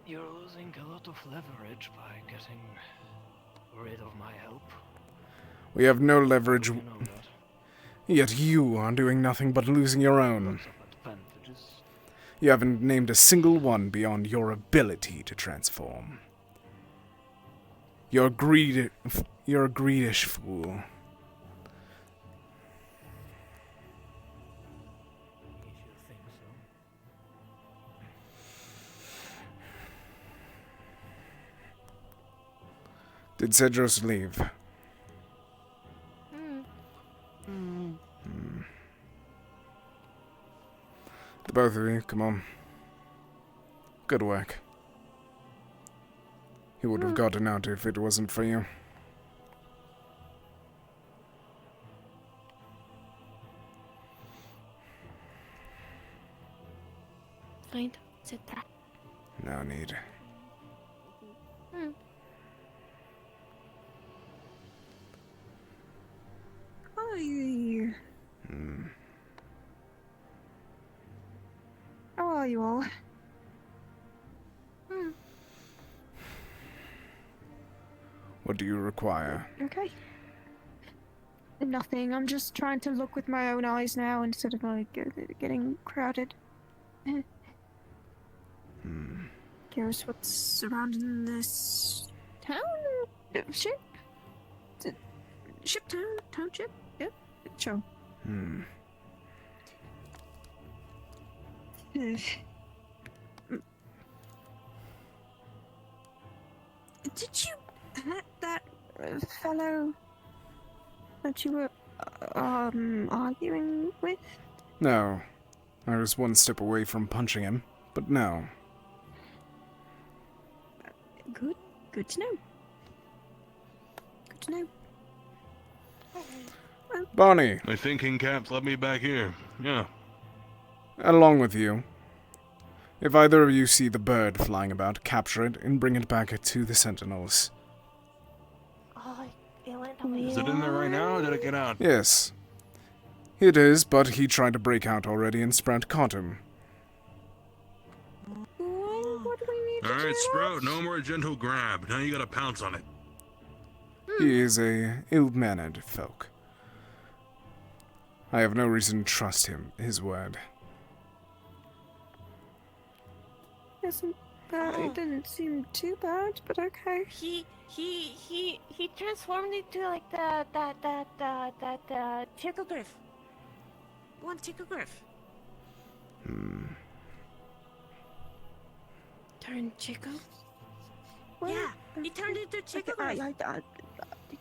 You're losing a lot of leverage by getting rid of my help. We have no leverage. You know that. Yet you are doing nothing but losing your own. Advantages. You haven't named a single one beyond your ability to transform. You're a greedish fool. Did Cedros leave? The both of you, come on. Good work. He would have gotten out if it wasn't for you. Fine, sit there. No need. Hi. How are you all? What do you require? Okay. Nothing. I'm just trying to look with my own eyes now instead of like getting crowded. Curious what's surrounding this town? Ship? Ship town? Township? Yep. Sure. Did you hurt that fellow that you were arguing with? No. I was one step away from punching him, but no. Good. Good to know. Good to know. Bonnie, My thinking caps let me back here. Yeah. along with you. If either of you see the bird flying about, capture it and bring it back to the Sentinels. Oh, it went away. Is it in there right now or did it get out? Yes. It is, but he tried to break out already and Sprout caught him. What do we need to Alright, do? Sprout, no more gentle grab. Now you gotta pounce on it. He is a ill-mannered folk. I have no reason to trust his word. It didn't seem too bad, but okay. He transformed into like that Ticklegriff. One Ticklegriff. Turned Chico? Yeah, he turned into Ticklegriff. I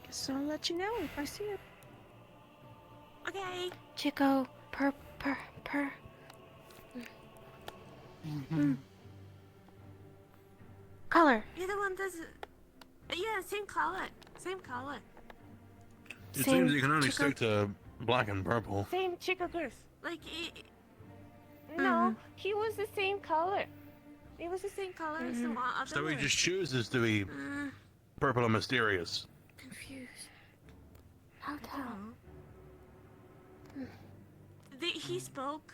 guess I'll let you know if I see it. Okay. Chico, purr. Color. You're the one that's... Yeah, same color. Same color. It seems you can only stick to black and purple. Same Chico Griff. Like, no, he was the same color. It was the same color as the other So he one. just chooses to be purple and mysterious. Confused. How tell? He spoke.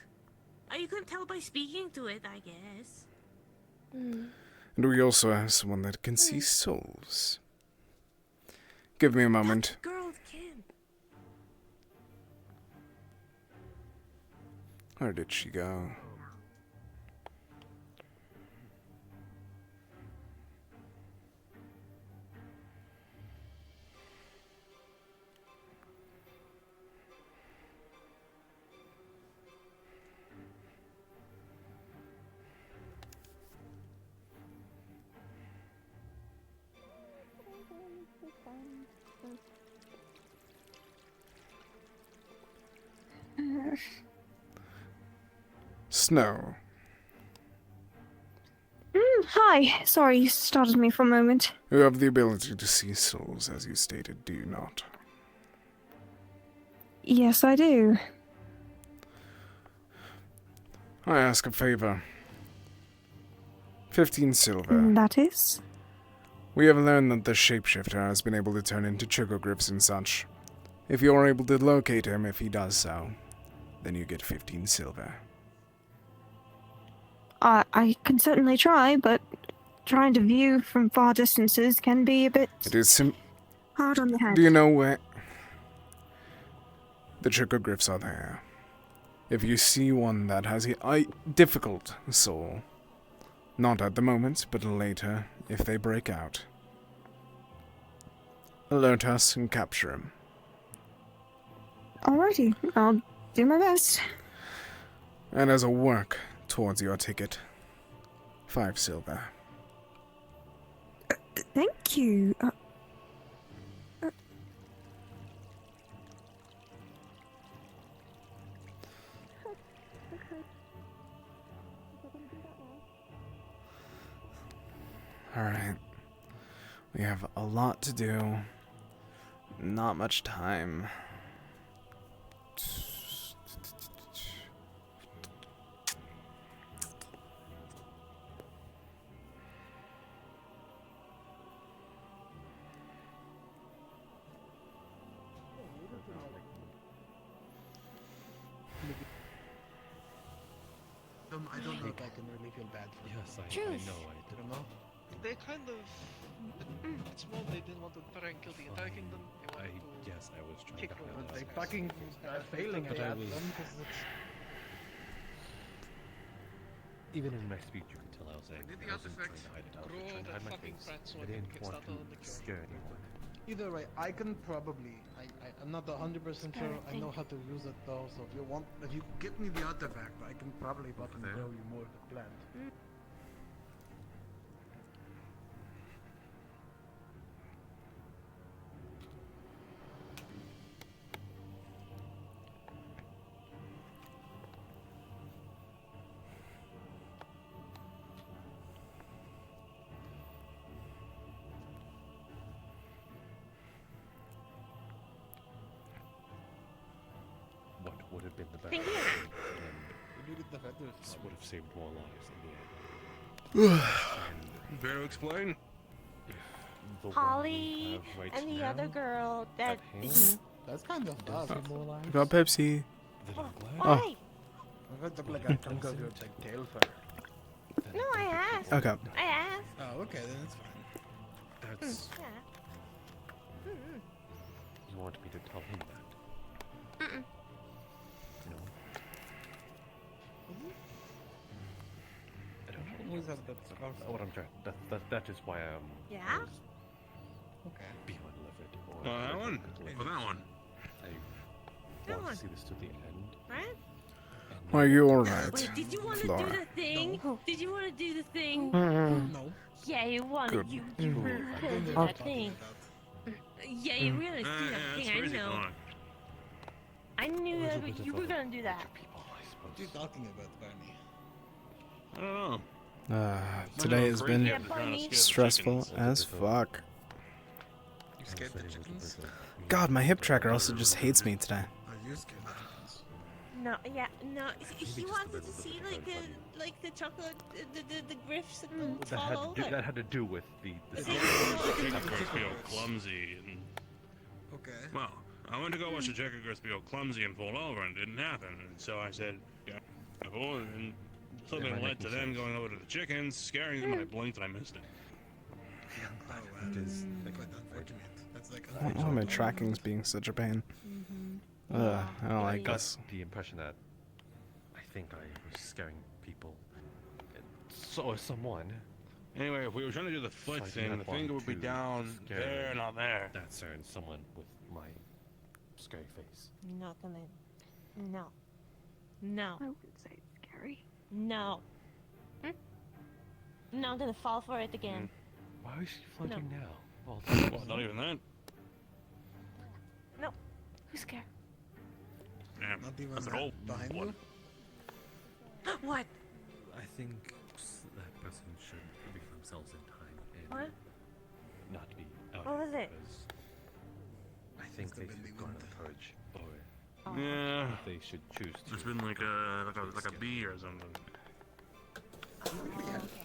You can tell by speaking to it, I guess. And we also have someone that can see souls. Give me a moment. Girl can. Where did she go? Snow. Hi. Sorry, you startled me for a moment. You have the ability to see souls, as you stated, do you not? Yes, I do. I ask a favor. 15 silver. That is? We have learned that the shapeshifter has been able to turn into chocogriffs and such. If you are able to locate him, if he does so, then you get 15 silver. I can certainly try, but trying to view from far distances can be a bit It is hard on the head. Do you know where the chocogriffs are there? If you see one that has a difficult soul, not at the moment, but later, if they break out, alert us and capture him. Alrighty, I'll do my best. And as a work towards your ticket, 5 silver. Thank you. Alright. We have a lot to do. Not much time. I don't know if I can really feel bad for Yes, I Truth. know. I don't know. They kind of... It's more they didn't want to try and kill the entire kingdom. They wanted to Yes, I was trying kick to over find They out. fucking are failing But at I was- them because it's... Even in my speech, you can tell I was angry. Did the I wasn't trying artifact to hide it. I was grow trying to that hide my fucking face. fat so I it didn't can want start on the to cure? scare anyone. Either way, I can probably... I'm not 100% sure I know how to use it though, so if you get me the artifact, I can probably fucking Okay. grow you more of a plant. would have been the best Thank you. thing, We needed the and feathers. this would have saved more lives in the end. And Better explain. the one we Holly have right and the now other girl that. at hand That's kind of does fast. have more lives. I got Pepsi. Then I'm glad. Why? That looked like a chunk of your like, tail fur. No, I asked. Okay. I asked. Oh, okay, then it's fine. That's. Yeah. You want me to tell him that? Mm-mm. No. I don't know. Always have that scarf. What I'm trying. That is why I'm. Yeah? Okay. Beyond livid. Or That one. livid. For that one. I That want one. to see this to the end. Right? Are you alright, Wait, did you want to do Flora? the thing? Did you want to do the thing? No. Yeah, you wanted. Good. You were gonna do that thing. Yeah, you were gonna do that That's thing. I crazy, know. Flora. I knew A that little bit you of were a gonna do that. People, I What are you suppose. talking about, Barney? I don't know. Today has been Yeah, Barney. stressful as fuck. You scared the chickens? God, my hip tracker also just hates me today. Are you scared the chickens? No, yeah, no. He just a wanted little to bit see of a like the chocolate, the griffs that don't That had, fall to do, over. that had to do with the Of Yeah. course, the checker girls be all clumsy. And, Okay. well, I went to go watch the checker girls be all clumsy and fall over, and it didn't happen. And so I said, yeah, cool. And something might led make to sense. them going over to the chickens, scaring them, and I blinked and I missed it. Oh, wow. It is Quite unfortunate. That's like I don't know why my tracking's being such a pain. Ugh, I don't like got this. the impression that I think I was scaring people. Or someone. Anyway, if we were trying to do the So foot I do thing, not the want finger would be to down scare there, not there. That certain someone with my scary face. No, come in. No. No. I wouldn't say it's scary. No. No, I'm gonna fall for it again. Why is she floating now? Well, Well, not even that. No. Who's scared? Damn, Not even that's an that old behind one. you? What? I think that person should relieve themselves in time and What? not be out What here was it? because I think they should go on a purge or Oh. Yeah, they should choose to. it's been like a bee or something.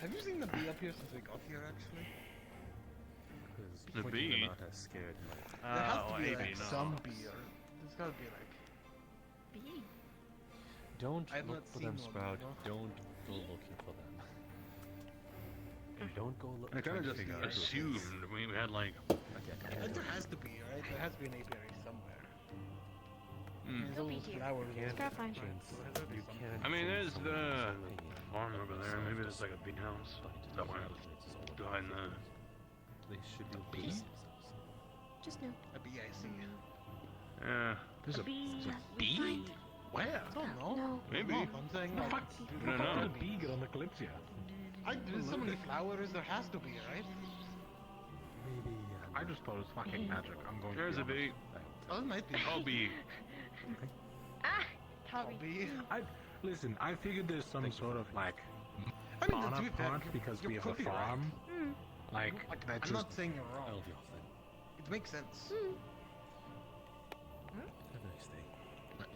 Have you seen the bee up here since we got here, actually? Because The when bee? you're not as scared, like, There has to be maybe like not. some bee, or there's gotta be like. Bee. don't I've look not for seen them, one Sprout. before. Don't go looking for them. And don't go I kind trying of to just figure out who it is. assumed we had like. There has to be, right? There has to be an apiary somewhere. There's He'll all be those here. flowers. Can't It's gotta find chance- So there's gotta be you something. can't I mean, change there's someone's the opinion. farm over there. Maybe there's like a bee house somewhere behind the. They should be bee? Just no. A bee, I see. Yeah. There's A bee. bee? Find. Where? I don't know. No. Maybe. I'm saying like. I don't know. bee get on the Kalypsia? There's so many flowers. There has to be, right? Maybe. I just thought it was fucking magic. I'm going. There's a bee. Oh, it might be. Oh, bee. Ah, Tommy. Bee. Listen, I figured there's some sort of like I mean, fauna to be fair, part you're- because you're we have a pretty right. farm. Like Like, that I'm just not saying you're wrong. I'll deal with it. It makes sense. Have a nice day.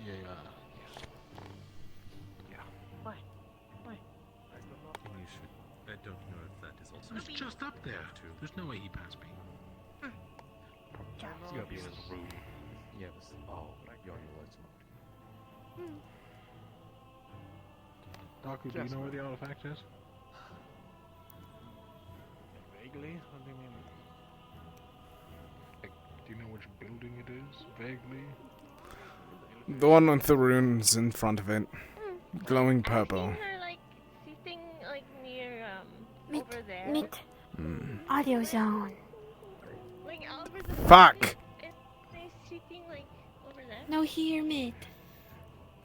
Yeah. What? What? And you should. I don't know if that is also. It's just up there. There's no way he passed me. It's gotta be in his room. Yeah, this. Oh, you're in the lights mode. Doku, do you know where the artifact is? Vaguely? What do you mean? Like, do you know which building it is? Vaguely. The one with the runes in front of it. Glowing I've purple. seen her like sitting like near over there. Meet Mm. audio zone. Like over the. Fuck! And they're sitting like over there. No, here, mate.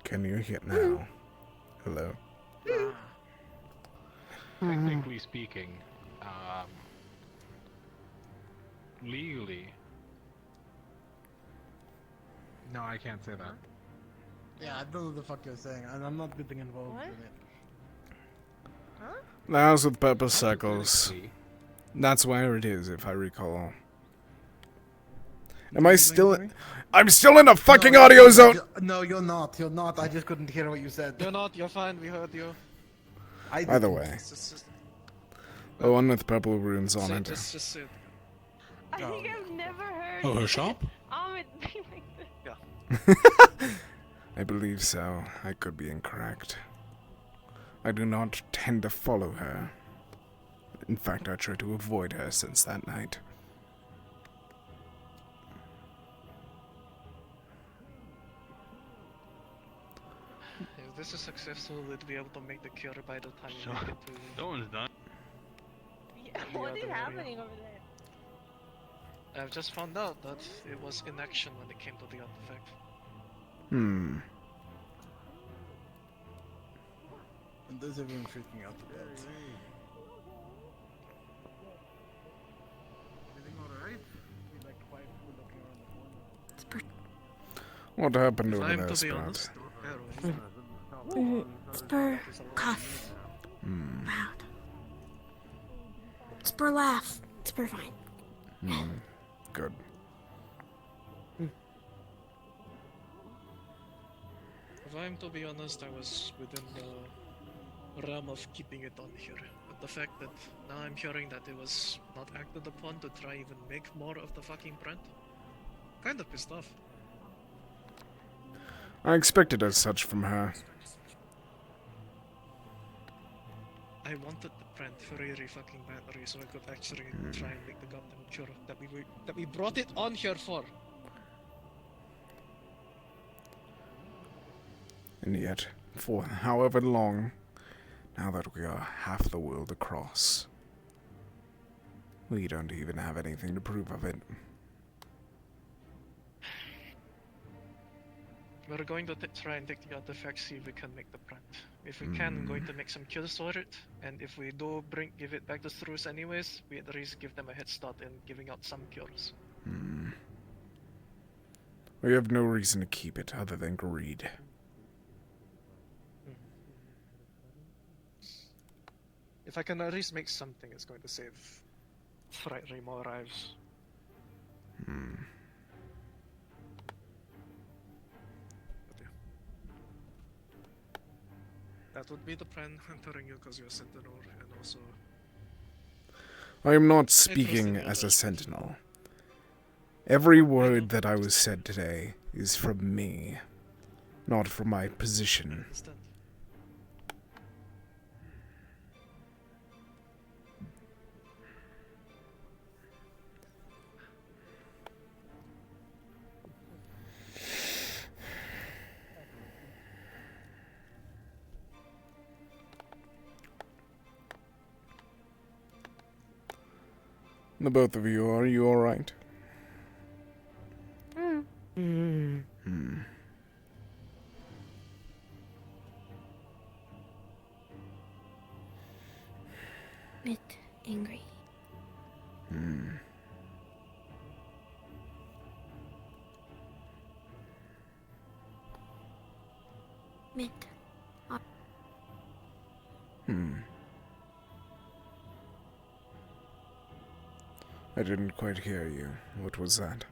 Can you hear now? Hello? Technically speaking, legally. No, I can't say that. Yeah, I don't know what the fuck you're saying, and I'm not getting involved What? in it. Huh? The house with purple circles. Hypothetically, That's where it is, if I recall. Am I still? I'm still in a fucking audio zone. No, you're not. You're not. I just couldn't hear what you said. You're not. You're fine. We heard you. Either way, the one with purple runes on it. Just say it. I think I've never heard. Oh, her shop? Ahmed be like this. Yeah. I believe so. I could be incorrect. I do not tend to follow her. In fact, I try to avoid her since that night. If this is successful, we'll be able to make the cure by the time we make it to. No one's done. Yeah, what is happening over there? I've just found out that it was inaction when it came to the artifact. Hmm. And there's everyone freaking out about. Everything alright? Like 5 people looking around the corner. What happened If over I'm there, to be Sprout? honest, Spur cough. Hmm. Loud. Spur laugh. Spur fine. Hmm. Good. If I'm to be honest, I was within the realm of keeping it on here. But the fact that now I'm hearing that it was not acted upon to try even make more of the fucking brand, kind of pissed off. I expected as such from her. I wanted the brand very fucking badly, so I could actually try and make the goddamn cure that we brought it on here for. And yet, for however long, now that we are half the world across, we don't even have anything to prove of it. We're going to try and take the artifact, see if we can make the brand. If we can, I'm going to make some cures for it, and if we do give it back to Struce anyways, we at least give them a head start in giving out some cures. Hmm. We have no reason to keep it other than greed. If I can at least make something, it's going to save frightfully more lives. Hmm. That would be the plan. I'm telling you because you're a sentinel, and also I am not speaking as a sentinel. Every word that I was said today is from me, not from my position. The both of you, are you alright? Hmm. Bit angry. Hmm. Bit. Hmm. I didn't quite hear you. What was that?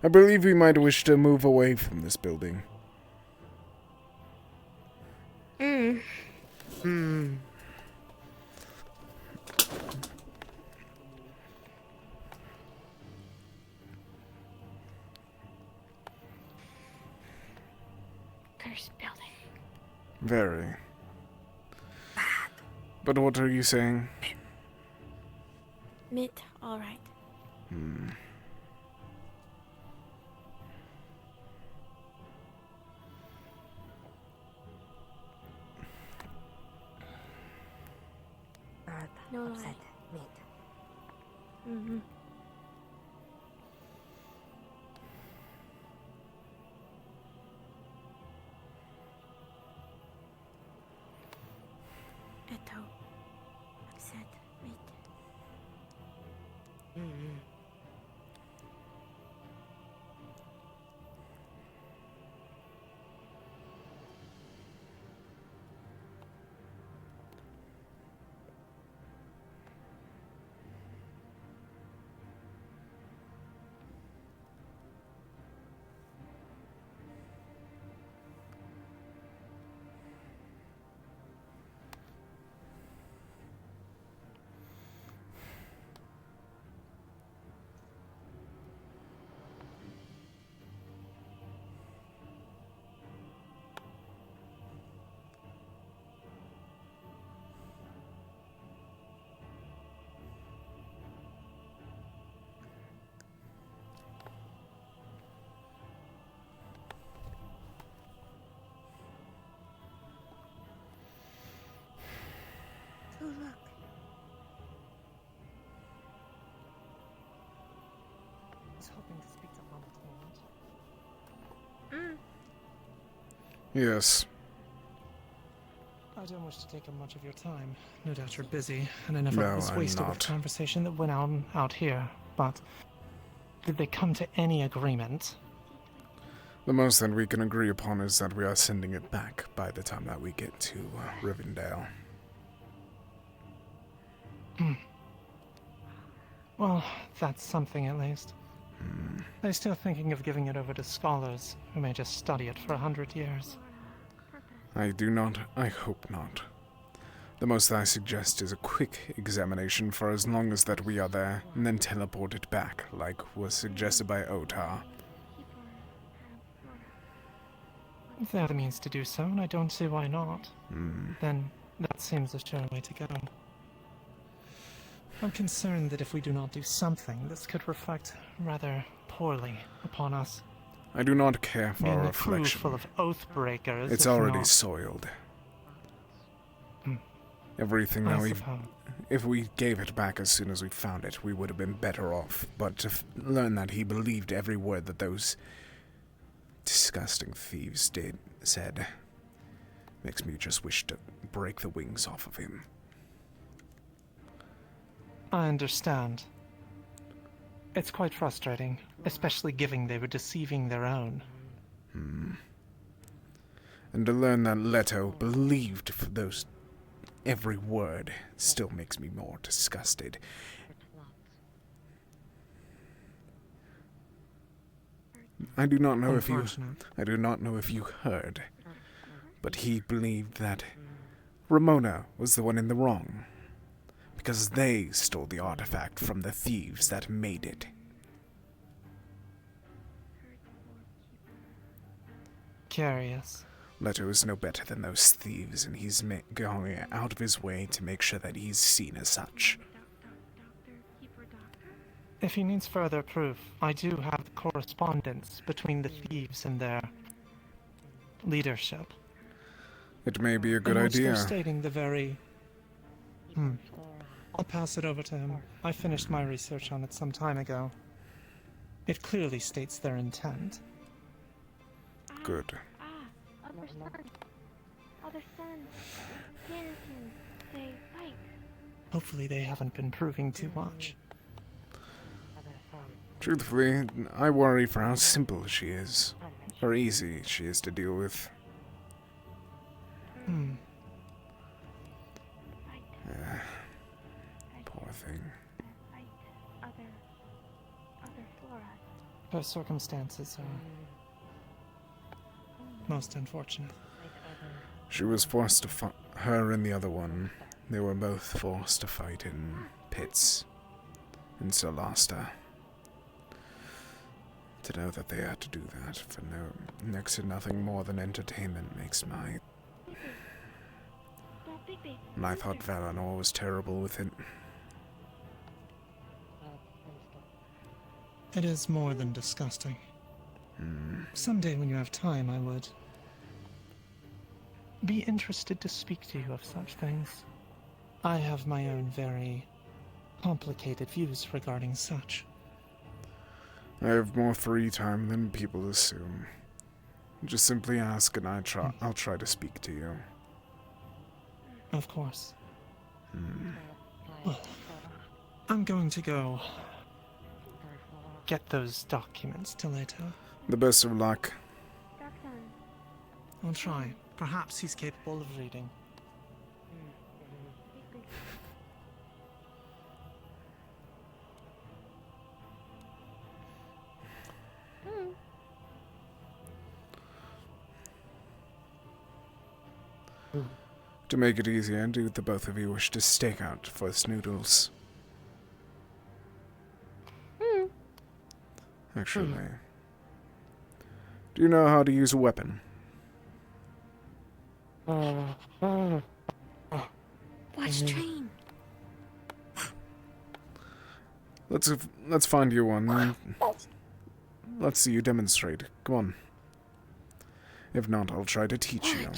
I believe we might wish to move away from this building. Cursed building. Very. But what are you saying? Mitt, alright. Hmm. No upset. lie. Mitt. Mm-hmm. Eto. Upset. Mitt. Yes. I don't wish to take up much of your time. No doubt you're busy, and I never No, was I'm wasted with not. conversation that went on out here. But did they come to any agreement? The most that we can agree upon is that we are sending it back by the time that we get to Rivendell. Well, that's something at least. They're still thinking of giving it over to scholars who may just study it for 100 years. I do not. I hope not. The most I suggest is a quick examination for as long as that we are there, and then teleport it back, like was suggested by Otar. If they have the means to do so, and I don't see why not, then that seems a sure way to go. I'm concerned that if we do not do something, this could reflect rather poorly upon us. I do not care for Being a a crew reflection. full of oath breakers. It's if already not- soiled. Everything that I we, suppose. if we gave it back as soon as we found it, we would have been better off. But to learn that he believed every word that those disgusting thieves said, makes me just wish to break the wings off of him. I understand. It's quite frustrating, especially given they were deceiving their own. And to learn that Leto believed for those every word still makes me more disgusted. I do not know if you heard, but he believed that Ramona was the one in the wrong, because they stole the artifact from the thieves that made it. Curious. Leto is no better than those thieves, and he's going out of his way to make sure that he's seen as such. If he needs further proof, I do have the correspondence between the thieves and their leadership. It may be a good in which they're idea. stating the very... I'll pass it over to him. I finished my research on it some time ago. It clearly states their intent. Good. Other sons. Other sons. Citizens. They fight. Hopefully they haven't been proving too much. Truthfully, I worry for how simple she is, or easy she is to deal with. Poor thing. Her circumstances are most unfortunate. She was forced to fight. Her and the other one, they were both forced to fight in pits in Solasta. To know that they had to do that for next to nothing more than entertainment makes my... And I thought Valinor was terrible with it. It is more than disgusting. Someday when you have time, I would be interested to speak to you of such things. I have my own very complicated views regarding such. I have more free time than people assume. Just simply ask and I'll try to speak to you. Of course. Well, I'm going to go get those documents to Leto. The best of luck. I'll try. Perhaps he's capable of reading. To make it easier, do the both of you wish to stake out for snoodles? Actually, do you know how to use a weapon? Watch train. Let's find you one. Let's see you demonstrate. Come on. If not, I'll try to teach you.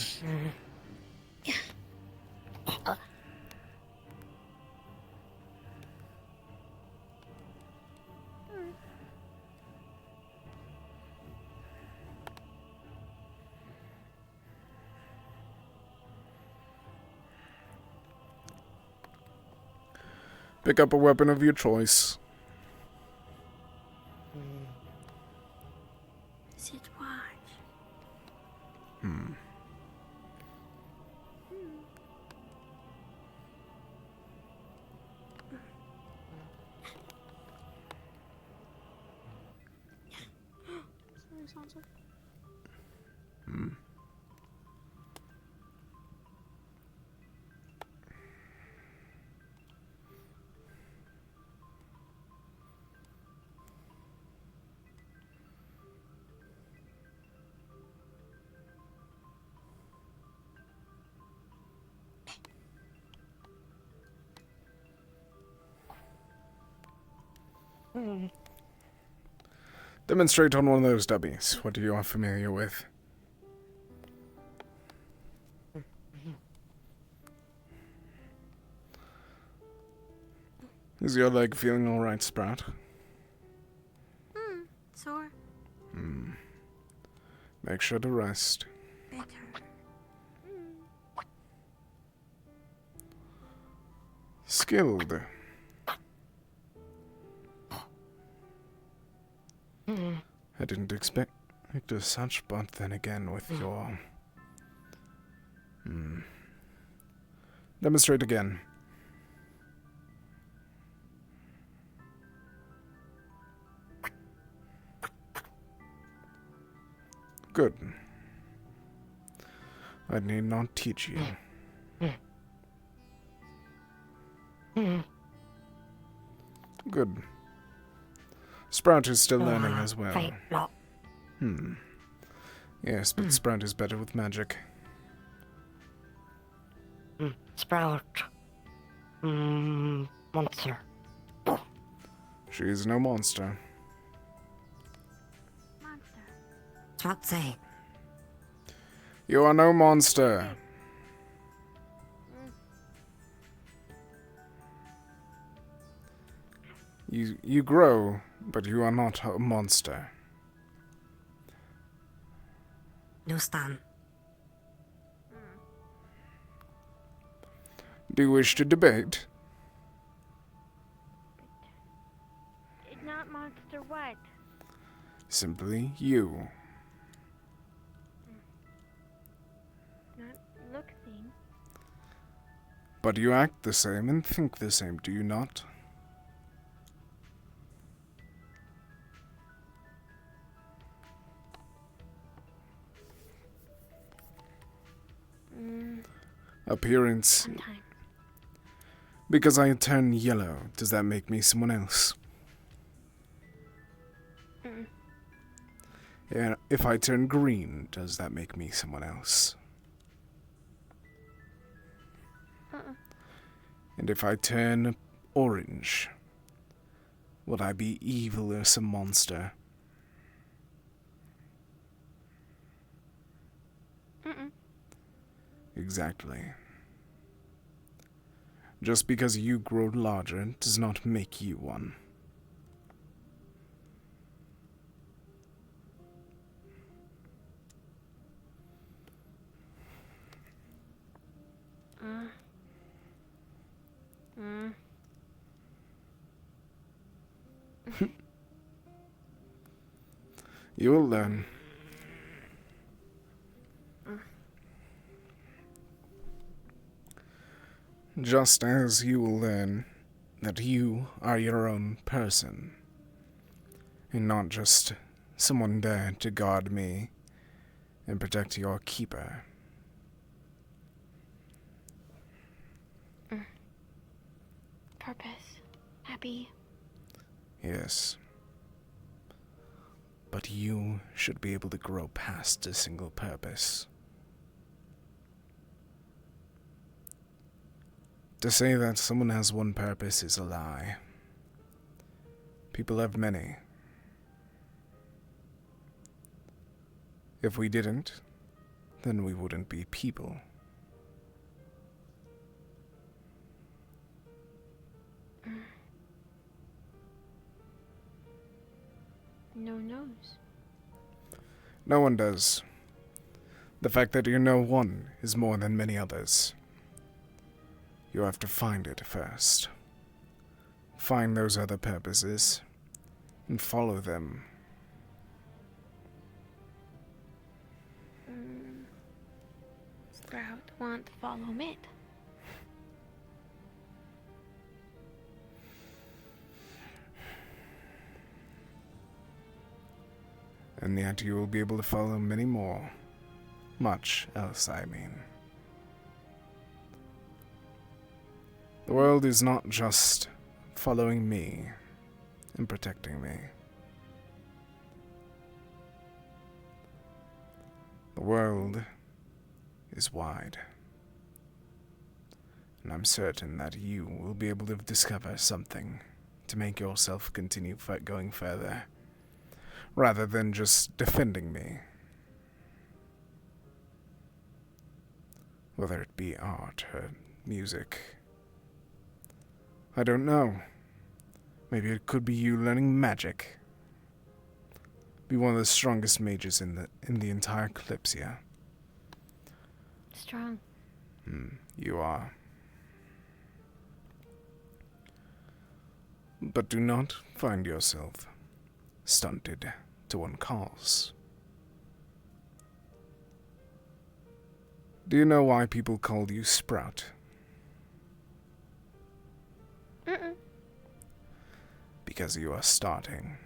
Pick up a weapon of your choice. Is it wise? Hmm. Sorry, Sansa. Hmm. Demonstrate on one of those dummies. What you are familiar with. Is your leg feeling alright, Sprout? Sore. Hmm. Make sure to rest. Better. Skilled. I didn't expect as such, but then again with your... Hmm. Demonstrate again. Good. I need not teach you. Good. Sprout is still learning as well. Hmm. Yes, but Sprout is better with magic. Sprout. Monster. She is no monster. Sprout say. You are no monster. You grow, but you are not a monster. No stan. Do you wish to debate? It's not monster what? Simply you. Not look thing. But you act the same and think the same, do you not? Appearance. Sometime. Because I turn yellow, does that make me someone else? Yeah, if I turn green, does that make me someone else? And if I turn orange, would I be evil or some monster? Exactly. Just because you grow larger does not make you one. You will learn. Just as you will learn that you are your own person, and not just someone there to guard me and protect your keeper. Purpose. Happy. Yes. But you should be able to grow past a single purpose. To say that someone has one purpose is a lie. People have many. If we didn't, then we wouldn't be people. No knows. No one does. The fact that you know one is more than many others. You have to find it first. find those other purposes and follow them. Sprout want to follow Mitt. And yet you will be able to follow many more. Much else, I mean. The world is not just following me and protecting me. The world is wide. And I'm certain that you will be able to discover something to make yourself continue going further, rather than just defending me. Whether it be art or music. I don't know. Maybe it could be you learning magic. Be one of the strongest mages in the entire Kalypsia. Strong. You are. But do not find yourself stunted to one cause. Do you know why people call you Sprout? Mm-mm. Because you are starting.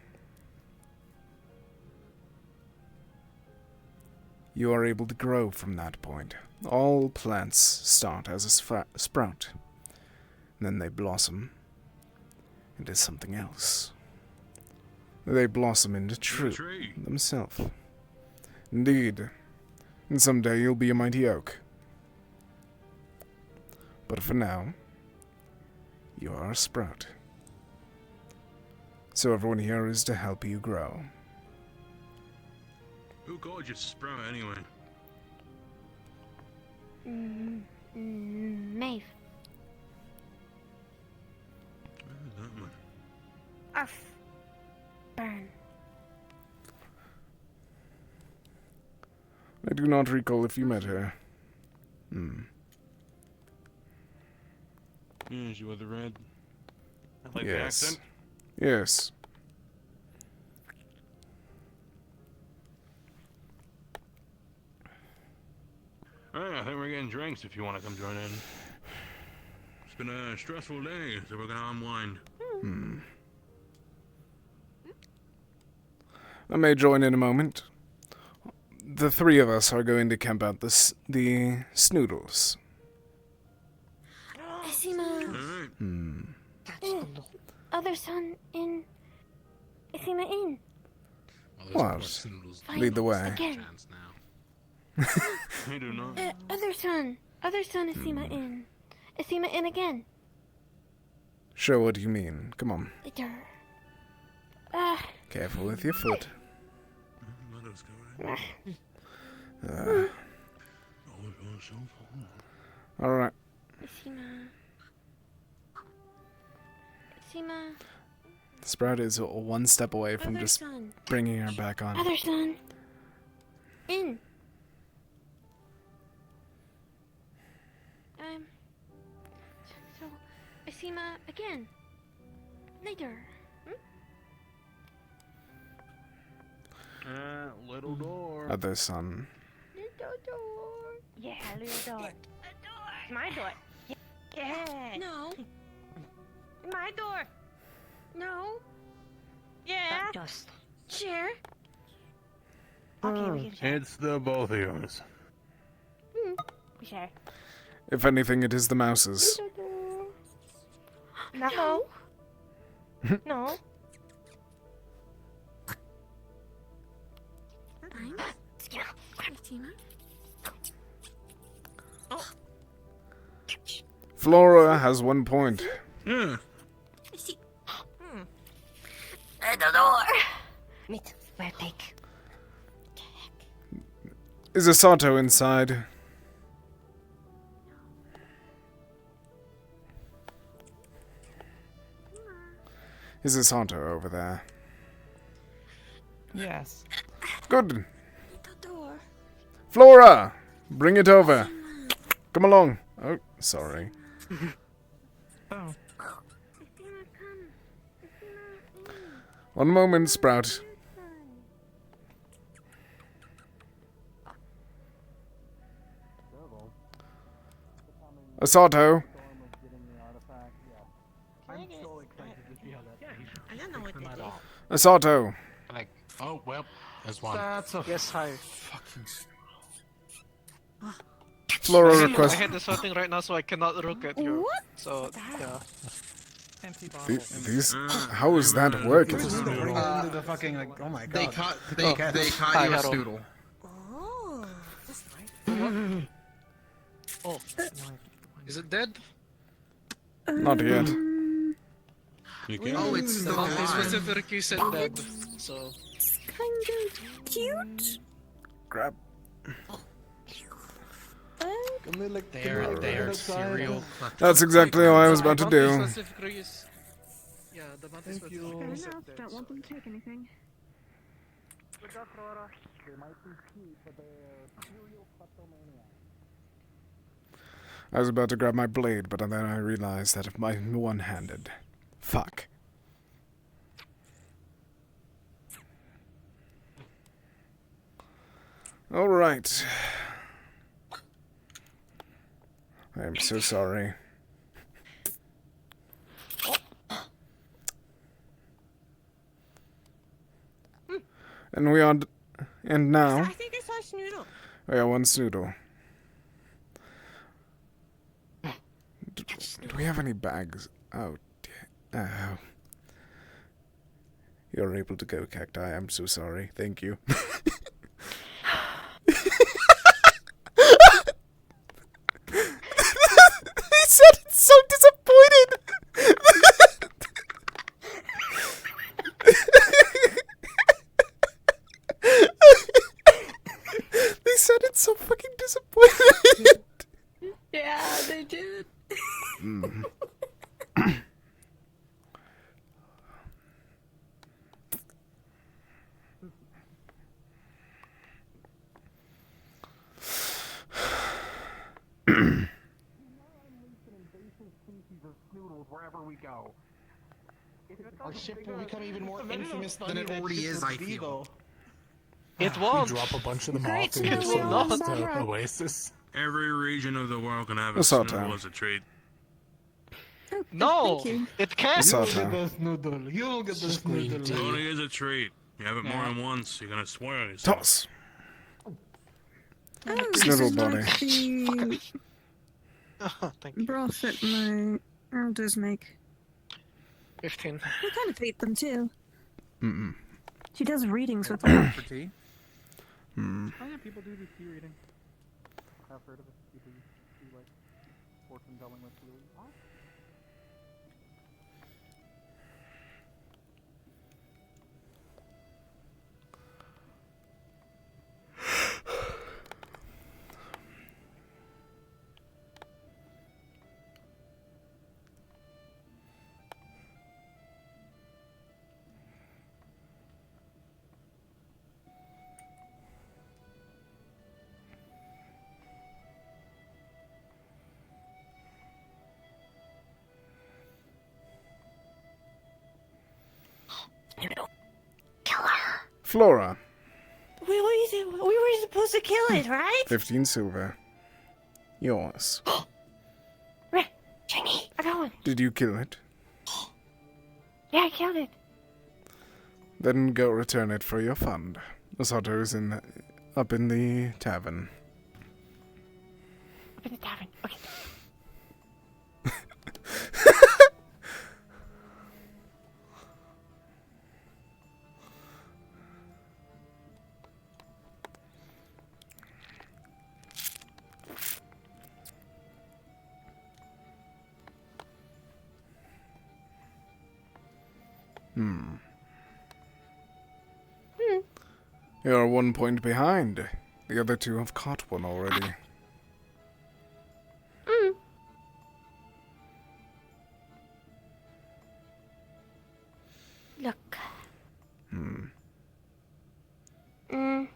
You are able to grow from that point. All plants start as a sprout. And then they blossom into something else. They blossom into tree themselves. Indeed. And someday you'll be a mighty oak. But for now, you are a sprout. So everyone here is to help you grow. Who called you Sprout anyway? Maeve. Where's that one? Arf. Burn. I do not recall if you met her. Yeah, she wore the red. I like the Yes. accent. Yes. Alright, I think we're getting drinks if you want to come join in. It's been a stressful day, so we're gonna unwind. I may join in a moment. The three of us are going to camp out the snoodles. Isima. Alright. Other son in. Isima in. What? Lead the way. Again. I do not. Other son. Other son Isima in. Isima in again. Sure, what do you mean? Come on. Later. Careful with your foot. Let us go. Alright. Isima. Isima. Sprout is one step away from Other just son. bringing her back on. Other son. In. So, Isima again. Later. Little door. Other son. Little door. Yeah, little door. A door. My door. Yeah. No. My door. No. Yeah. Just. Sure. Okay, we can share. It's the both of yours. We share. If anything, it is the mouse's. No. No. Flora has 1 point. Yeah. At the door. Meet where take. Is a Sato inside? Is a Sato over there? Yes. Good. The door. Flora! Bring it over. Come along. Oh, sorry. Oh. Isima, come. One moment, Sprout. Asato. I'm so excited to see how that I don't know what it is. Asato. Like, oh, well, there's one. That's a Yes, hi. fucking Flora I request. had this setting right now, so I cannot look at you. What? So, yeah. empty bottle. These, how is that working? Bring it into the fucking, like, oh my god. They caught you a Snoodle. Oh, that's nice. Oh. Is it dead? Not yet. Oh, it's still They alive. specifically said dead, so... Kind of cute. Grab. They are serial. That's exactly what I was about to do. Yeah, the mantis specifically said dead. Don't want them to take anything. I was about to grab my blade, but then I realized that if I'm one-handed. Fuck. Alright. I am so sorry. And we are... And now... I think I saw a Snoodle. Oh yeah, one Snoodle. Do we have any bags? Oh, dear. Oh. You're able to go, Cacti. I'm so sorry. Thank you. He said it's so disappointed. They said it's so fucking disappointed. Yeah, they did. Mm. wherever we go. Our ship will become even more infamous than it already is, I feel. It won't. We drop a bunch of them Great off in Snoodle, the Barbara. oasis. Every region of the world can have a Assault Snoodle time. as a trait. No, Thank you. it can't. Assault time. Snoodle. You'll get the Screen Snoodle. It only is a trait. You have it more Yeah. than once, you're gonna swear on yourself. Toss. Oh, Snoodle this is body. like the Thank you. broth that my elders make. 15. We kind of hate them too. Mm-mm. She does readings with them. For tea? Hmm. Oh yeah, people do tea reading. I've heard of it. People do like fortune telling with blue. Flora. We were supposed to kill it, right? 15 silver. Yours. Chingy, I got one. Did you kill it? Yeah, I killed it. Then go return it for your fund. Osato's up in the tavern. Up in the tavern. Okay. Hmm. You're 1 point behind. The other two have caught one already. Look. Hmm. Mm.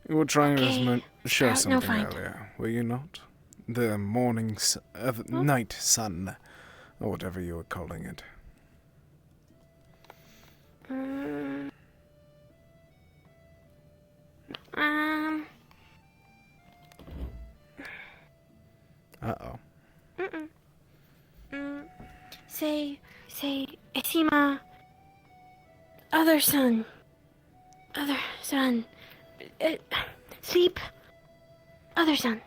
You were trying Okay. to share No something fight. earlier, were you not? The morning, night sun, or whatever you were calling it. Mm, Uh-oh. mm-mm. Say, Esima, other son, uh, sleep, other son,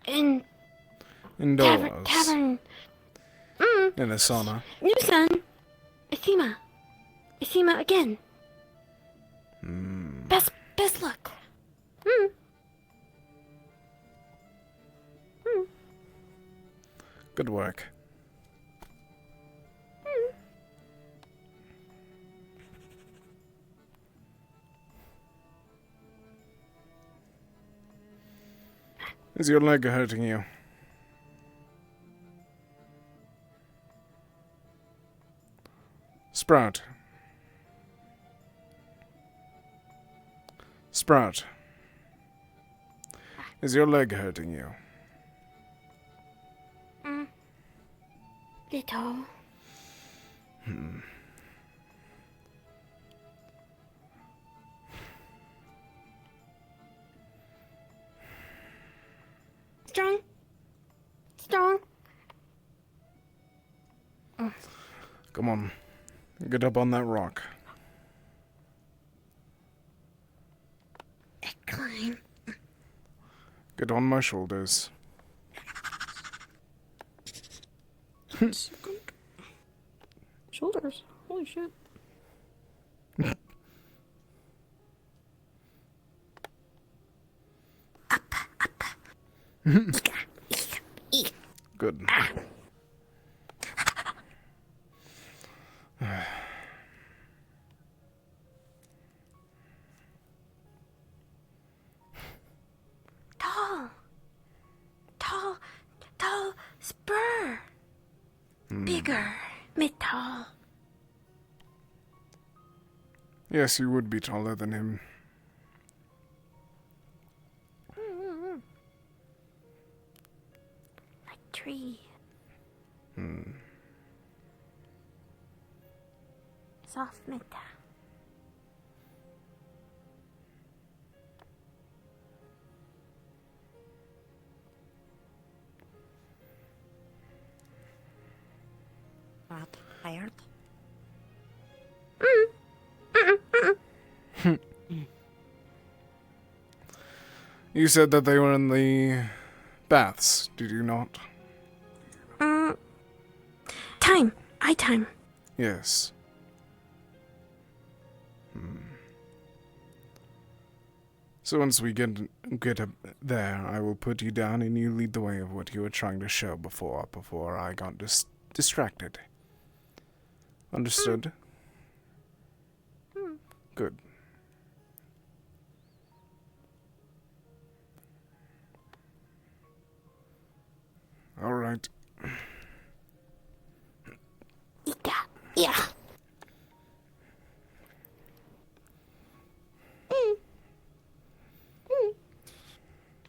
in Indoors. tavern, In a sauna. new son, Esima again. Best luck. Good work. Is your leg hurting you? Sprout. Sprout. Is your leg hurting you? Little. Strong. Come on. Get up on that rock. Climb. Get on my shoulders. Shoulders. Holy shit. Good. Tall spur. Bigger, tall. Yes, you would be taller than him. Like tree. Soft mita. Not tired. You said that they were in the baths, did you not? Time. Yes. So once we get up there, I will put you down and you lead the way of what you were trying to show before I got distracted. Understood? Good. All right. Yeah.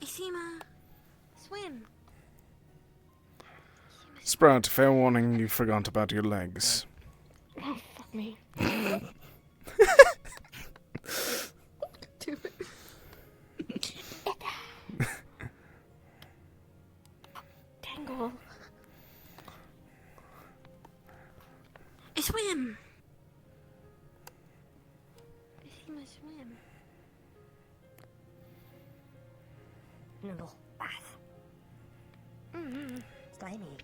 Isima, swim. Sprout, fair warning, you forgot about your legs. Oh, fuck me. Tangle. Swim. Isima, swim. Noodle bath. Slimy.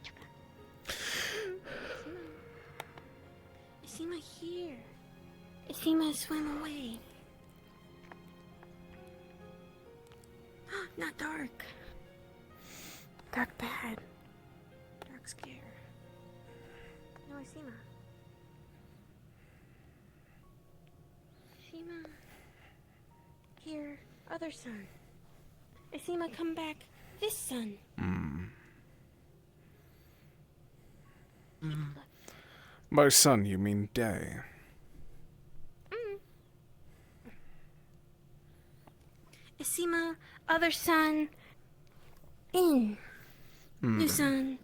Isima here. Isima, swim away. Not dark. Dark bad. Dark scare. No, Isima. Isima. Here, other son. Isima, come back. This son. By sun, you mean day. Isima, other son. In. New son.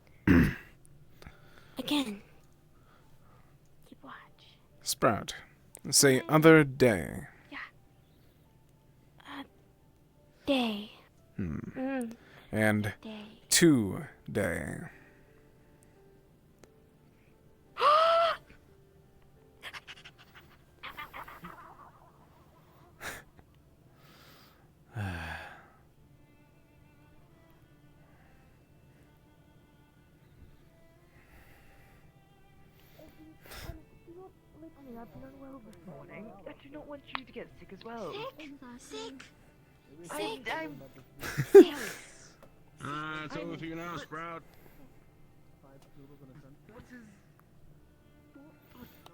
Again. Keep watch. Sprout, Say other day. Day. And Day. today. I've been unwell this morning. I do not want you to get sick as well. Sick? I'm It's over for you now, Sprout.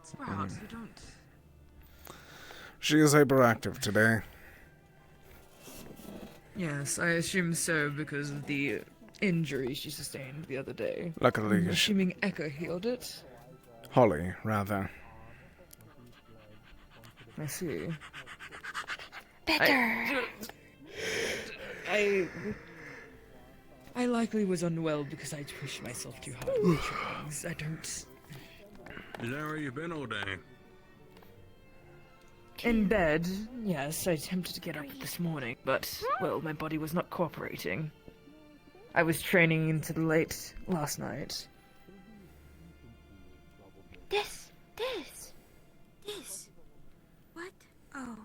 Sprout, you don't. She is hyperactive today. Yes, I assume so because of the injury she sustained the other day. Luckily, I'm assuming Echo healed it. Holly, rather. I see. Better. I likely was unwell because I pushed myself too hard in the trainings. I don't. Is that where you've been all day? In bed, yes. I attempted to get up this morning, but, well, my body was not cooperating. I was training into the late last night. This. What? Oh.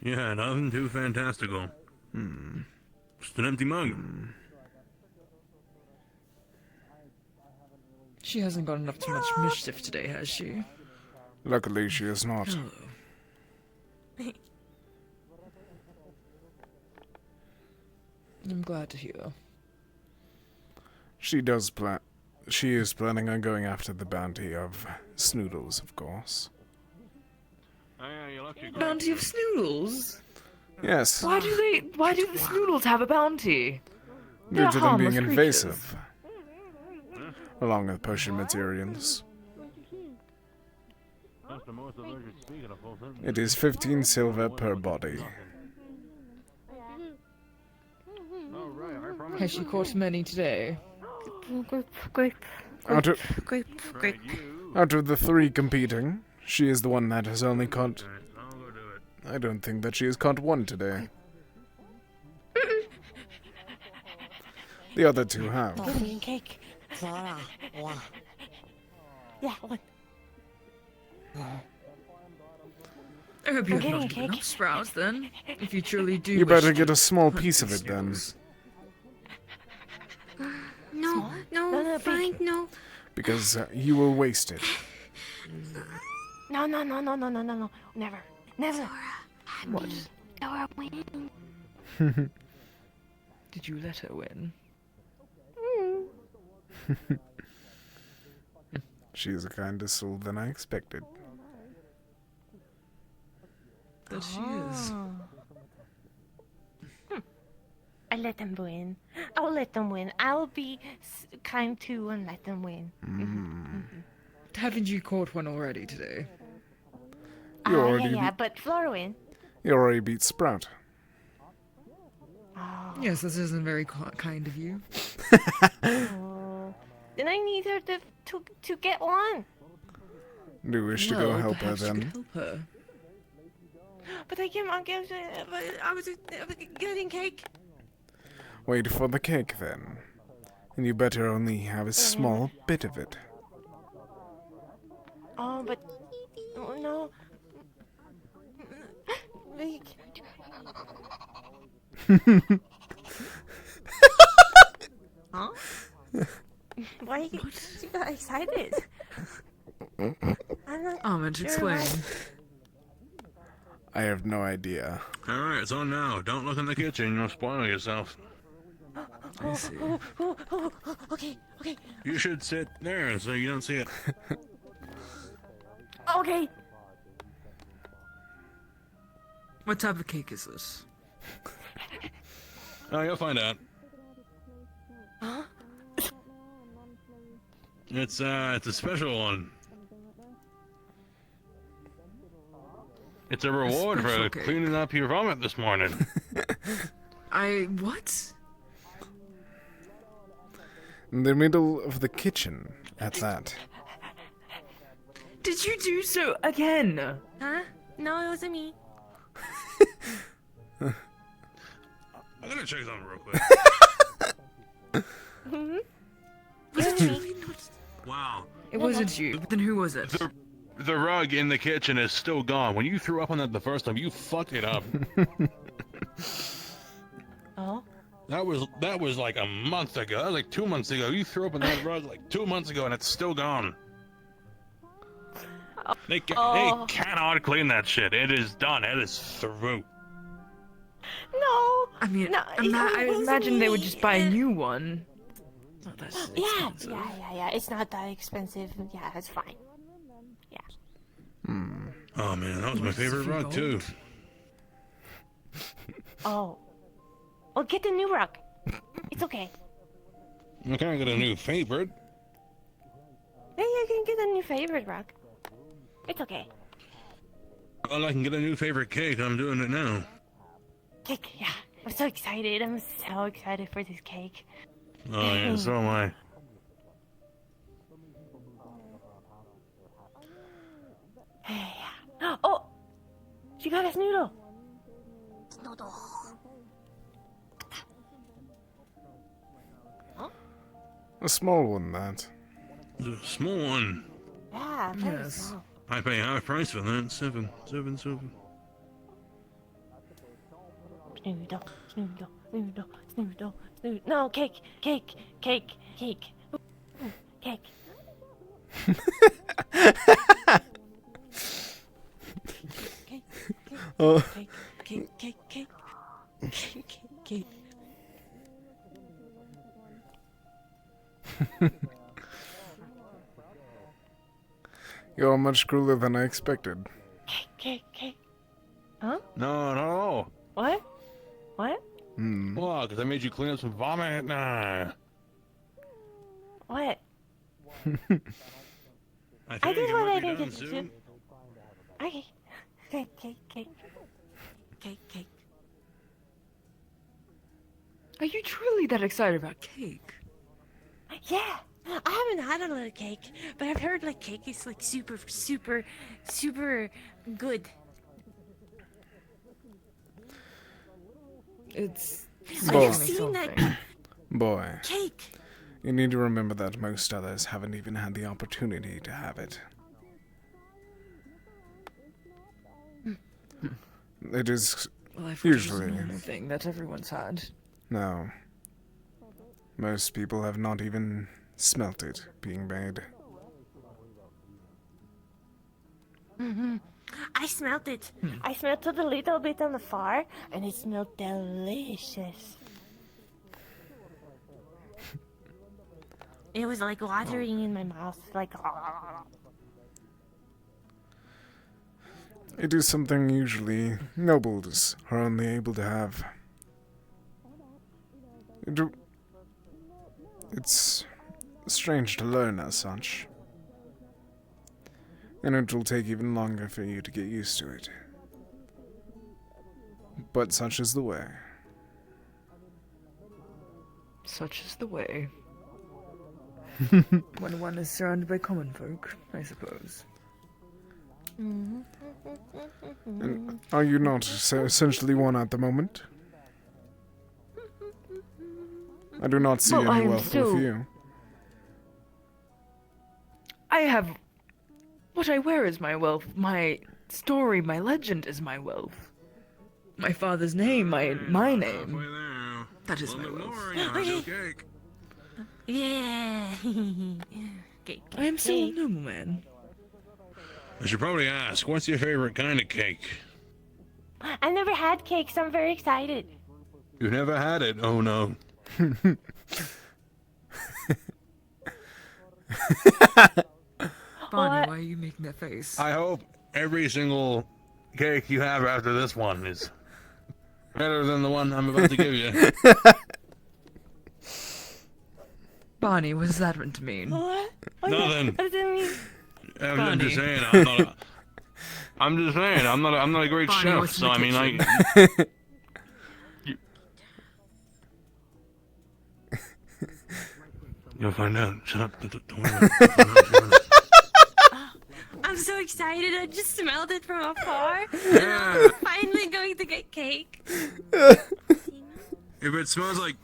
Yeah, nothing too fantastical. Just an empty mug. She hasn't gotten up to much mischief today, has she? Luckily, she is not. Hello. I'm glad to hear. She is planning on going after the bounty of Snoodles, of course. Oh, yeah, you're lucky. Bounty of Snoodles? Yes. Why do the Snoodles have a bounty? Due They're to them being harmless invasive. Along with potion materials. It is 15 silver per body. Has she caught many today? Out of the 3 competing, she is the one that has only caught... I don't think that she has caught 1 today. The other 2 have. Pudding cake. Yeah, what? I hope you I'm have not getting given cake. up Sprouts, then. If you truly do You wish better to get a small hunt piece of these it then. Snoodles. No, fine, no. Because you will waste it. No. Never. What? Dora win. Did you let her win? She is a kinder soul than I expected. That she is. I let them win. I'll let them win. I'll be kind too and let them win. Haven't you caught one already today? You already Yeah, but Flora win. You already beat Sprout. Yes, this isn't very kind of you. Then I need her to get one. Do you wish to go help her perhaps you could then? help her. But I was getting cake. Wait for the cake then. And you better only have a small bit of it. Oh, but no. Huh? Why you got excited? I'm not Ahmed, sure explain. why. I have no idea. Alright, it's on now. Don't look in the kitchen, you'll spoil yourself. I see. Okay. You should sit there so you don't see it. Okay. What type of cake is this? Oh, you'll find out. Huh? It's a special one. It's a reward for special cake. cleaning up your vomit this morning. What? In the middle of the kitchen, at that. Did you do so again? Huh? No, it wasn't me. I'm gonna check something real quick. Hmm? Was it me? Wow. It wasn't you. Then who was it? The rug in the kitchen is still gone. When you threw up on that the first time, you fucked it up. Oh? That was like a month ago. That was like 2 months ago. You threw up on that rug like 2 months ago, and it's still gone. They cannot clean that shit. It is done. It is through. No. I mean, no, I imagine they would just buy a new one. Not that expensive. Yeah. It's not that expensive. Yeah, it's fine. Yeah. Oh man, that was my favorite rug too. Oh. Well, get the new rug. It's okay. I can't get a new favorite. Yeah, you can get a new favorite rug. It's okay. Well, I can get a new favorite cake. I'm doing it now. Cake, yeah. I'm so excited. I'm so excited for this cake. Oh yeah, so am I. Yeah. Oh! She got us noodle. Noodle. A small one, that. The small one. Yeah, very small. I pay a high price for that. Seven. Noodle. No, cake. Cake. Oh. Cake. You're much cooler than I expected. Cake. Huh? No. What? Well, because I made you clean up some vomit. Nah. What? I did what I needed to do. soon. Okay. Cake. Are you truly that excited about cake? Yeah. I haven't had a little cake, but I've heard like cake is like super good. It's Boy. Seen that Boy. cake. You need to remember that most others haven't even had the opportunity to have it. It is Well, I thought it was a usually... normal thing that everyone's had. No. Most people have not even smelt it being made. I smelled it. I smelled it a little bit on the far, and it smelled delicious. It was like watering in my mouth, like. It is something usually nobles are only able to have. It's strange to learn as such. And it will take even longer for you to get used to it. But such is the way. Such is the way. When one is surrounded by common folk, I suppose. And are you not essentially one at the moment? I do not see any wealth with you. I have... What I wear is my wealth. My story, my legend is my wealth. My father's name, my name. That is my wealth. Yeah. Cake. I am still a nobleman. I should probably ask, what's your favorite kind of cake? I never had cake, so I'm very excited. You've never had it? Oh no. Bonnie, why are you making that face? I hope every single cake you have after this one is better than the one I'm about to give you. Bonnie, what does that meant to mean? What? Nothing. What does it mean? I'm just Bonnie. saying, I'm not a great Bonnie, chef, what's in so the I mean, kitchen? You'll find out. Shut up. Don't worry about it. I'm so excited. I just smelled it from afar. Yeah. I'm finally going to get cake. If it smells like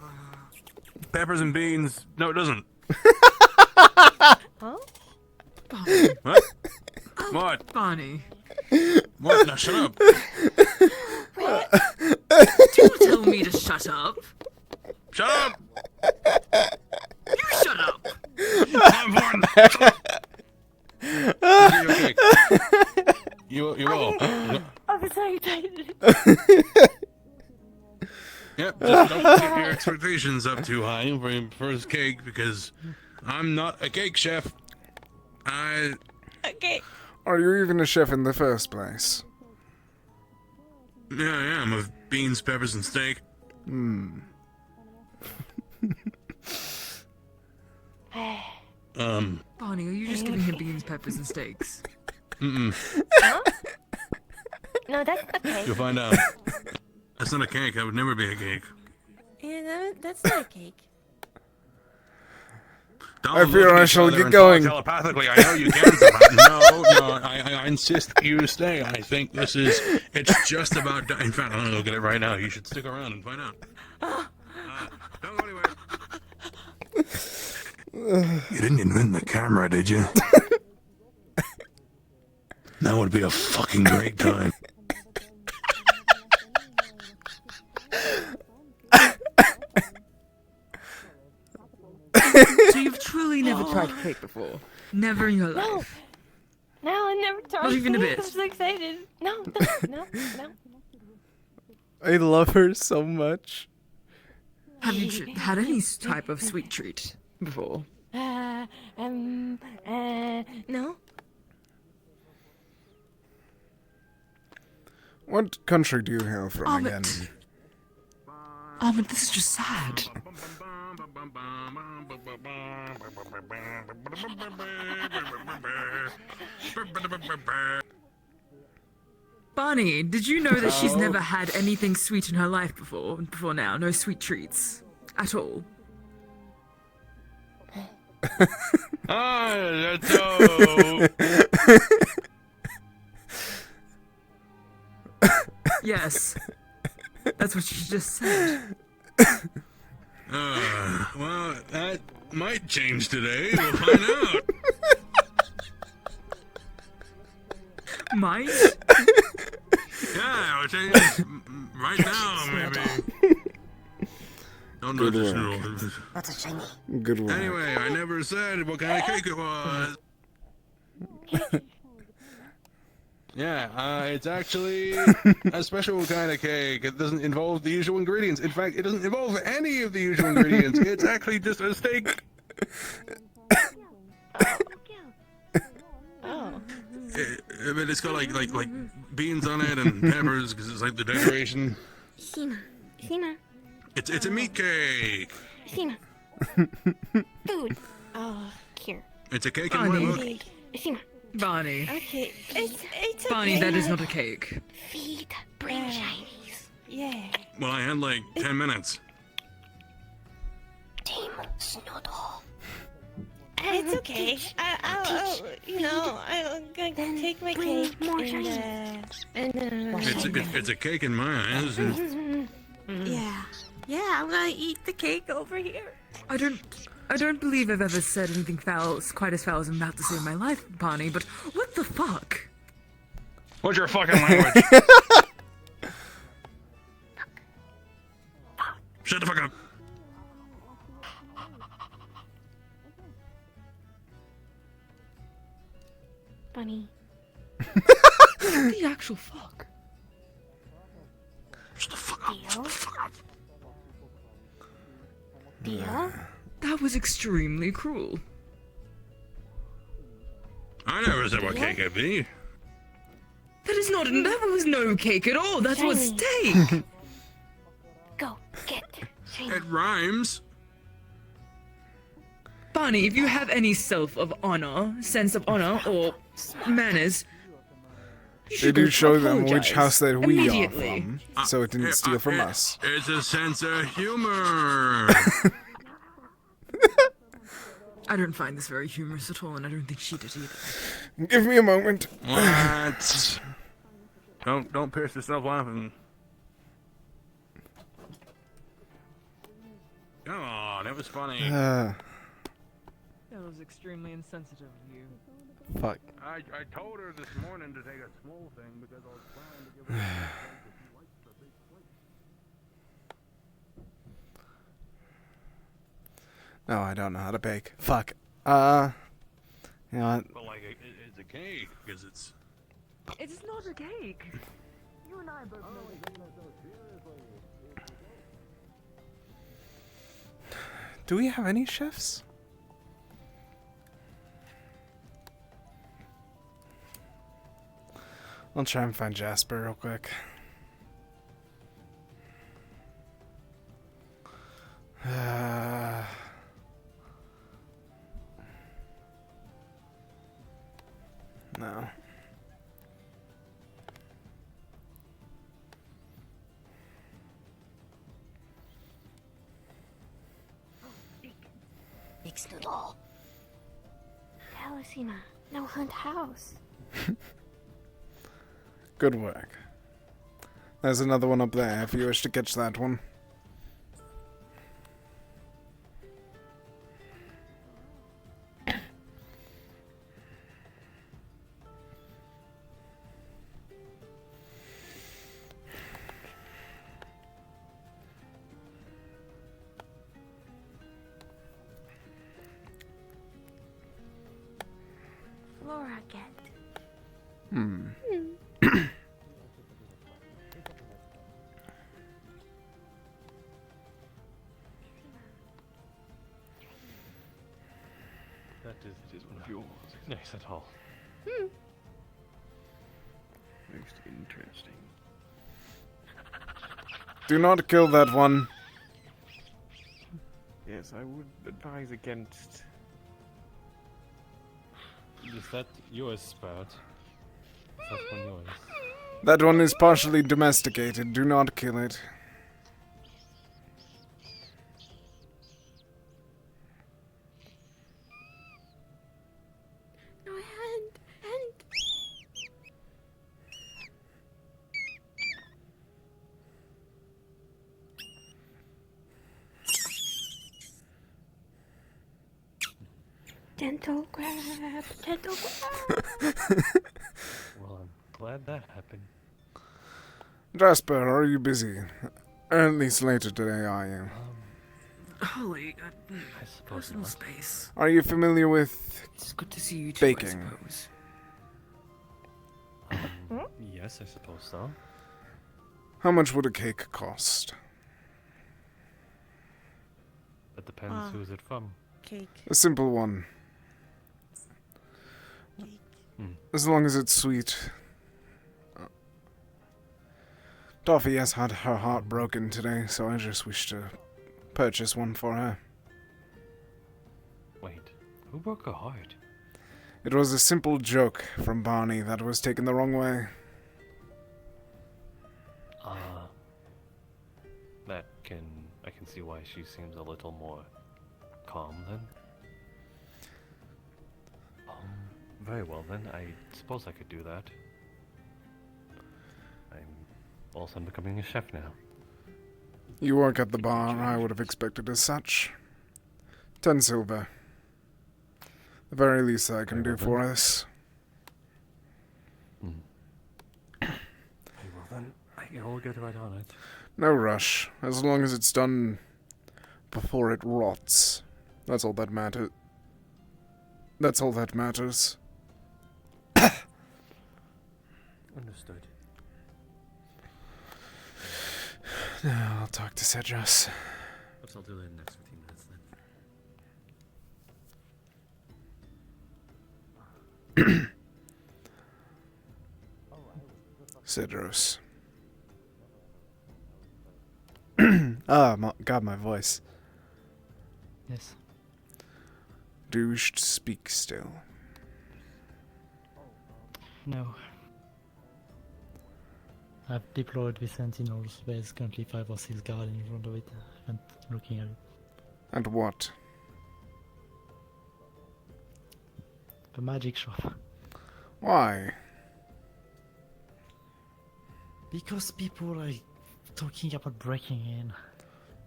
peppers and beans, no, it doesn't. Huh? What? What? Bonnie. What? Now shut up. Don't tell me to shut up. Shut up. You shut up. I'm born. Okay. You will. I'm so excited. Yep, just don't get your expectations up too high for your first cake because I'm not a cake chef. Okay. Are you even a chef in the first place? Yeah, I am, of beans, peppers, and steak. Hmm. Bonnie, are you just giving him beans, peppers, and steaks? Mm-mm. Huh? No, that's okay. You'll find out. That's not a cake. That would never be a cake. Yeah, that's not a cake. I fear I shall get going. Telepathically, I know you can. No, I insist you stay. I think it's just about done. In fact, I'm gonna go get it right now. You should stick around and find out. Don't go anywhere. You didn't invent the camera, did you? That would be a fucking great time. So you've truly never tried cake before? Never in your life? No, I never tried. Not even a cake. bit. I'm so excited. No. I love her so much. Have you had any type of sweet treat before? No. What country do you hail from again? But this is just sad. Bonnie, did you know that she's never had anything sweet in her life before now? No sweet treats. At all. Yes. That's what she just said. Well, that might change today. We'll find out. Might? Yeah, it'll change right now, maybe. Don't know this rule. Good work. Anyway, I never said what kind of cake it was. Yeah, it's actually a special kind of cake. It doesn't involve the usual ingredients. In fact, it doesn't involve any of the usual ingredients. It's actually just a steak. But it's got like beans on it and peppers because it's like the decoration. Sina. It's a meat cake. Sina. Food. Oh, here. It's a cake in my book. Sina. Bonnie. Okay. It's Bonnie, okay. that is not a cake. Feed. Bring Chinese. Yeah. Well, I had like 10 minutes. Demon's noodle. It's okay. I'll take my cake It's a cake in my eyes. Yeah, I'm gonna eat the cake over here. I don't believe I've ever said anything foul, quite as foul as I'm about to say in my life, Bonnie, but what the fuck? What's your fucking language? Shut the fuck up. Bunny. The actual fuck? Shut the fuck up. Shut the fuck up. Deal? That was extremely cruel. I never said what cake it'd be. That was no cake at all. That was steak. Go, get. It rhymes. Bonnie, if you have any sense of honor, or manners, Did you show them which house that we are immediately. from, so it didn't steal from us? It's a sense of humor. I don't find this very humorous at all, and I don't think she did either. Give me a moment. What? Don't pierce yourself laughing. Come on, it was funny. That was extremely insensitive of you. Fuck. I told her this morning to take a small thing because I was planning to give her a big plate if she likes the big plate. No, I don't know how to bake. Fuck. You know what? But like, it's a cake because it's. It's not a cake. You and I both know that. Do we have any chefs? I'll try and find Jasper real quick. No. Fix the door. Kalypsia, no hunt house. Good work. There's another one up there if you wish to catch that one. Flora get. That is one of yours. Nice at all. Most interesting. Do not kill that one. Yes, I would advise against. Is that yours, Sprout? Is that one yours? That one is partially domesticated. Do not kill it. No hand. Dental grab. Dental grab. Well, I'm glad that happened. Jasper, are you busy? At least later today, are you? Holly, I suppose personal not. space. Are you familiar with It's good to see you too, baking? I suppose. Yes, I suppose so. How much would a cake cost? That depends who's it from. Cake. A simple one. As long as it's sweet. Toffee has had her heart broken today, so I just wish to purchase one for her. Wait, who broke her heart? It was a simple joke from Barney that was taken the wrong way. I can see why she seems a little more calm then. Very well then, I suppose I could do that. I'm all of a sudden becoming a chef now. You work at the bar, I would have expected as such. 10 silver. The very least I can do for us. Very well then, I will get right on it. No rush, as long as it's done before it rots. That's all that matters. That's all that matters. Understood. Now I'll talk to Cedros. Perhaps I'll do that in the next 15 minutes then. Cedros. God, my voice. Yes. Do you wish to speak still? No. I've deployed the sentinels. There's currently 5 or 6 guards in front of it. I haven't looking at it. And what? The magic shop. Why? Because people are talking about breaking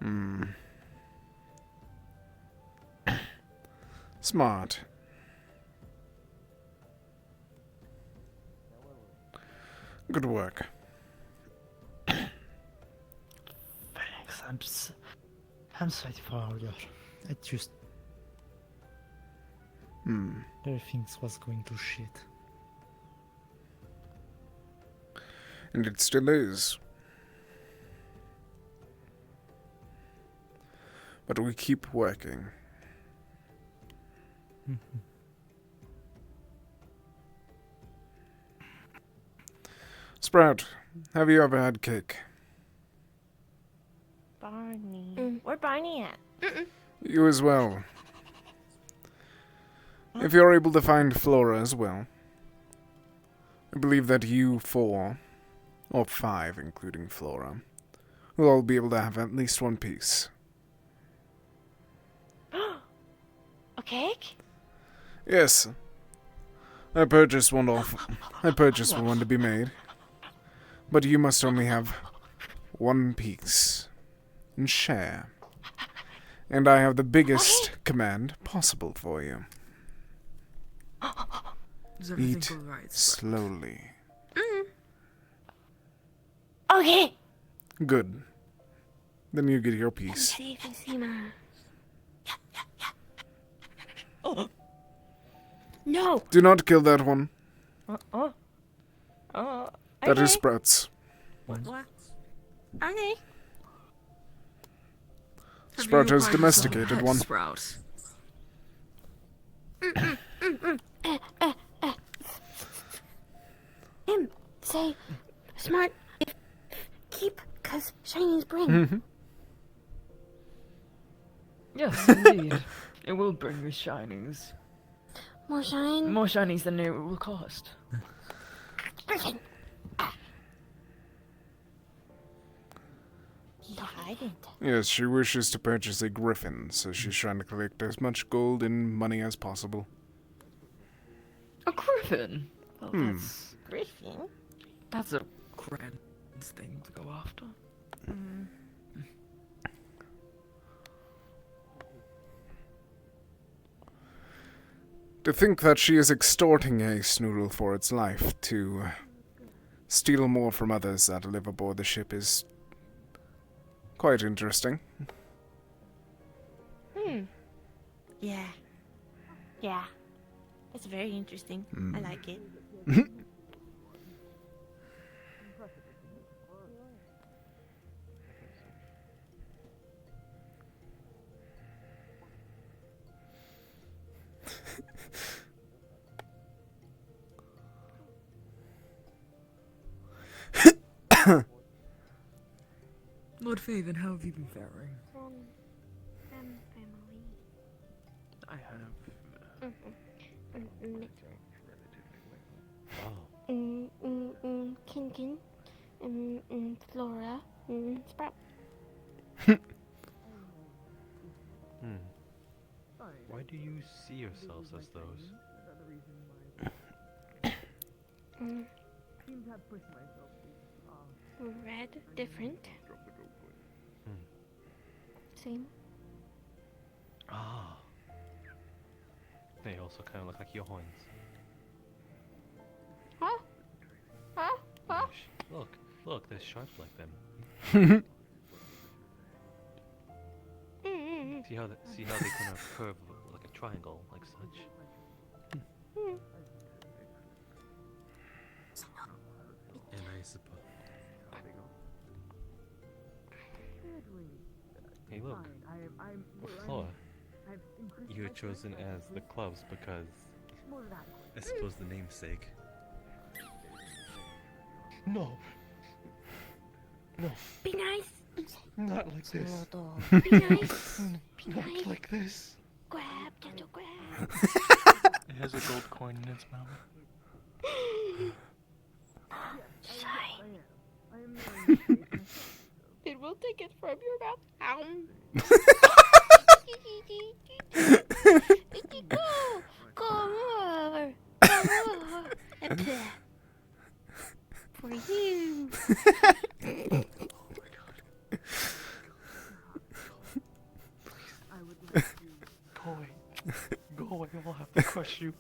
in. Smart. Good work. Thanks. I'm sorry for earlier. I just everything was going to shit. And it still is. But we keep working. Sprout, have you ever had cake? Barney. Where Barney at? You as well. If you're able to find Flora as well, I believe that you four, or five including Flora, will all be able to have at least one piece. A cake? Yes. I purchased one to be made. But you must only have one piece. And share. And I have the biggest command possible for you. Eat slowly. Okay. Good. Then you get your piece. No. Do not kill that one. That Okay. is Sprout's. What? Okay. Sprout has domesticated one. Sprout. Say, smart, keep, cause shinies bring. Mm-hmm. Yes, indeed. It will bring me shinings. More shine? More shinies than it will cost. Freaking. I didn't. Yes, she wishes to purchase a griffin, so she's trying to collect as much gold and money as possible. A griffin? Well, Griffin? that's a grand thing to go after. To think that she is extorting a snoodle for its life to steal more from others that live aboard the ship is quite interesting. Yeah. Yeah. It's very interesting. I like it. Lord Faven, how have you been faring? I have. Kinkin, Flora, Sprout. Why do you see yourselves as those? Red, different. Same. Ah. They also kind of look like your horns. Huh? Huh? Huh? Look, they're sharp like them. See how they kind of curve like a triangle, like such. And I suppose. Hey, look, Flora, you're chosen as the clubs because I suppose the namesake. No. No. Be nice. Not like this. Be nice. Be Not nice. like this. Grab, gentle grab. It has a gold coin in its mouth. Shine. It will take it from your mouth. Go more. Go more. And For you. Go away. Go away, I'll have to crush you.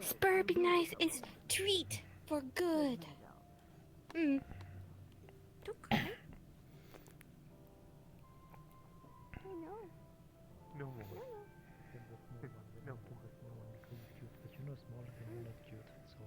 Spur be nice is treat for good. Mm. Don't cry. I know. No. No, because no one is really cute. But you know, smaller than you're not cute, so.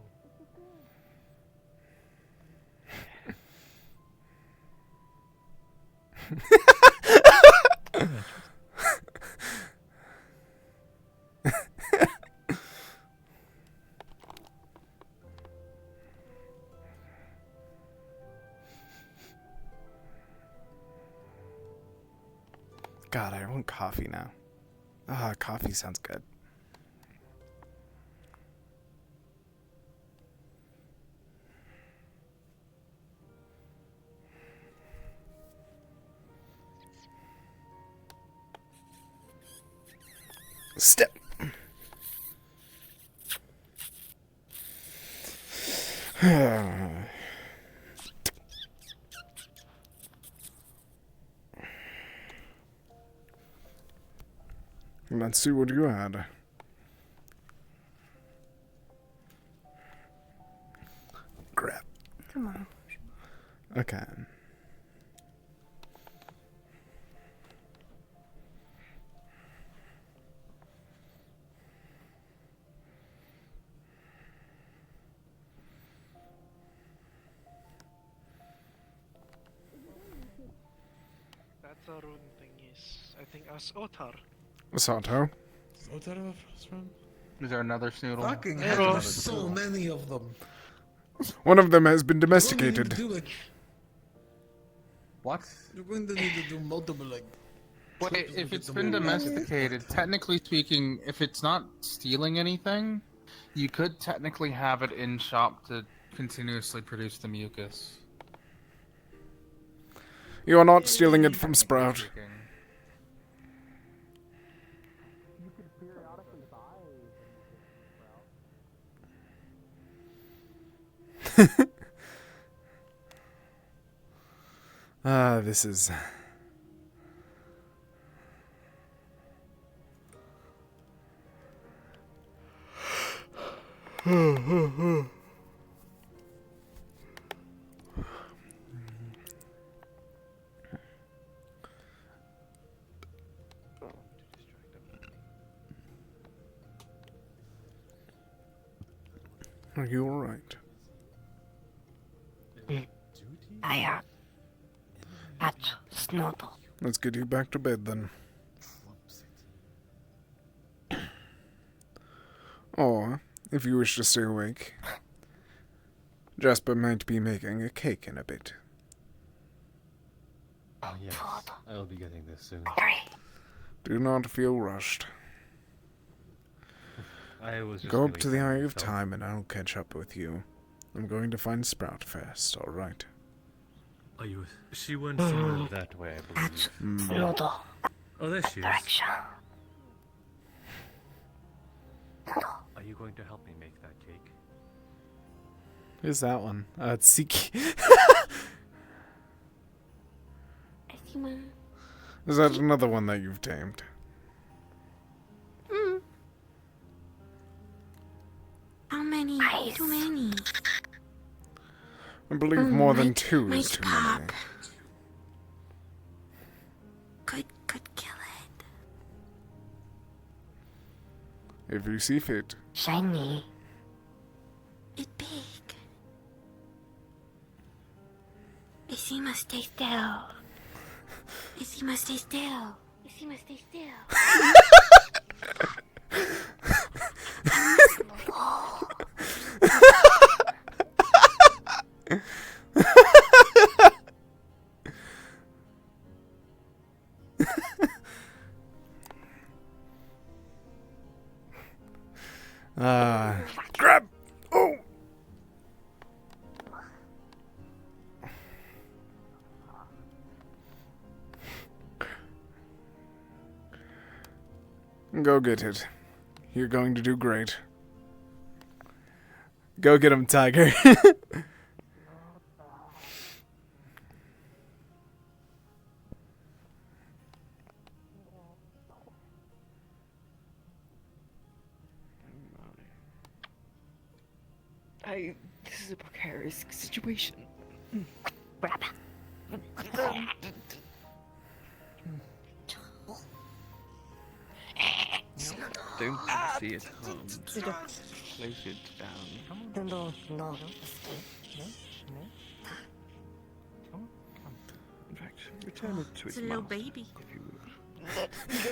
God, I want coffee now. Ah, coffee sounds good. Step. Let's see what you had. Crap. Come on. Okay. That's a rune thing is, I think, as Otar. Sato. Is Otar the first one? Is there another snoodle? Fucking There's hell, another there's so snoodle. many of them. One of them has been You're going to need domesticated. to do, like, What? you're going to need to do multiple, like... Wait, trips to if get it's them been all back. domesticated, technically speaking, if it's not stealing anything, you could technically have it in shop to continuously produce the mucus. You are not stealing it from Sprout. This is... Are you alright? I am. At Snoodle. Let's get you back to bed then. Or, if you wish to stay awake, Jasper might be making a cake in a bit. Oh yes, I will be getting this soon. Do not feel rushed. I was just Go up feeling to the sad Eye of myself. Time and I'll catch up with you. I'm going to find Sprout first, alright? Oh, she went somewhere that way, I believe. Snoodle. Oh, there she is. Direction. Are you going to help me make that cake? Who's that one? It's Siki. Is that another one that you've tamed? How many? Too many. I believe more than might- two is might too pop. many. Could kill it. If you see fit. Shiny. It big. Issy must stay still. Issy must stay still. Issy must stay still. Grab! Oh! Go get it. You're going to do great. Go get him, Tiger. This is a precarious situation. Don't see it home. Place it down. No. In fact, return it to It's its a little mouth, baby. if you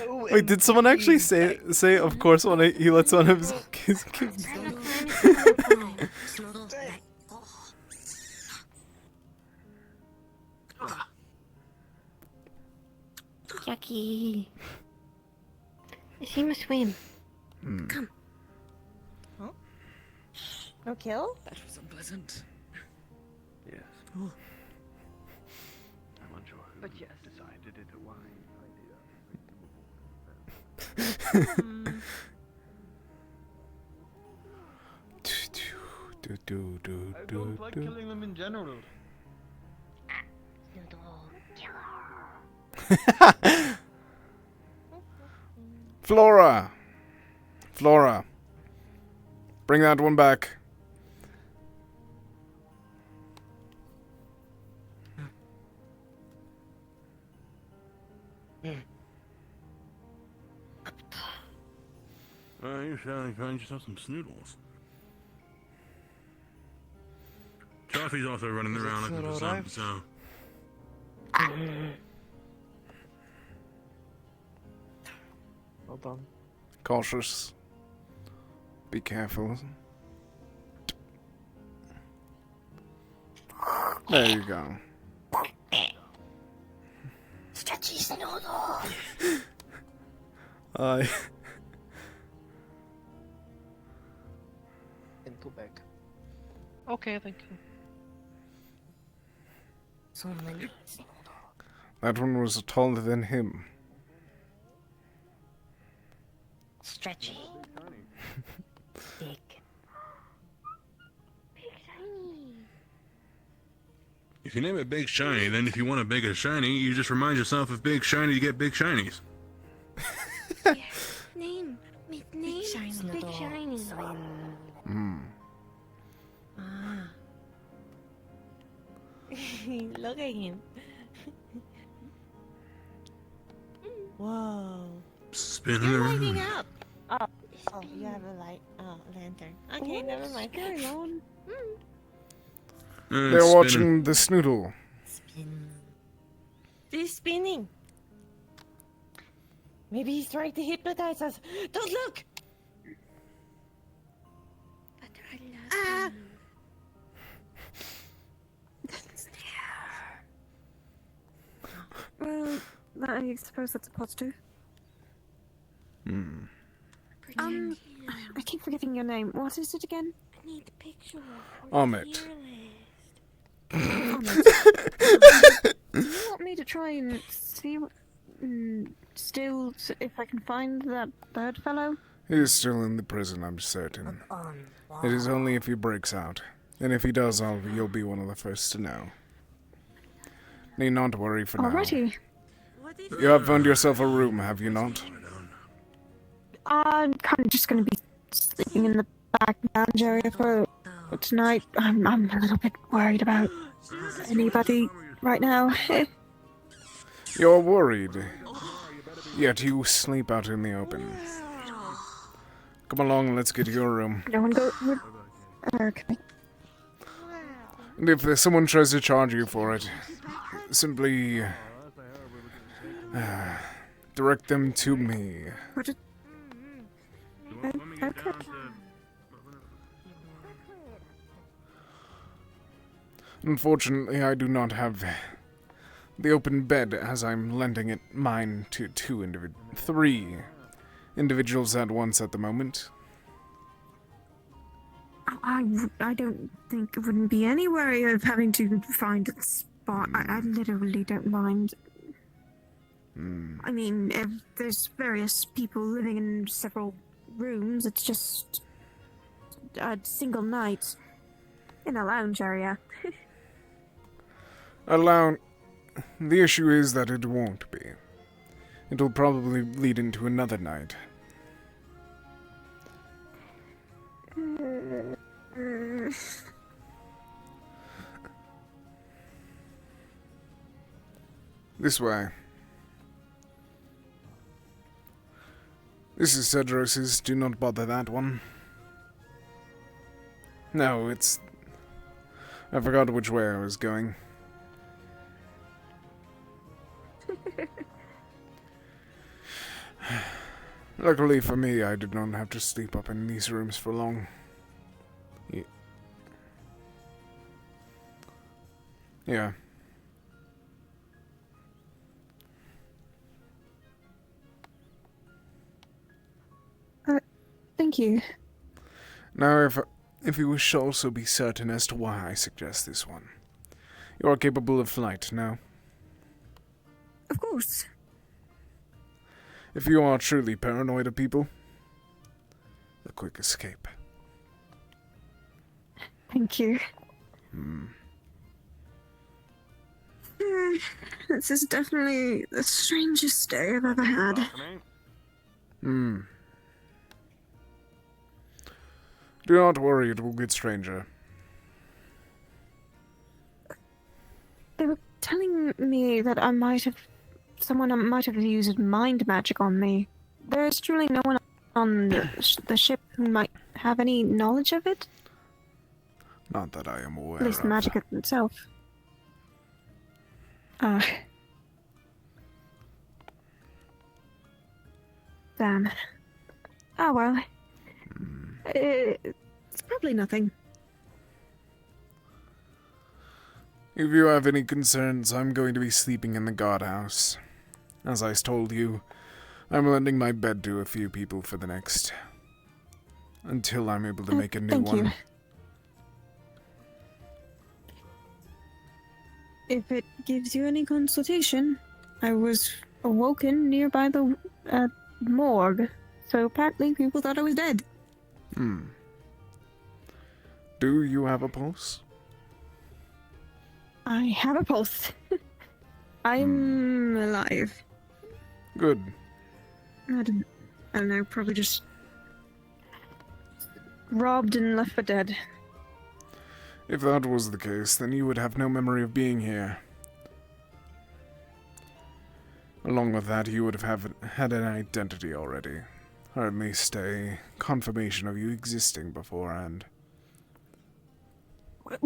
will. Wait, did someone actually say of course when he lets one of his kids Yucky. She must swim. Come. Huh? No kill? That was unpleasant. Yes. Oh. I'm unsure who But yes. decided it or why. I don't like killing them in general. Flora! Flora. Bring that one back. You should find yourself some snoodles. Toffee's also running around looking for something, so. Hold on. Cautious. Be careful. There you go. Stretchy snoodle. Into bag. Okay, thank you. So many. That one was taller than him. Stretchy. Big. If you name it Big Shiny, then if you want a big and shiny, you just remind yourself of Big Shiny to get big shinies. Name. Make name. Big shiny. Hmm. Ah. Look at him. Whoa. Spinning You're around. lighting up. Oh, you have a light. Oh, lantern. Okay, never mind. Carry on. They're Spinning. watching the snoodle. He's spinning. Maybe he's trying to hypnotize us. Don't look! Ah! Well, I suppose that's a positive. Hmm. I keep forgetting your name. What is it again? I need the picture. Ahmed. Ahmed. Do you want me to try and see if I can find that third fellow? He is still in the prison, I'm certain. It is only if he breaks out. And if he does, you'll be one of the first to know. Need not worry for now. Alrighty. You have found yourself a room, have you not? I'm kind of just going to be sleeping in the back lounge area for tonight. I'm a little bit worried about anybody right now. You're worried. Yet you sleep out in the open. Come along, let's get to your room. No one go. Okay. And if someone tries to charge you for it, simply direct them to me. What did... Okay. Unfortunately, I do not have the open bed, as I'm lending mine to three individuals at once at the moment. I don't think it wouldn't be any worry of having to find a spot. I literally don't mind. I mean, if there's various people living in several rooms, it's just a single night in a lounge area. The issue is that it won't be. It'll probably lead into another night. This way. This is Cedros's. Do not bother that one. No, it's... I forgot which way I was going. Luckily for me, I did not have to sleep up in these rooms for long. Yeah. Thank you. Now, if you wish to also be certain as to why I suggest this one. You are capable of flight, no? Of course. If you are truly paranoid of people, a quick escape. Thank you. Hmm. This is definitely the strangest day I've ever had. Hmm. Do not worry, it will get stranger. They were telling me that someone might have used mind magic on me. There is truly no one on the ship who might have any knowledge of it. Not that I am aware At least of. the magic itself. Damn. Oh well. It's probably nothing. If you have any concerns, I'm going to be sleeping in the guardhouse. As I told you, I'm lending my bed to a few people for the next... until I'm able to make a new thank one. you. If it gives you any consultation, I was awoken nearby the morgue, so apparently people thought I was dead. Do you have a pulse? I have a pulse. I'm alive. Good. I don't know, probably just robbed and left for dead. If that was the case, then you would have no memory of being here. Along with that, you would have had an identity already. Or at least a confirmation of you existing beforehand.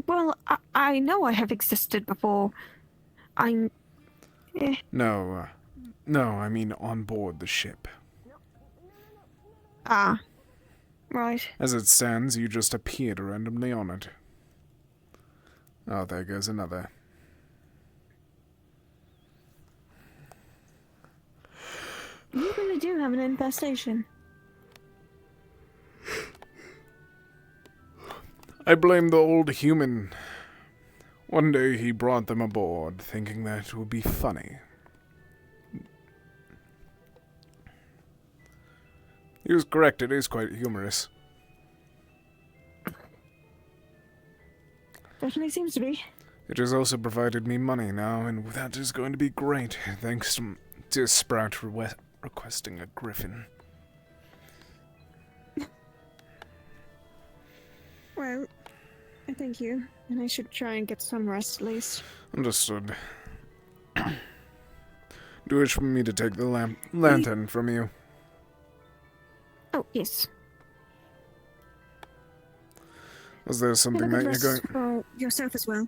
Well, I know I have existed before. I'm... No, I mean on board the ship. Ah. Right. As it stands, you just appeared randomly on it. Oh, there goes another. You really do have an infestation. I blame the old human. One day he brought them aboard, thinking that it would be funny. He was correct, it is quite humorous. Definitely seems to be. It has also provided me money now, and that is going to be great, thanks to Sprout requesting a griffin. Well, I thank you, and I should try and get some rest at least. Understood. Do you wish for me to take the lantern from you? Oh, yes. Is there something Have a that good you're rest for yourself as well.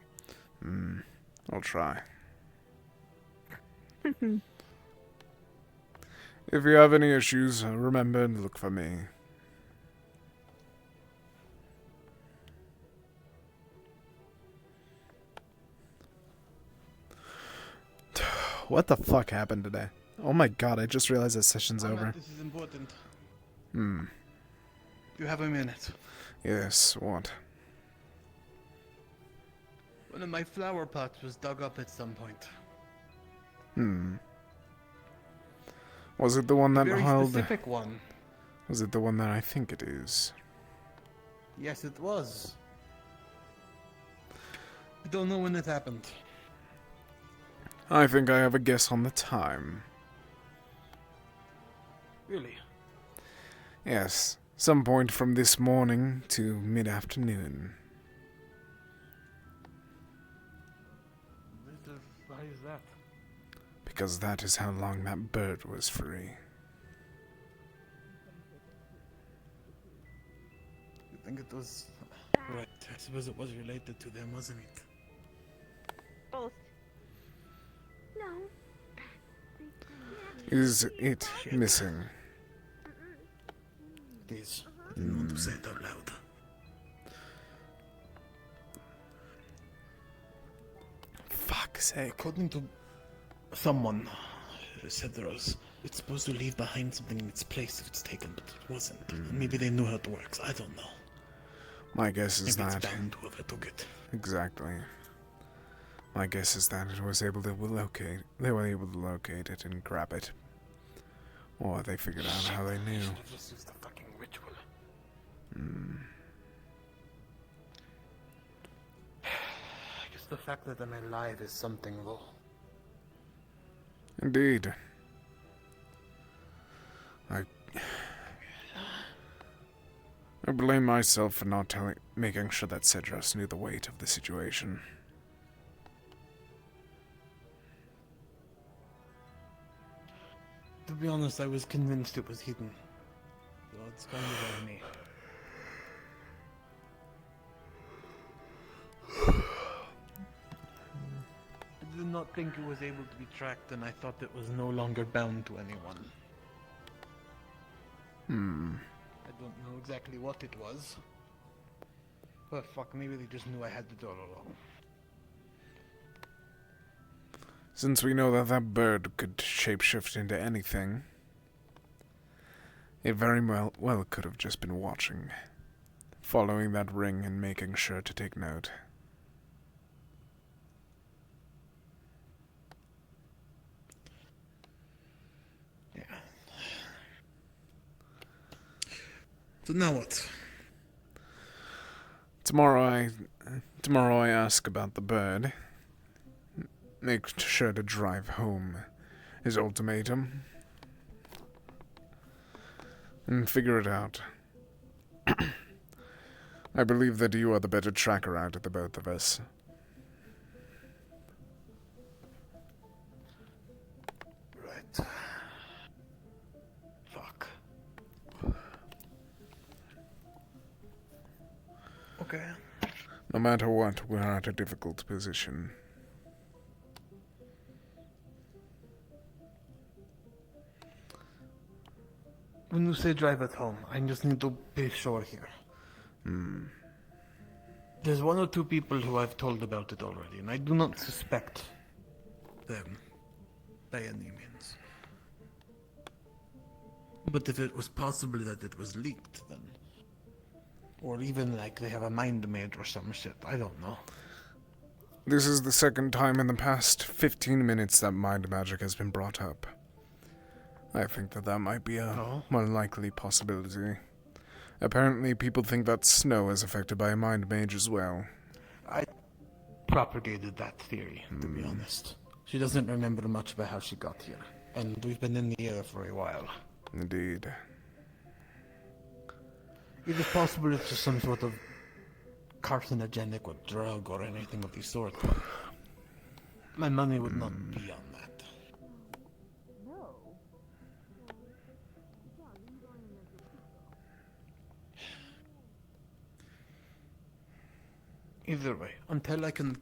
I'll try. If you have any issues, remember to look for me. What the fuck happened today? Oh my god, I just realized that session's over. This is important. You have a minute. Yes, what? One of my flower pots was dug up at some point. Was it the one that very held... specific one. Was it the one that I think it is? Yes, it was. I don't know when it happened. I think I have a guess on the time. Really? Yes, some point from this morning to mid-afternoon. Why is that? Because that is how long that bird was free. You think it was... Right, I suppose it was related to them, wasn't it? Both. No. Is it missing? It is. I didn't want to say it out loud. Fuck's sake. According to someone, said it's supposed to leave behind something in its place if it's taken, but it wasn't. Maybe they knew how it works. I don't know. My guess is Maybe that... it's bound whoever took it. Exactly. My guess is that it was able to locate... They were able to locate it and grab it. Or they figured out how they knew. Just use the fucking ritual. I guess the fact that I'm alive is something, though. Indeed. I blame myself for not making sure that Cedros knew the weight of the situation. To be honest, I was convinced it was hidden. Well, it's kind of on me. I did not think it was able to be tracked, and I thought it was no longer bound to anyone. I don't know exactly what it was. But fuck, maybe they just knew I had it all along. Since we know that that bird could shapeshift into anything, it very well could have just been watching, following that ring and making sure to take note. Yeah. So now what? Tomorrow I ask about the bird. Make sure to drive home his ultimatum. And figure it out. I believe that you are the better tracker out of the both of us. Right. Fuck. Okay. No matter what, we're at a difficult position. When you say drive at home, I just need to be sure here. There's one or two people who I've told about it already, and I do not suspect them by any means. But if it was possible that it was leaked, then... Or even like they have a mind maid or some shit, I don't know. This is the second time in the past 15 minutes that mind magic has been brought up. I think that might be a more likely possibility. Apparently, people think that Snow is affected by a mind mage as well. I propagated that theory, to be honest. She doesn't remember much about how she got here, and we've been in the air for a while. Indeed. It is possible it's just some sort of carcinogenic or drug or anything of the sort, but my money would not be on that. Either way, until I can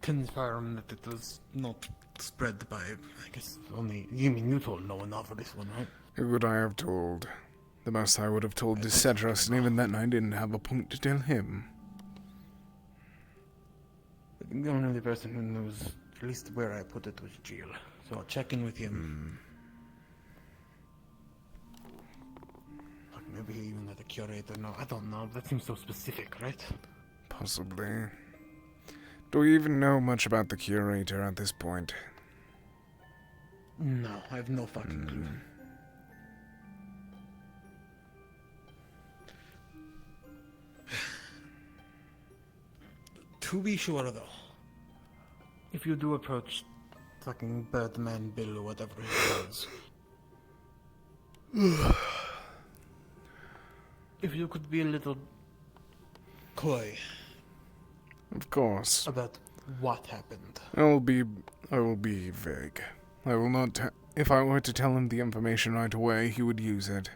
confirm that it was not spread by, I guess, only... You told no one over this one, right? Who would I have told? The most I would have told is Cedros, and even then I didn't have a point to tell him. I think the only person who knows at least where I put it was Jill, so I'll check in with him. Like maybe even at the curator, no, I don't know, that seems so specific, right? Possibly. Do we even know much about the curator at this point? No, I have no fucking clue. To be sure, though, if you do approach fucking Birdman Bill or whatever he was, if you could be a little coy Of course. about what happened. I will be vague. I will not if I were to tell him the information right away, he would use it.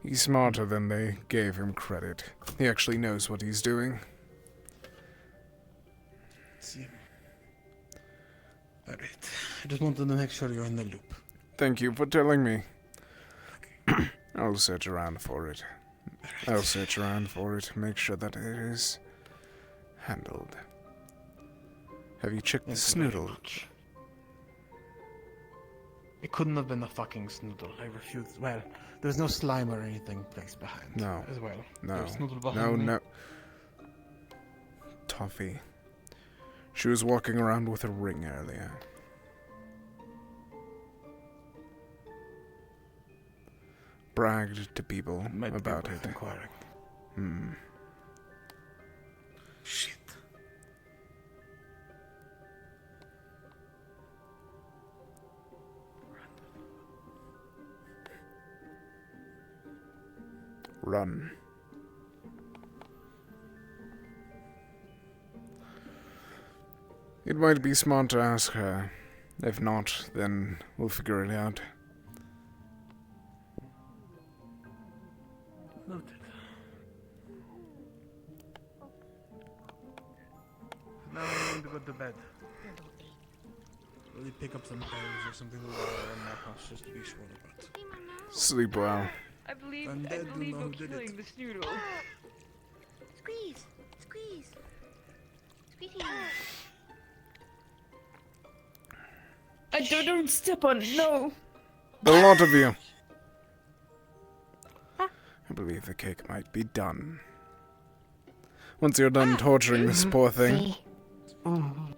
He's smarter than they gave him credit. He actually knows what he's doing. See. Alright. I just wanted to make sure you're in the loop. Thank you for telling me. I'll search around for it. I'll search around for it, make sure that it is handled. Have you checked the snoodle? It couldn't have been a fucking snoodle. I refuse. Well, there's no slime or anything placed behind. No. As well. No. There's snoodle behind me. No. Toffee. She was walking around with a ring earlier. Bragged to people about it. Shit. Run. It might be smart to ask her. If not, then we'll figure it out. Noted. Now I'm going to go to bed. Really pick up some berries or something to water in my house just to be sure about. Sleep well. I believe Undead do know you're who did killing it. the snoodle. Squeeze! Squeeze! Squeeze! Don't step on it, no! The lot of you. I believe the cake might be done. Once you're done torturing this poor thing. No,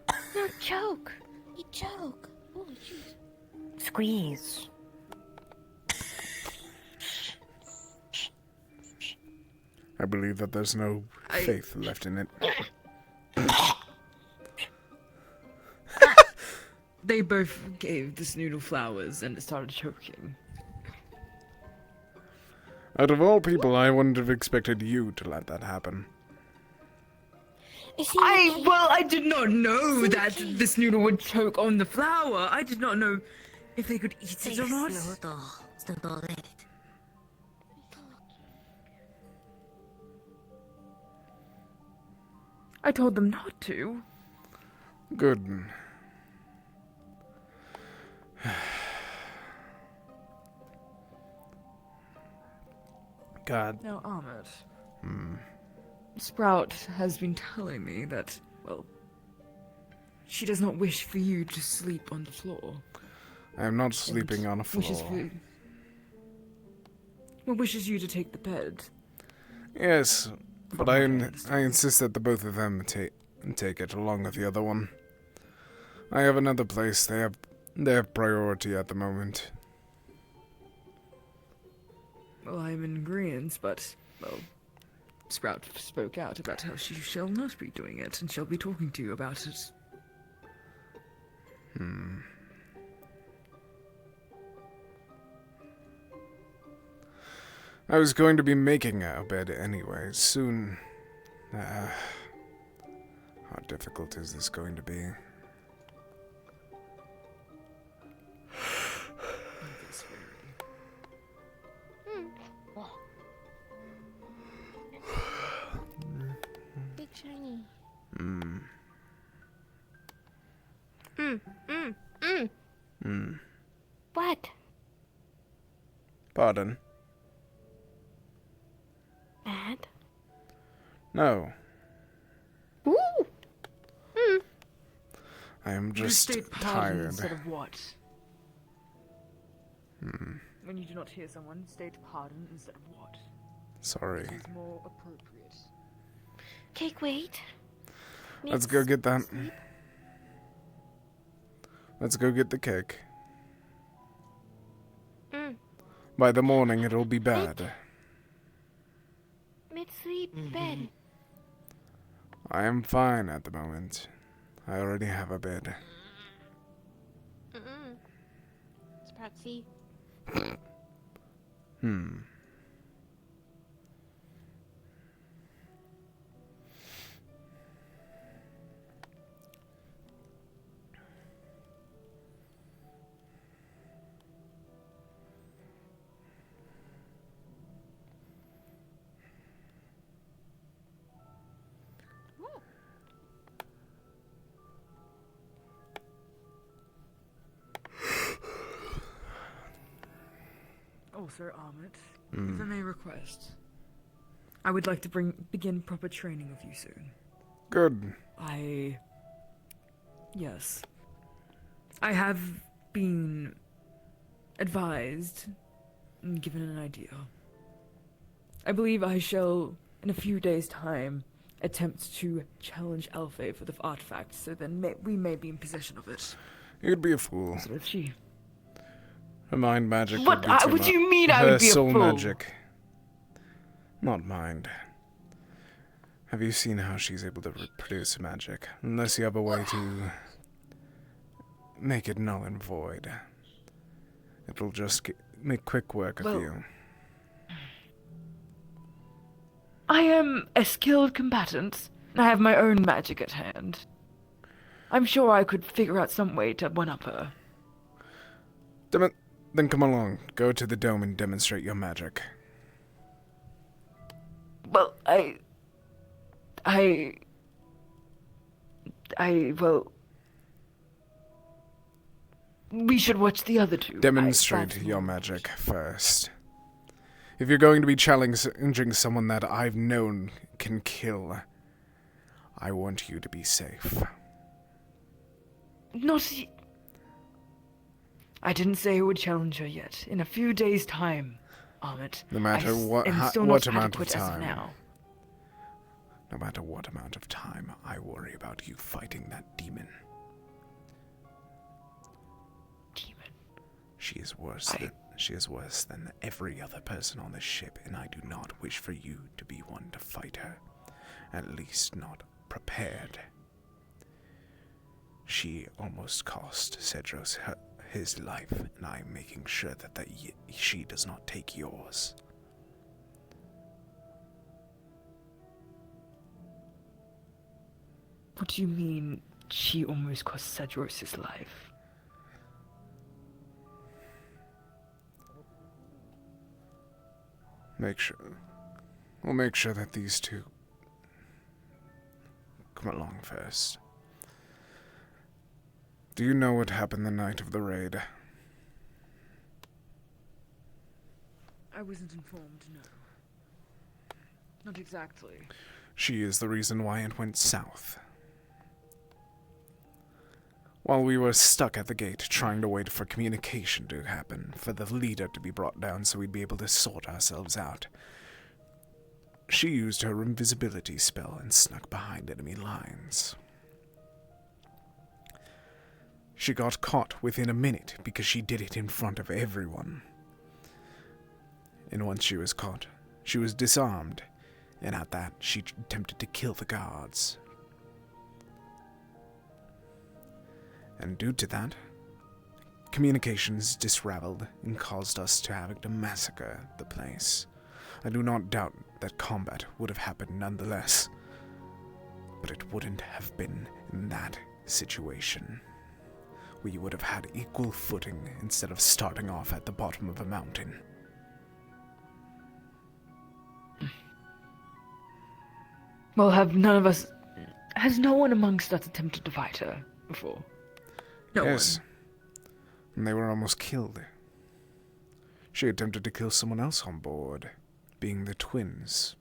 choke! You choke! Oh, jeez. Squeeze. I believe that there's no faith left in it. They both gave the snoodle flowers and it started choking. Out of all people, I wouldn't have expected you to let that happen. I did not know that the snoodle would choke on the flower. I did not know if they could eat it or not. I told them not to. Good. God. Now, Ahmed. Sprout has been telling me that, well, she does not wish for you to sleep on the floor. I am not sleeping on a floor. Wishes you to take the bed. Yes, but I insist that the both of them take it along with the other one. I have another place. They have priority at the moment. Well, I'm in agreement, but, well, Sprout spoke out about how she shall not be doing it, and shall be talking to you about it. I was going to be making a bed anyway, soon. How difficult is this going to be? Big shiny. What? Pardon? Bad? No. Ooh! I am You just state pardon tired. instead of what? When you do not hear someone, state pardon instead of what? Sorry. This is more appropriate. Cake, wait. Let's go get that. Let's go get the cake. By the morning, it'll be bad. Mid-sleep bed. I am fine at the moment. I already have a bed. Mm-mm. It's Praxi. Hmm. Oh, Sir Ahmed, Mm. if I may request, I would like to begin proper training of you soon. Good. Yes. I have been advised and given an idea. I believe I shall, in a few days' time, attempt to challenge Alpha for the artifact, so then we may be in possession of it. You'd be a fool. So that she... Her mind magic What? would be too What do you mean her I would be a soul fool? magic. Not mind. Have you seen how she's able to produce magic? Unless you have a way to make it null and void. It'll just make quick work of you. I am a skilled combatant, and I have my own magic at hand. I'm sure I could figure out some way to one-up her. Then come along. Go to the dome and demonstrate your magic. Well, well... We should watch the other two. Demonstrate your magic first. If you're going to be challenging someone that I've known can kill, I want you to be safe. I didn't say I would challenge her yet. In a few days' time, Ahmed. No matter what amount of time. Now. No matter what amount of time, I worry about you fighting that demon. She is worse than every other person on this ship, and I do not wish for you to be one to fight her. At least not prepared. She almost cost Cedros his life, and I am making sure that she does not take yours. What do you mean she almost cost Cedros' life? We'll make sure that these two come along first. Do you know what happened the night of the raid? I wasn't informed, no. Not exactly. She is the reason why it went south. While we were stuck at the gate trying to wait for communication to happen, for the leader to be brought down so we'd be able to sort ourselves out, she used her invisibility spell and snuck behind enemy lines. She got caught within a minute because she did it in front of everyone. And once she was caught, she was disarmed, and at that she attempted to kill the guards. And due to that, communications disraveled and caused us to have to massacre the place. I do not doubt that combat would have happened nonetheless, but it wouldn't have been in that situation. We would have had equal footing instead of starting off at the bottom of a mountain. Well, has no one amongst us attempted to fight her before? No yes. And they were almost killed. She attempted to kill someone else on board, being the twins.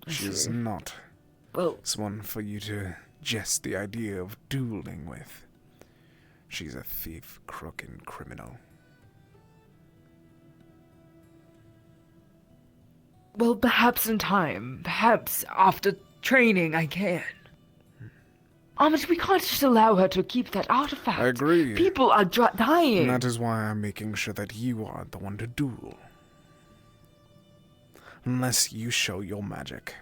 She is not someone for you to jest the idea of dueling with. She's a thief, crook, and criminal. Well, perhaps in time. Perhaps after training I can. Ahmed, we can't just allow her to keep that artifact. I agree. People are dying. And that is why I'm making sure that you are the one to duel. Unless you show your magic.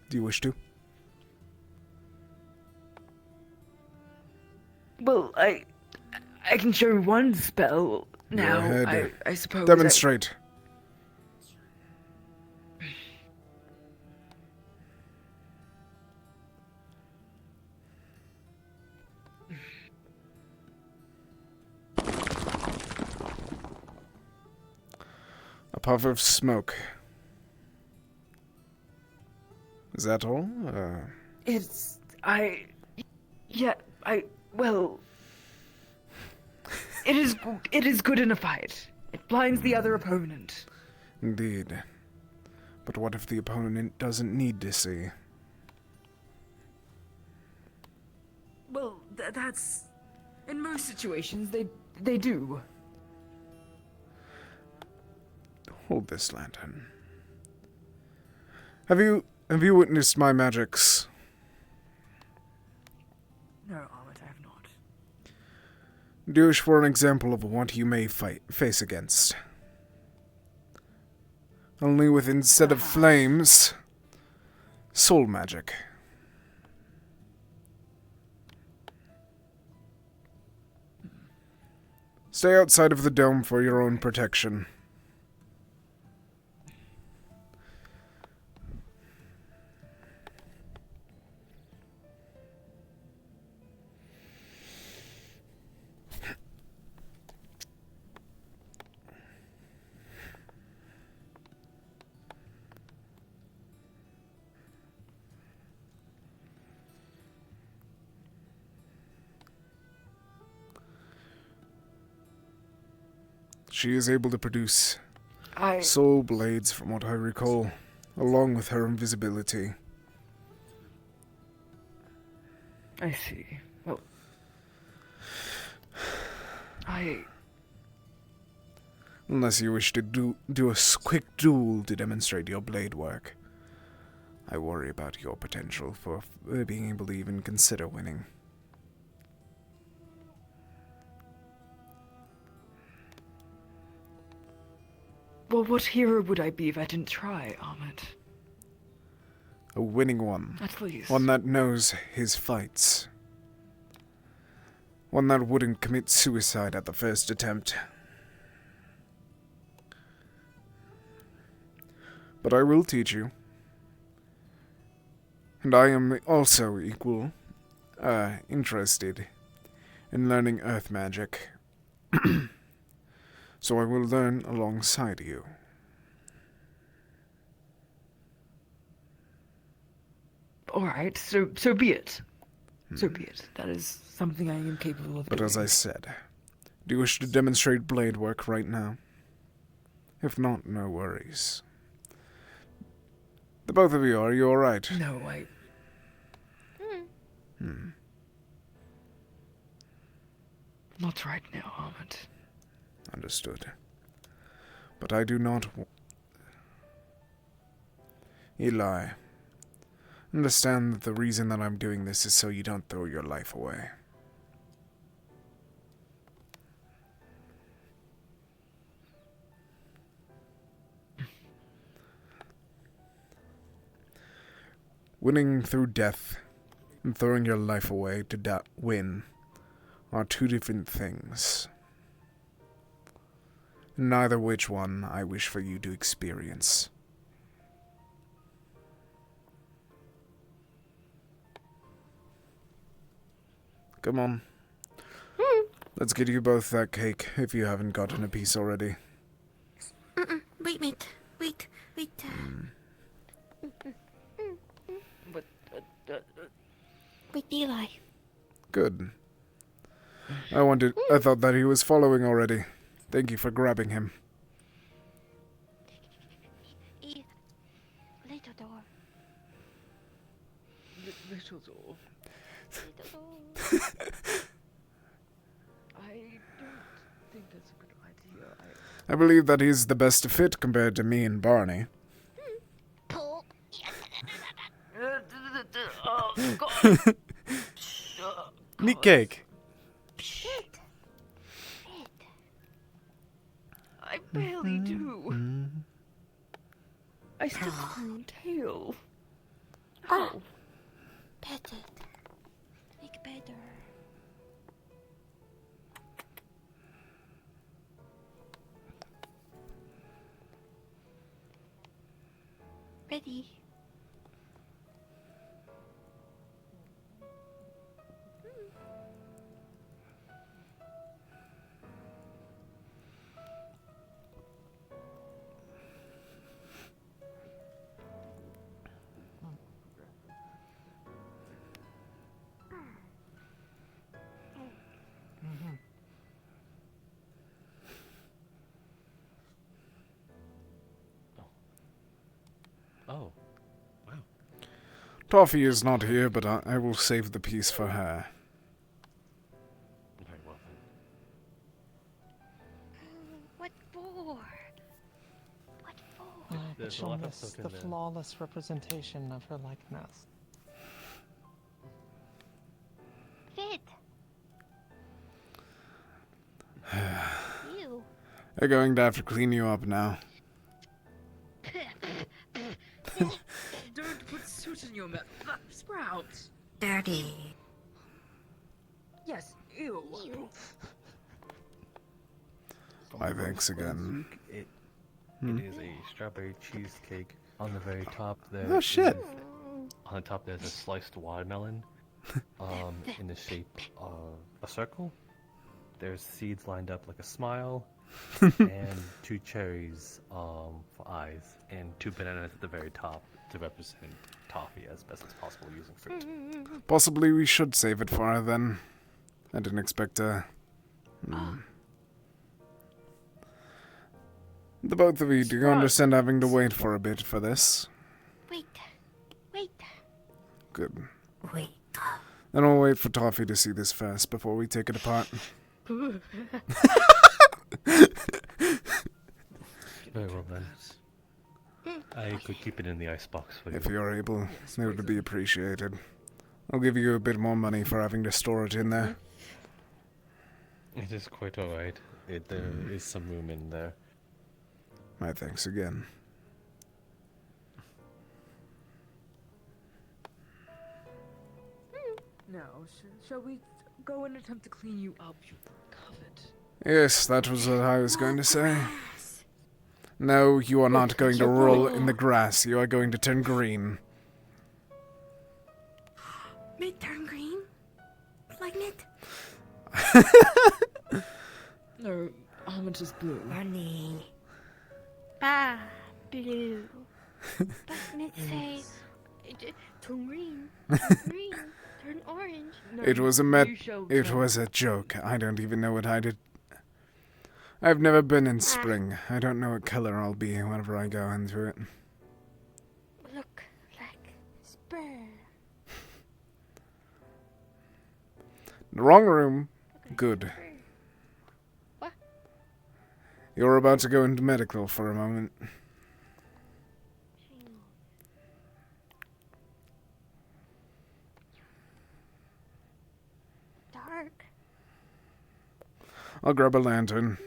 Do you wish to? Well, I can show one spell now. Go ahead. I suppose. Demonstrate. A puff of smoke. Is that all? Well, it is good in a fight. It blinds the other opponent. Indeed. But what if the opponent doesn't need to see? Well, that's in most situations they do. Hold this lantern. Have you witnessed my magics? No, Ahmed, I have not. Do you wish for an example of what you may face against? Only with, instead of flames, soul magic. Stay outside of the dome for your own protection. She is able to produce soul blades, from what I recall, along with her invisibility. I see. Well, Unless you wish to do a quick duel to demonstrate your blade work. I worry about your potential for being able to even consider winning. Well, what hero would I be if I didn't try, Ahmed? A winning one. At least. One that knows his fights. One that wouldn't commit suicide at the first attempt. But I will teach you. And I am also interested in learning earth magic. So I will learn alongside you. Alright, so be it. So be it. That is something I am capable of But doing. as I said, do you wish to demonstrate blade work right now? If not, no worries. The both of you, are you alright? No, not right now, Ahmed. Understood. But I do not... Eli, understand that the reason that I'm doing this is so you don't throw your life away. Winning through death and throwing your life away to win are two different things. Neither which one I wish for you to experience. Come on. Let's get you both that cake, if you haven't gotten a piece already. Wait. Wait, Eli. Good. I thought that he was following already. Thank you for grabbing him. Little door. Little door. I don't think that's a good idea. I believe that he's the best fit compared to me and Barney. Oh, God. Meat cake. Shit. I barely do. I still have a tail. Oh. Pet it. Make better. Ready. Oh, wow. Toffee is not here, but I will save the piece for her. Very well What for? What for? But There's a she'll lot of miss stuff in the there. flawless representation of her likeness. Fit. Ew. I'm going to have to clean you up now. Don't put soot in your mouth. Sprout. Dirty. Yes, ew. My thanks again. It Hmm. is a strawberry cheesecake. On the very top there. Oh, shit. On the top there's a sliced watermelon. In the shape of a circle. There's seeds lined up like a smile. And 2 cherries for eyes. And 2 bananas at the very top to represent toffee as best as possible using fruit. Possibly we should save it for her then. I didn't expect to. The both of you, do you understand having to wait for a bit for this? Wait. Wait. Good. Wait. Then we'll wait for Toffee to see this first before we take it apart. Very well then. I could keep it in the icebox for you. If you're able, it would be appreciated. I'll give you a bit more money for having to store it in there. It is quite alright. There is some room in there. My thanks again. Now, shall we go and attempt to clean you up? You're covered. Yes, that was what I was going to say. No, you are not going to roll in the grass. You are going to turn green. May turn green? Like it? No, almond is blue. Running. Ah, blue. Doesn't it say turn green? Green. Turn orange. It was a joke. I don't even know what I did. I've never been in spring. I don't know what color I'll be whenever I go into it. Look like spur. The wrong room. Good. What? You're about to go into medical for a moment. Dark. I'll grab a lantern.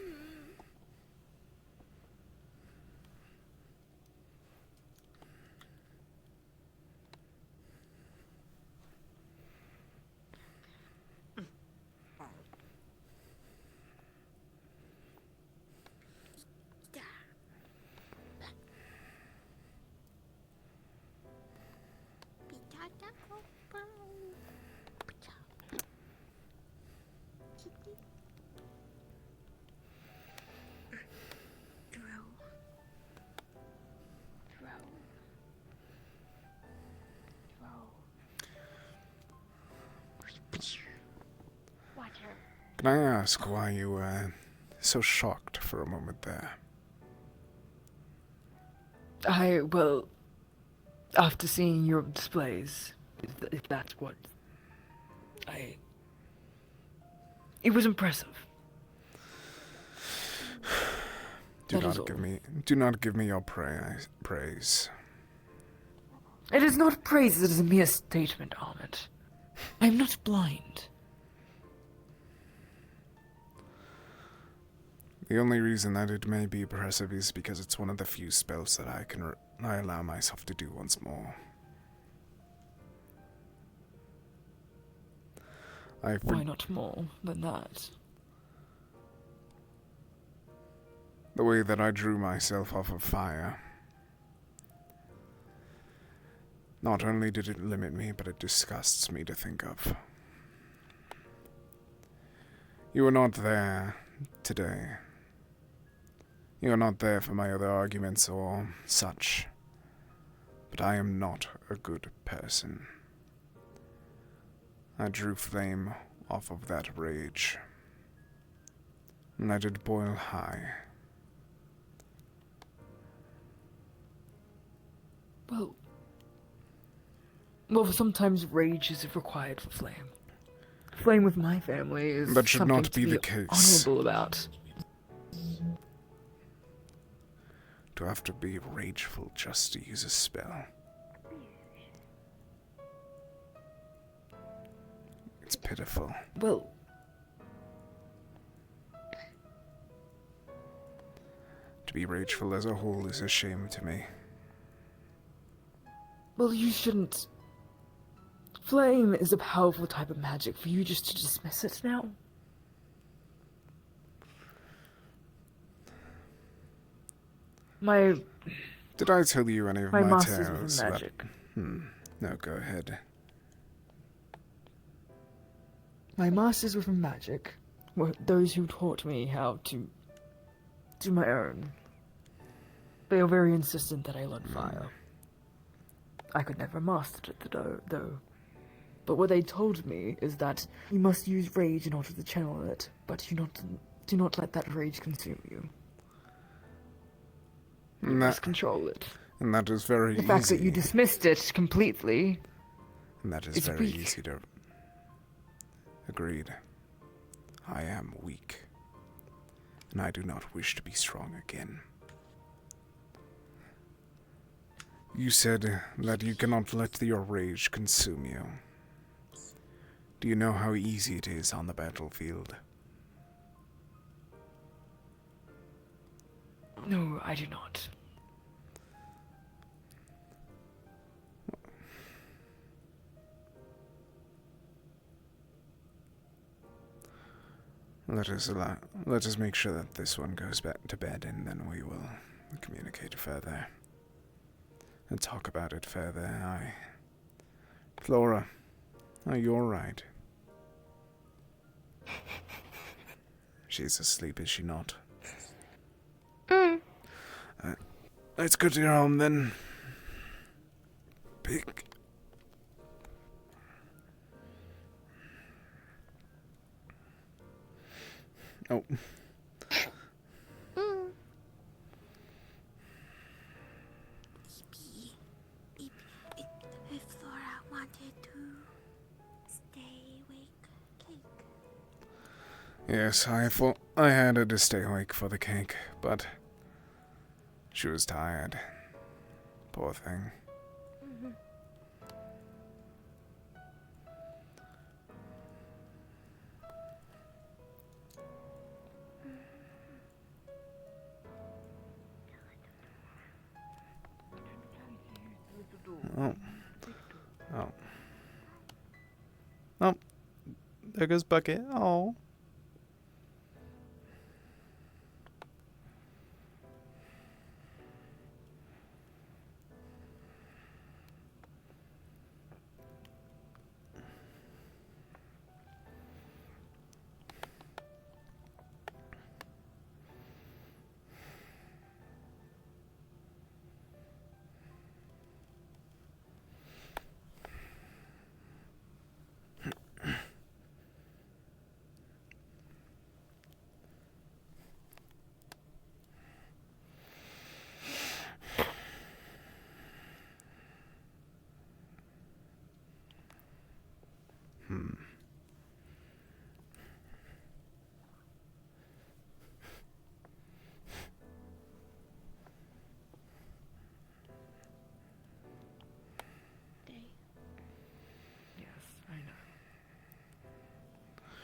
Can I ask why you were so shocked for a moment there? Well, after seeing your displays, if that's what... It was impressive. Do not give me your praise. It is not praise, it is a mere statement, Ahmed. I am not blind. The only reason that it may be oppressive is because it's one of the few spells that I allow myself to do once more. Why not more than that? The way that I drew myself off of fire. Not only did it limit me, but it disgusts me to think of. You were not there today. You are not there for my other arguments or such. But I am not a good person. I drew flame off of that rage. And let it boil high. Well, sometimes rage is required for flame. Flame with my family is That should something not to be the case. honorable about. To have to be rageful just to use a spell. It's pitiful. Well, to be rageful as a whole is a shame to me. well, you shouldn't. Flame is a powerful type of magic. For you just to dismiss it now? Did I tell you any of my my masters tales? within magic. No, go ahead. My masters within magic were those who taught me how to do my own. They were very insistent that I learn fire. I could never master it though. But what they told me is that you must use rage in order to channel it, but do not let that rage consume you. You must control it. And that is very easy. The fact that you dismissed it completely. And that is is very weak. easy to... Agreed. I am weak. And I do not wish to be strong again. You said that you cannot let your rage consume you. Do you know how easy it is on the battlefield? No, I do not. Let us make sure that this one goes back to bed, and then we will communicate further and talk about it further. Flora, are you all right? She's asleep, is she not? Let's go to your home then. Pig. Oh. If Flora wanted to stay awake, cake. Yes, I had her to stay awake for the cake, but she was tired. Poor thing. Oh. Oh. Oh. There goes Bucket. Oh.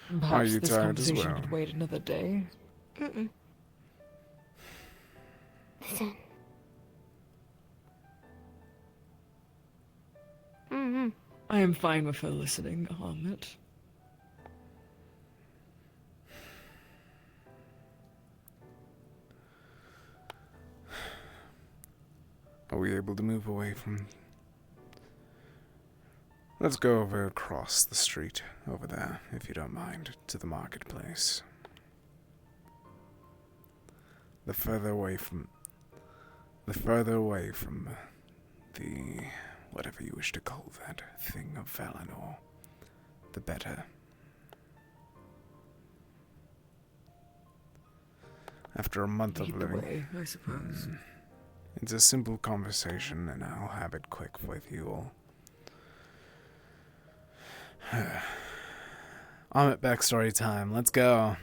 Perhaps Are you this tired as conversation well? could wait another day. Mm-mm. Listen. Mm-hmm. I am fine with her listening, Ahmet. Are we able to move away from... Let's go over across the street, over there, if you don't mind, to the marketplace. The further away from the whatever you wish to call that thing of Valinor, the better. After a month of Lead the living, way, I suppose. It's a simple conversation, and I'll have it quick with you all. I'm at backstory time. Let's go.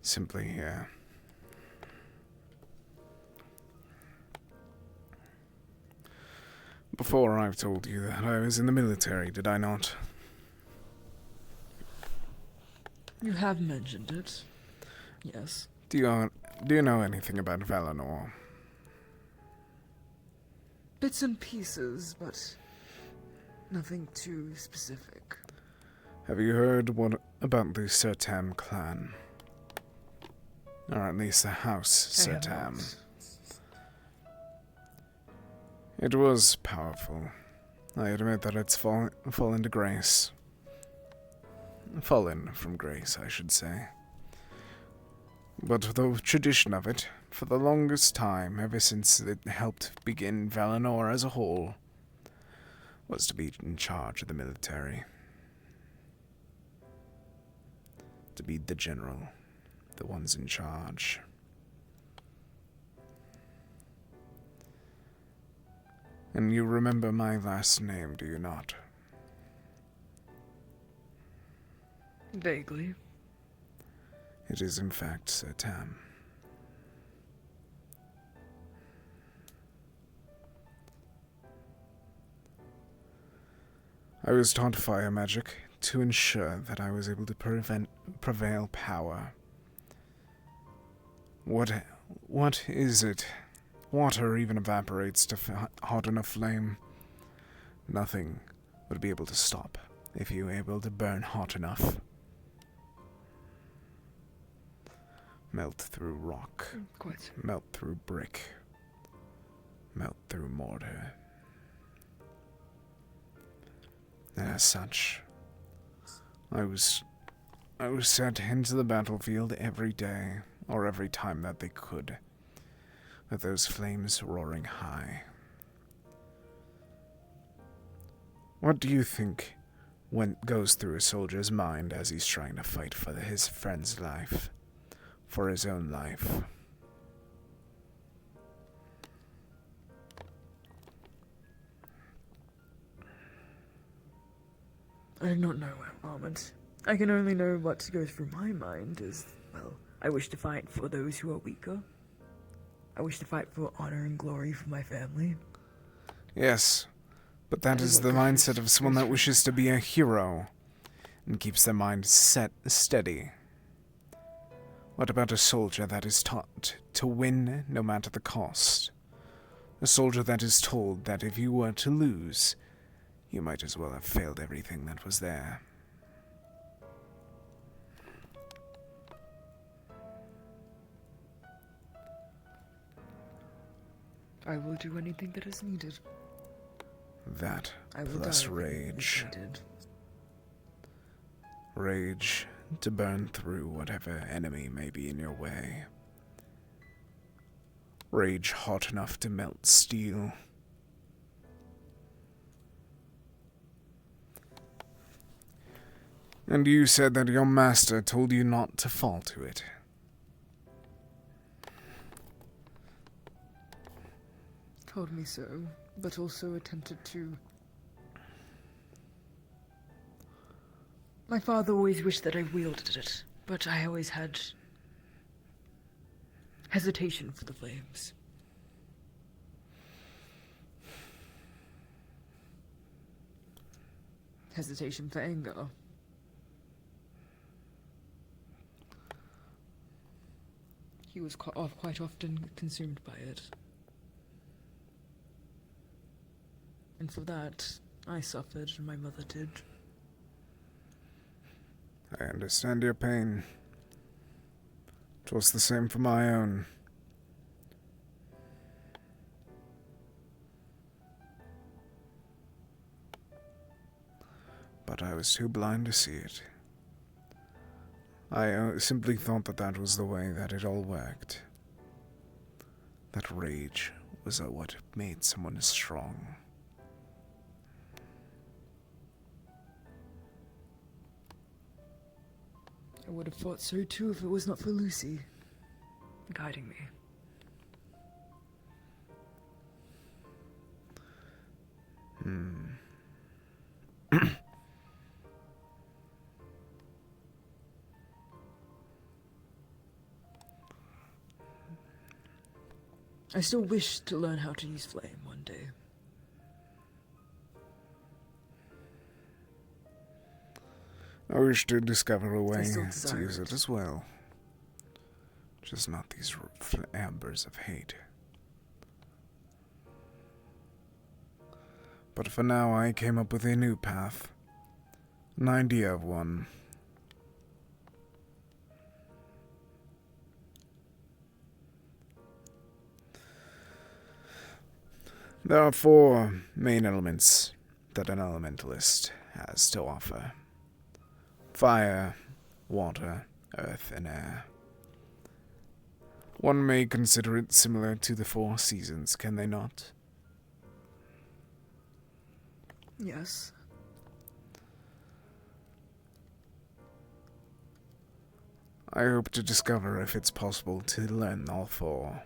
Simply here. Before I've told you that I was in the military, did I not? You have mentioned it. Yes. Do you know anything about Valinor? Bits and pieces, but nothing too specific. Have you heard about the Sertam clan? Or at least the House Sertam. It was powerful. I admit that it's fallen to grace. Fallen from grace, I should say. But the tradition of it, for the longest time, ever since it helped begin Valinor as a whole, was to be in charge of the military. To be the general, the ones in charge. And you remember my last name, do you not? Vaguely. It is in fact Sertam. I was taught fire magic to ensure that I was able to prevail power. What is it? Water even evaporates to hot enough flame. Nothing would be able to stop if you were able to burn hot enough. Melt through rock. Quite. Melt through brick. Melt through mortar. And as such, I was sent into the battlefield every day, or every time that they could, with those flames roaring high. What do you think goes through a soldier's mind as he's trying to fight for his friend's life, for his own life? I do not know, Ahmed. I can only know what goes through my mind is, well, I wish to fight for those who are weaker. I wish to fight for honor and glory for my family. Yes, but that is the mindset of someone that wishes to be a hero and keeps their mind steady. What about a soldier that is taught to win no matter the cost? A soldier that is told that if you were to lose, you might as well have failed everything that was there. I will do anything that is needed. That I will plus die rage. if needed. Rage to burn through whatever enemy may be in your way. Rage hot enough to melt steel. And you said that your master told you not to fall to it. Told me so, but also attempted to My father always wished that I wielded it, but I always had hesitation for the flames. Hesitation for anger. He was quite often consumed by it. And for that, I suffered, and my mother did. I understand your pain. It was the same for my own. But I was too blind to see it. I simply thought that that was the way that it all worked. That rage was what made someone strong. I would have thought so too if it was not for Lucy guiding me. I still wish to learn how to use flame one day. I wish to discover a way still to desire use it. it as well. Just not these embers of hate. But for now, I came up with a new path. An idea of one. There are 4 main elements that an elementalist has to offer. Fire, water, earth, and air. One may consider it similar to the 4 seasons, can they not? Yes. I hope to discover if it's possible to learn all 4.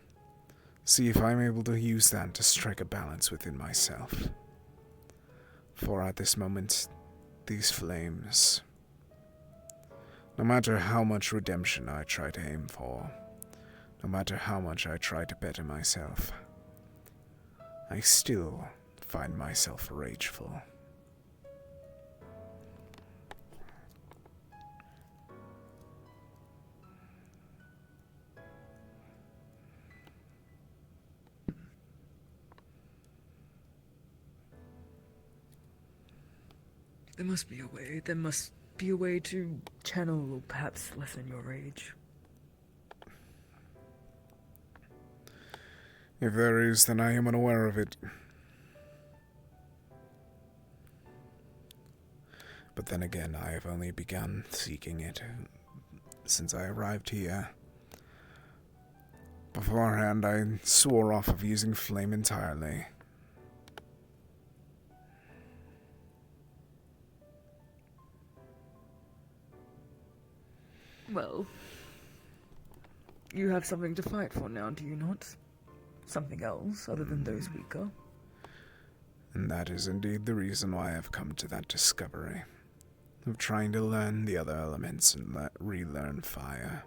See if I'm able to use that to strike a balance within myself. For at this moment, these flames, no matter how much redemption I try to aim for, no matter how much I try to better myself, I still find myself rageful. There must be a way. There must be a way to channel or perhaps lessen your rage. If there is, then I am unaware of it. But then again, I have only begun seeking it since I arrived here. Beforehand, I swore off of using flame entirely. Well, you have something to fight for now, do you not? Something else other than those weaker? And that is indeed the reason why I've come to that discovery. Of trying to learn the other elements and relearn fire.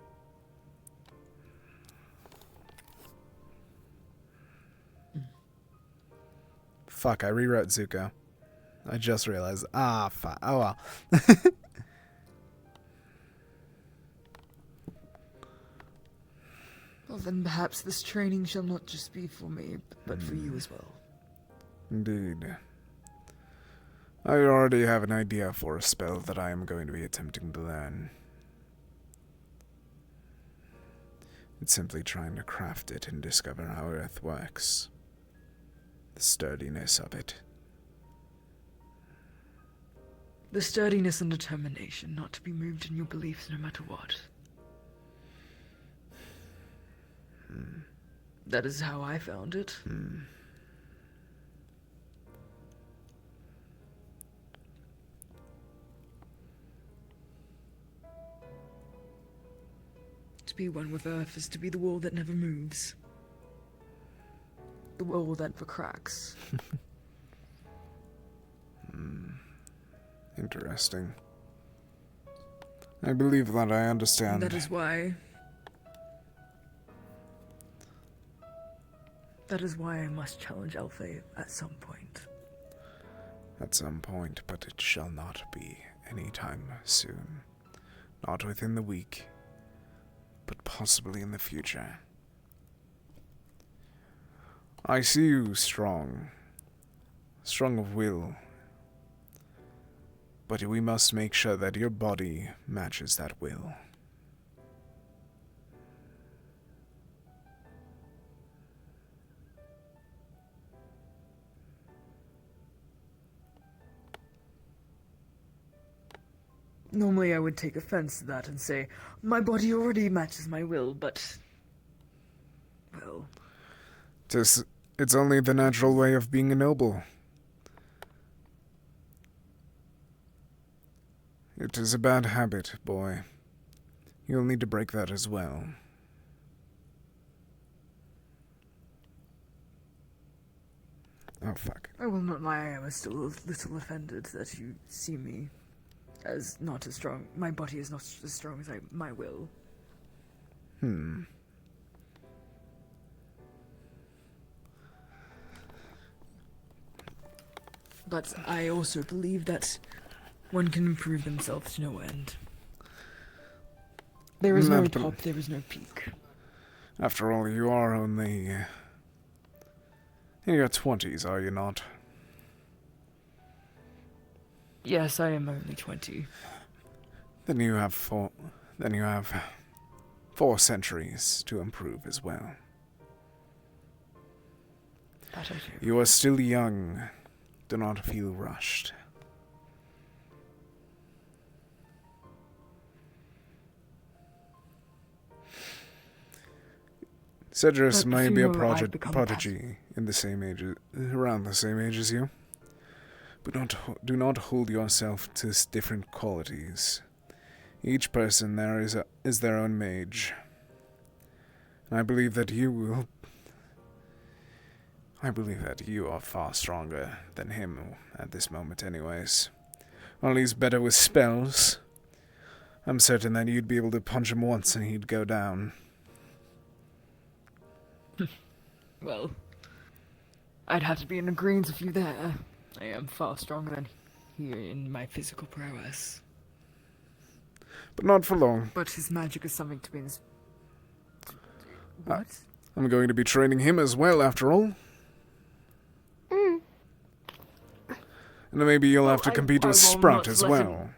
Fuck, I rewrote Zuko. I just realized. Ah, fuck. Oh well. Well, then perhaps this training shall not just be for me, but for you as well. Indeed. I already have an idea for a spell that I am going to be attempting to learn. It's simply trying to craft it and discover how Earth works. The sturdiness of it. The sturdiness and determination not to be moved in your beliefs no matter what. That is how I found it. To be one with Earth is to be the wall that never moves. The wall that never cracks. Interesting. I believe that I understand. That is why. That is why I must challenge Elfay at some point. At some point, but it shall not be any time soon. Not within the week, but possibly in the future. I see you strong. Strong of will. But we must make sure that your body matches that will. Normally I would take offense to that and say, my body already matches my will, but... well... It's only the natural way of being a noble. It is a bad habit, boy. You'll need to break that as well. Oh, fuck. I will not lie, I was still a little offended that you see me as not as strong. My body is not as strong as my will. But I also believe that one can improve themselves to no end. There is no top, there is no peak. After all, you are only in your 20s, are you not? Yes, I am only 20. Then you have 4 centuries to improve as well. That I do. You are still young. Do not feel rushed. Cedrus may be a prodigy in the same age, around the same age as you. But do not hold yourself to different qualities. Each person there is their own mage. And I believe that you are far stronger than him at this moment anyways. While he's better with spells, I'm certain that you'd be able to punch him once and he'd go down. Well, I'd have to be in agreement with you there. I am far stronger than he in my physical prowess. But not for long. But his magic is something to be... What? I'm going to be training him as well, after all. And maybe you'll have to compete with Sprout as well.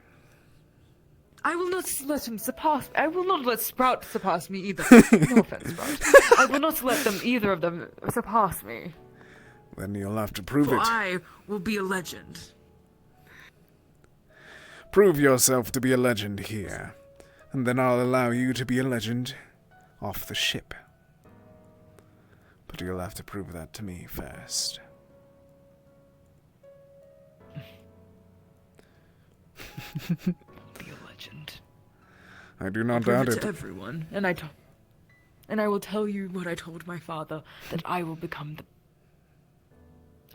I will not let him surpass... I will not let Sprout surpass me either. No offense, Sprout. I will not let either of them surpass me. Then you'll have to prove For it. I will be a legend. Prove yourself to be a legend here, and then I'll allow you to be a legend off the ship. But you'll have to prove that to me first. Be a legend. I do not Prove doubt it it. to everyone, and I will tell you what I told my father, that I will become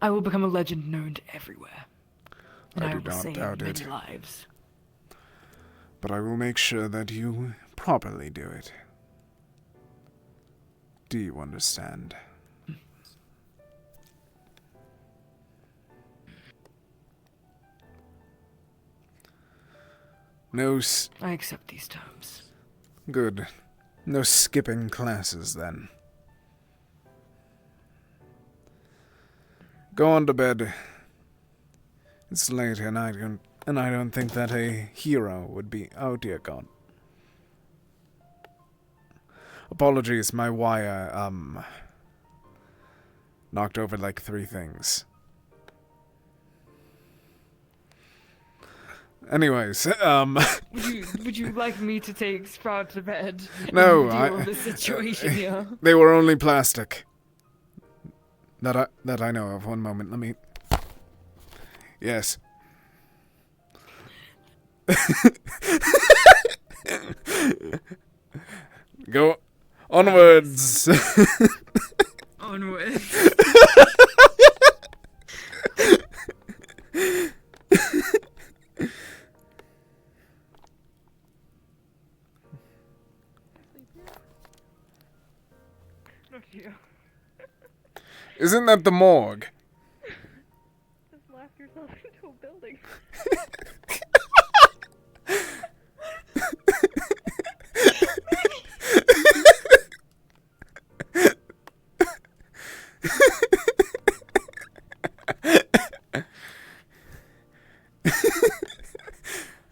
a legend known to everywhere. And I do will not save doubt many it. lives. But I will make sure that you properly do it. Do you understand? No I accept these terms. Good. No skipping classes, then. Go on to bed. It's late, and I don't think that a hero would be... Oh, dear God. Apologies, my wire, knocked over like 3 things. Anyways, Would you like me to take Sprout to bed? No, and deal with the situation here. They were only plastic. That I know of. One moment, let me... Yes. Go onwards. Onwards. Isn't that the morgue? Just laugh yourself into a building.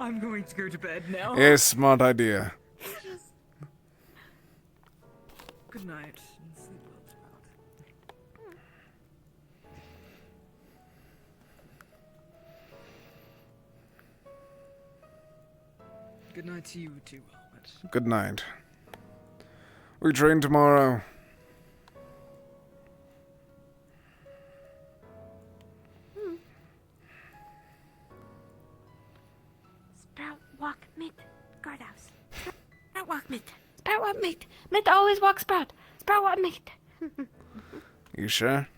I'm going to go to bed now. Yes, smart idea. Good night. And sleep well, child. Good night to you too, Helmet. Good night. We train tomorrow. Sprout walk mid guardhouse. Sprout walk mid. Sprout walk mid. Mid always walk Sprout. Sprout walk mid. You sure?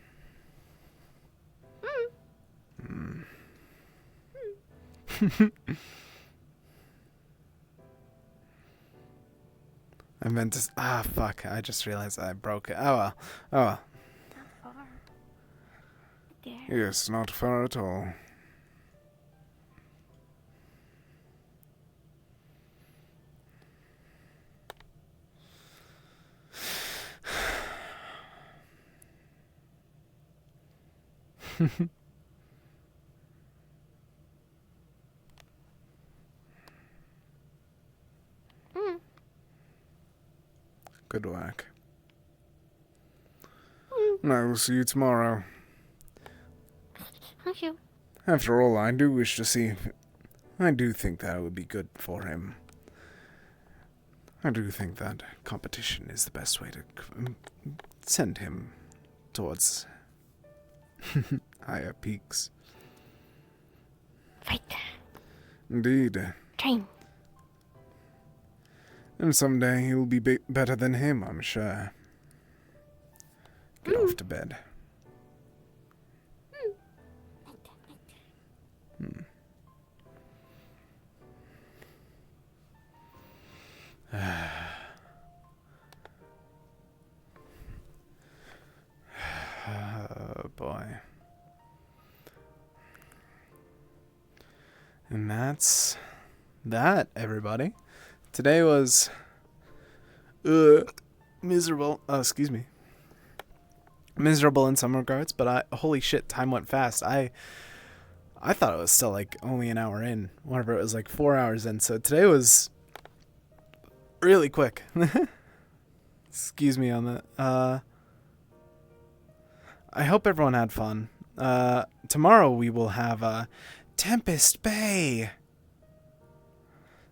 I meant to. Fuck. I just realized I broke it. Oh well. Oh well. Not far. There. Yes, not far at all. Good work. I will see you tomorrow. Thank you. After all, I do wish to see. I do think that would be good for him. I do think that competition is the best way to send him towards higher peaks. Fight. Indeed. Train. And someday he'll be better than him, I'm sure. Get off to bed. Oh boy. And that's that, everybody. Today was miserable. Excuse me. Miserable in some regards, but holy shit, time went fast. I thought it was still like only an hour in, whenever it was like 4 hours in. So today was really quick. Excuse me on that. I hope everyone had fun. Tomorrow we will have Tempest Bay.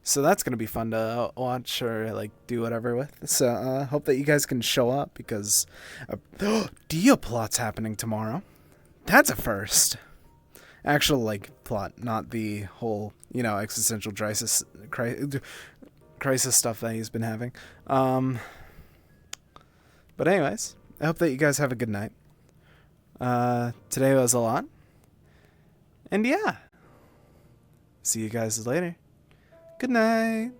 So that's going to be fun to watch or like do whatever with. So hope that you guys can show up because Dia plot's happening tomorrow. That's a first. Actual like plot, not the whole, existential crisis stuff that he's been having. But anyways, I hope that you guys have a good night. Today was a lot. And yeah. See you guys later. Good night.